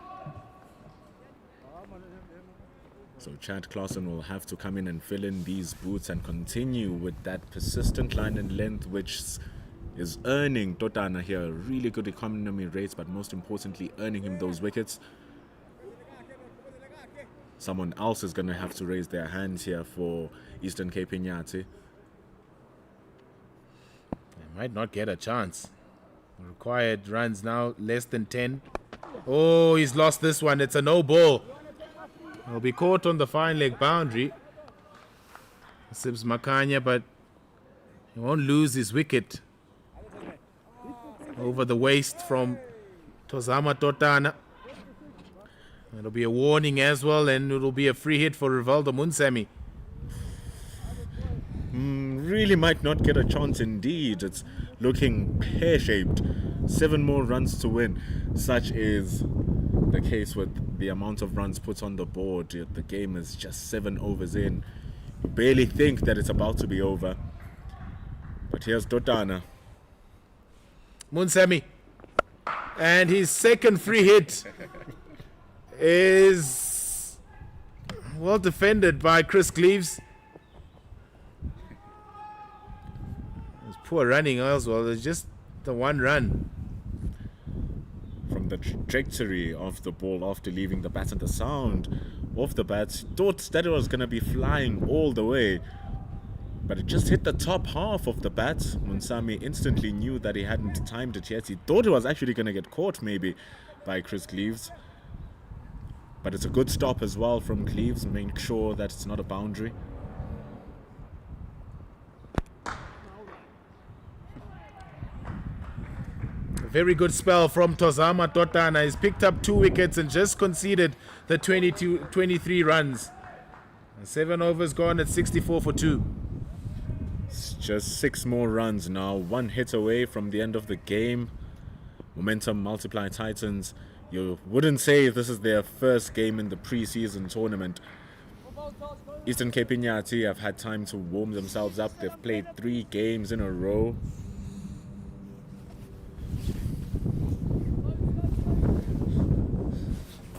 So Chad Clarkson will have to come in and fill in these boots and continue with that persistent line and length, which is earning Totana here a really good economy rates, but most importantly earning him those wickets. Someone else is going to have to raise their hands here for Eastern Cape Iinyathi. They might not get a chance. The required runs now less than 10. Oh, he's lost this one. It's a no ball. He'll be caught on the fine leg boundary. Sibs Makanya, but he won't lose his wicket. Over the waist from Tozama Totana. It'll be a warning as well, and it'll be a free hit for Rivaldo Munsami. Really might not get a chance indeed. It's looking pear-shaped. 7 more runs to win. Such is the case with the amount of runs put on the board. The game is just 7 overs in. You barely think that it's about to be over. But here's Totana. Munsami. And his second free hit is well defended by Chris Cleaves. It's poor running as well. It's just the one run. From the trajectory of the ball after leaving the bat and the sound of the bat, thought that it was going to be flying all the way. But it just hit the top half of the bat. Munsami instantly knew that he hadn't timed it yet. He thought it was actually going to get caught maybe by Chris Cleaves. But it's a good stop as well from Cleaves, making sure that it's not a boundary. A very good spell from Tozama Totana. He's picked up 2 wickets and just conceded the 23 runs. 7 overs gone at 64 for 2. It's just 6 more runs now. 1 hit away from the end of the game. Momentum Multiply Titans. You wouldn't say this is their first game in the pre-season tournament. Eastern Cape Iinyathi have had time to warm themselves up. They've played 3 games in a row.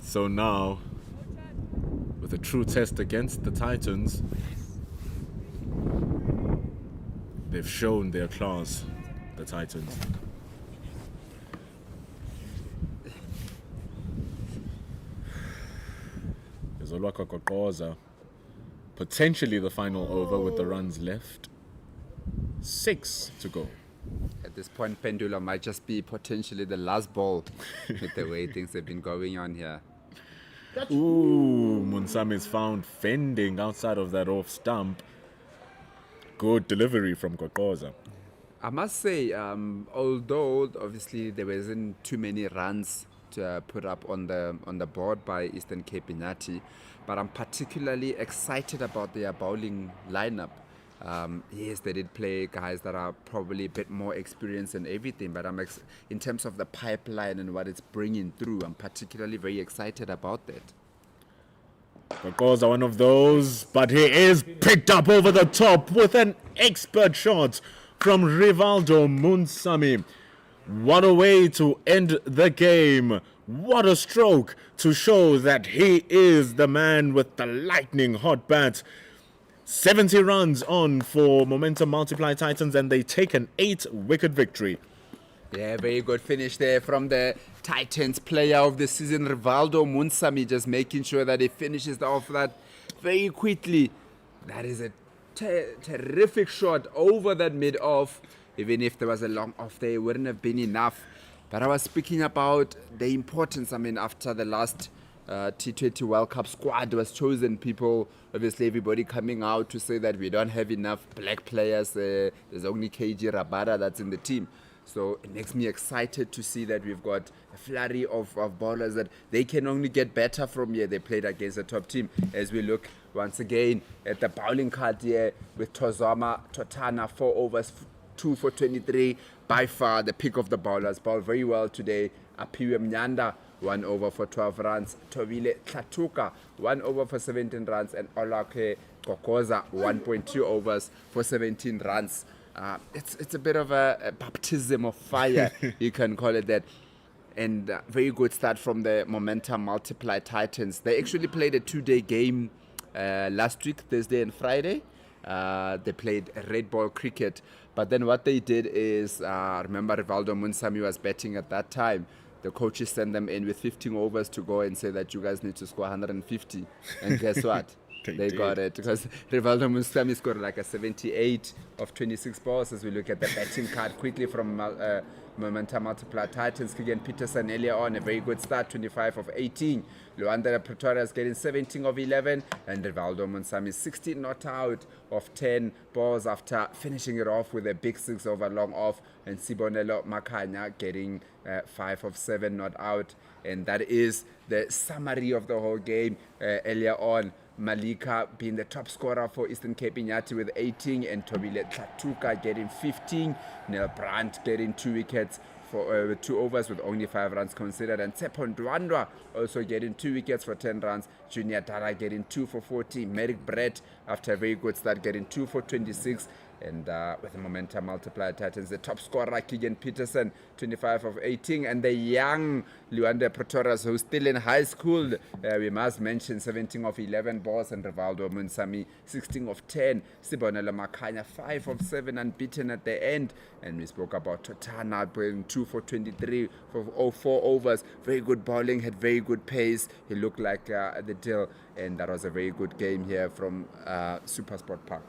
So now, with a true test against the Titans, they've shown their class, the Titans. Zolwakwa Kokoza, potentially the final over with the runs left. 6 to go. At this point, Pendulum might just be potentially the last ball with the way things have been going on here. Ooh, Munsami is found fending outside of that off stump. Good delivery from Kokoza. I must say, although obviously there wasn't too many runs to put up on the board by Eastern Cape Iinyathi, but I'm particularly excited about their bowling lineup. Yes, they did play guys that are probably a bit more experienced and everything, but in terms of the pipeline and what it's bringing through, I'm particularly very excited about that. Kokoza, one of those, but he is picked up over the top with an expert shot from Rivaldo Munsami. What a way to end the game. What a stroke to show that he is the man with the lightning hot bat. 70 runs on for Momentum Multiply Titans, and they take an 8-wicket victory. Yeah, very good finish there from the Titans player of the season, Rivaldo Munsami, just making sure that he finishes off that very quickly. That is a terrific shot over that mid-off. Even if there was a long off there, it wouldn't have been enough. But I was speaking about the importance, after the last T20 World Cup squad was chosen, people, obviously everybody coming out to say that we don't have enough black players. There's only KG Rabada that's in the team. So it makes me excited to see that we've got a flurry of bowlers that they can only get better from here. They played against the top team. As we look once again at the bowling card here with Tozama Totana, 4 overs, 2 for 23. By far the pick of the bowlers. Bowled very well today. Apiwe Mnyanda, 1 over for 12 runs. Tobile Tlatuka, 1 over for 17 runs. And Olake Kokoza, 1.2 overs for 17 runs. It's a bit of a baptism of fire, you can call it that. And very good start from the Momentum Multiply Titans. They actually played a 2-day game last week, Thursday and Friday. They played red ball cricket. But then what they did is, remember Rivaldo Munsami was batting at that time. The coaches sent them in with 15 overs to go and say that you guys need to score 150. And guess what? They got it because Rivaldo Munsami scored like a 78 of 26 balls. As we look at the batting card quickly from Momentum Multiplier Titans, Peterson earlier on, a very good start, 25 of 18. Luanda Pretoria is getting 17 of 11, and Rivaldo Munsami 16 not out of 10 balls after finishing it off with a big 6 over long off, and Sibonelo Makanya getting 5 of 7 not out. And that is the summary of the whole game. Earlier on, Malika being the top scorer for Eastern Cape Iinyathi with 18, and Tobile Tlatuka getting 15. Neil Brandt getting 2 wickets for 2 overs with only 5 runs considered, and Tshepo Ndwandwa also getting 2 wickets for 10 runs. Junior Dara getting 2 for 40. Merrick Brett, after a very good start, getting 2 for 26. And with the Momentum Multiplier Titans, the top scorer, Peterson, 25 of 18. And the young Luanda Pretoria, who's still in high school, we must mention 17 of 11 balls. And Rivaldo Munsami, 16 of 10. Sibonelo Makanya, 5 of 7, unbeaten at the end. And we spoke about Totana playing 2 for 23 for 4 overs. Very good bowling, had very good pace. He looked like the deal. And that was a very good game here from Supersport Park.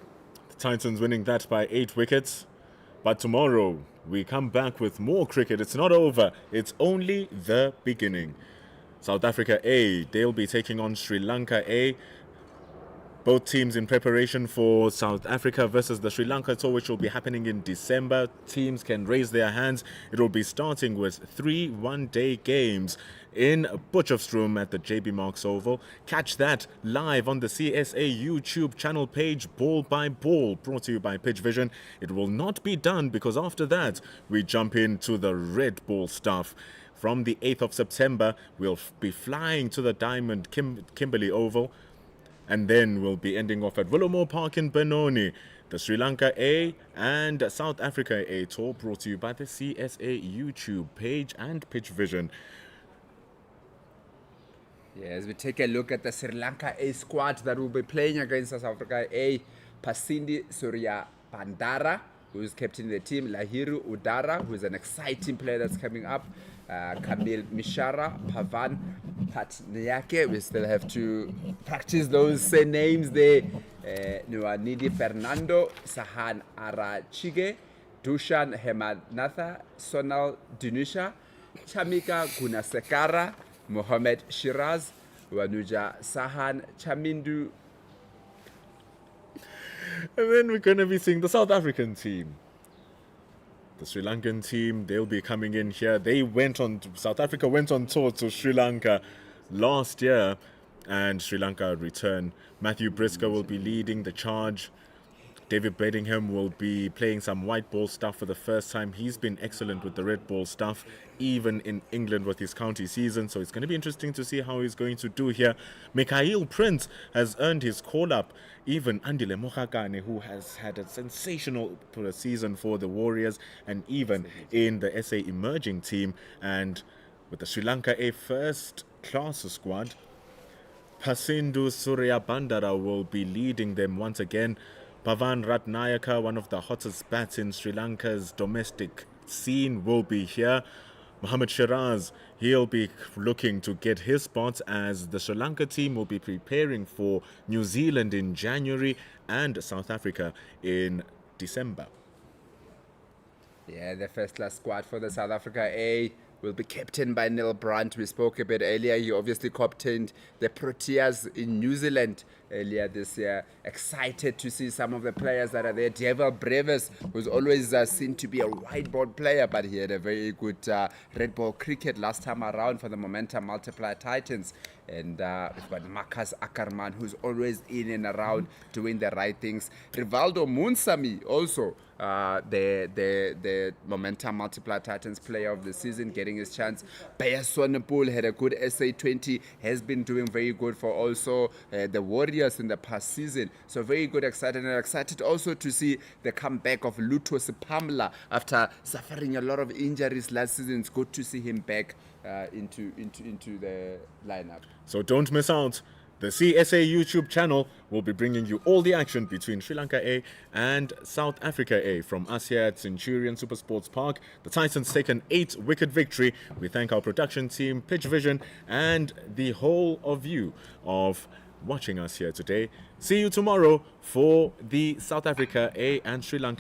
Titans winning that by 8 wickets. But tomorrow, we come back with more cricket. It's not over. It's only the beginning. South Africa A, they'll be taking on Sri Lanka A. Both teams in preparation for South Africa versus the Sri Lanka tour, which will be happening in December. Teams can raise their hands. It will be starting with 3 one-day games in Potchefstroom at the JB Marks Oval. Catch that live on the CSA YouTube channel page, Ball by Ball, brought to you by Pitch Vision. It will not be done because after that, we jump into the red ball stuff. From the 8th of September, we'll be flying to the Diamond Kimberley Oval. And then we'll be ending off at Willowmore Park in Benoni. The Sri Lanka A and South Africa A tour brought to you by the CSA YouTube page and Pitch Vision. Yeah, as we take a look at the Sri Lanka A squad that will be playing against South Africa A, Pasindi Surya Bandara, who is captain the team, Lahiru Udara, who is an exciting player that's coming up, Kamil Mishara, Pavan Patniake, we still have to practice those names there, Nuanidi Fernando, Sahan Arachige, Dushan Hemanatha, Sonal Dinusha, Chamika Gunasekara, Mohamed Shiraz, Wanuja Sahan Chamindu. And then we're going to be seeing the South African team. The Sri Lankan team, they'll be coming in here. South Africa went on tour to Sri Lanka last year, and Sri Lanka return. Matthew Brisker will be leading the charge. David Bedingham will be playing some white ball stuff for the first time. He's been excellent with the red ball stuff, even in England with his county season. So it's going to be interesting to see how he's going to do here. Mikhail Prince has earned his call-up. Even Andile Mohakane, who has had a sensational season for the Warriors and even in the SA emerging team. And with the Sri Lanka A first-class squad, Pasindu Surya Bandara will be leading them once again. Pavan Ratnayaka, one of the hottest bats in Sri Lanka's domestic scene, will be here. Mohammad Shiraz, he'll be looking to get his spots as the Sri Lanka team will be preparing for New Zealand in January and South Africa in December. Yeah, the first-class squad for the South Africa A will be captained by Neil Brandt. We spoke a bit earlier. He obviously captained the Proteas in New Zealand earlier this year. Excited to see some of the players that are there. Devil Brevis, who's always seen to be a white ball player, but he had a very good red ball cricket last time around for the Momentum Multiplier Titans. And we've got Marcus Ackerman, who's always in and around doing the right things. Rivaldo Munsami, also the Momentum Multiplier Titans player of the season, getting his chance. Baya Swanepoel had a good SA20, has been doing very good for also the Warriors in the past season. So very good, excited, and excited also to see the comeback of Luto Sipamla after suffering a lot of injuries last season. It's good to see him back into the lineup. So don't miss out. The CSA YouTube channel will be bringing you all the action between Sri Lanka A and South Africa A. From us here at Centurion Super Sports Park, the Titans take an 8-wicket victory. We thank our production team, Pitch Vision, and the whole of you of watching us here today. See you tomorrow for the South Africa A and Sri Lanka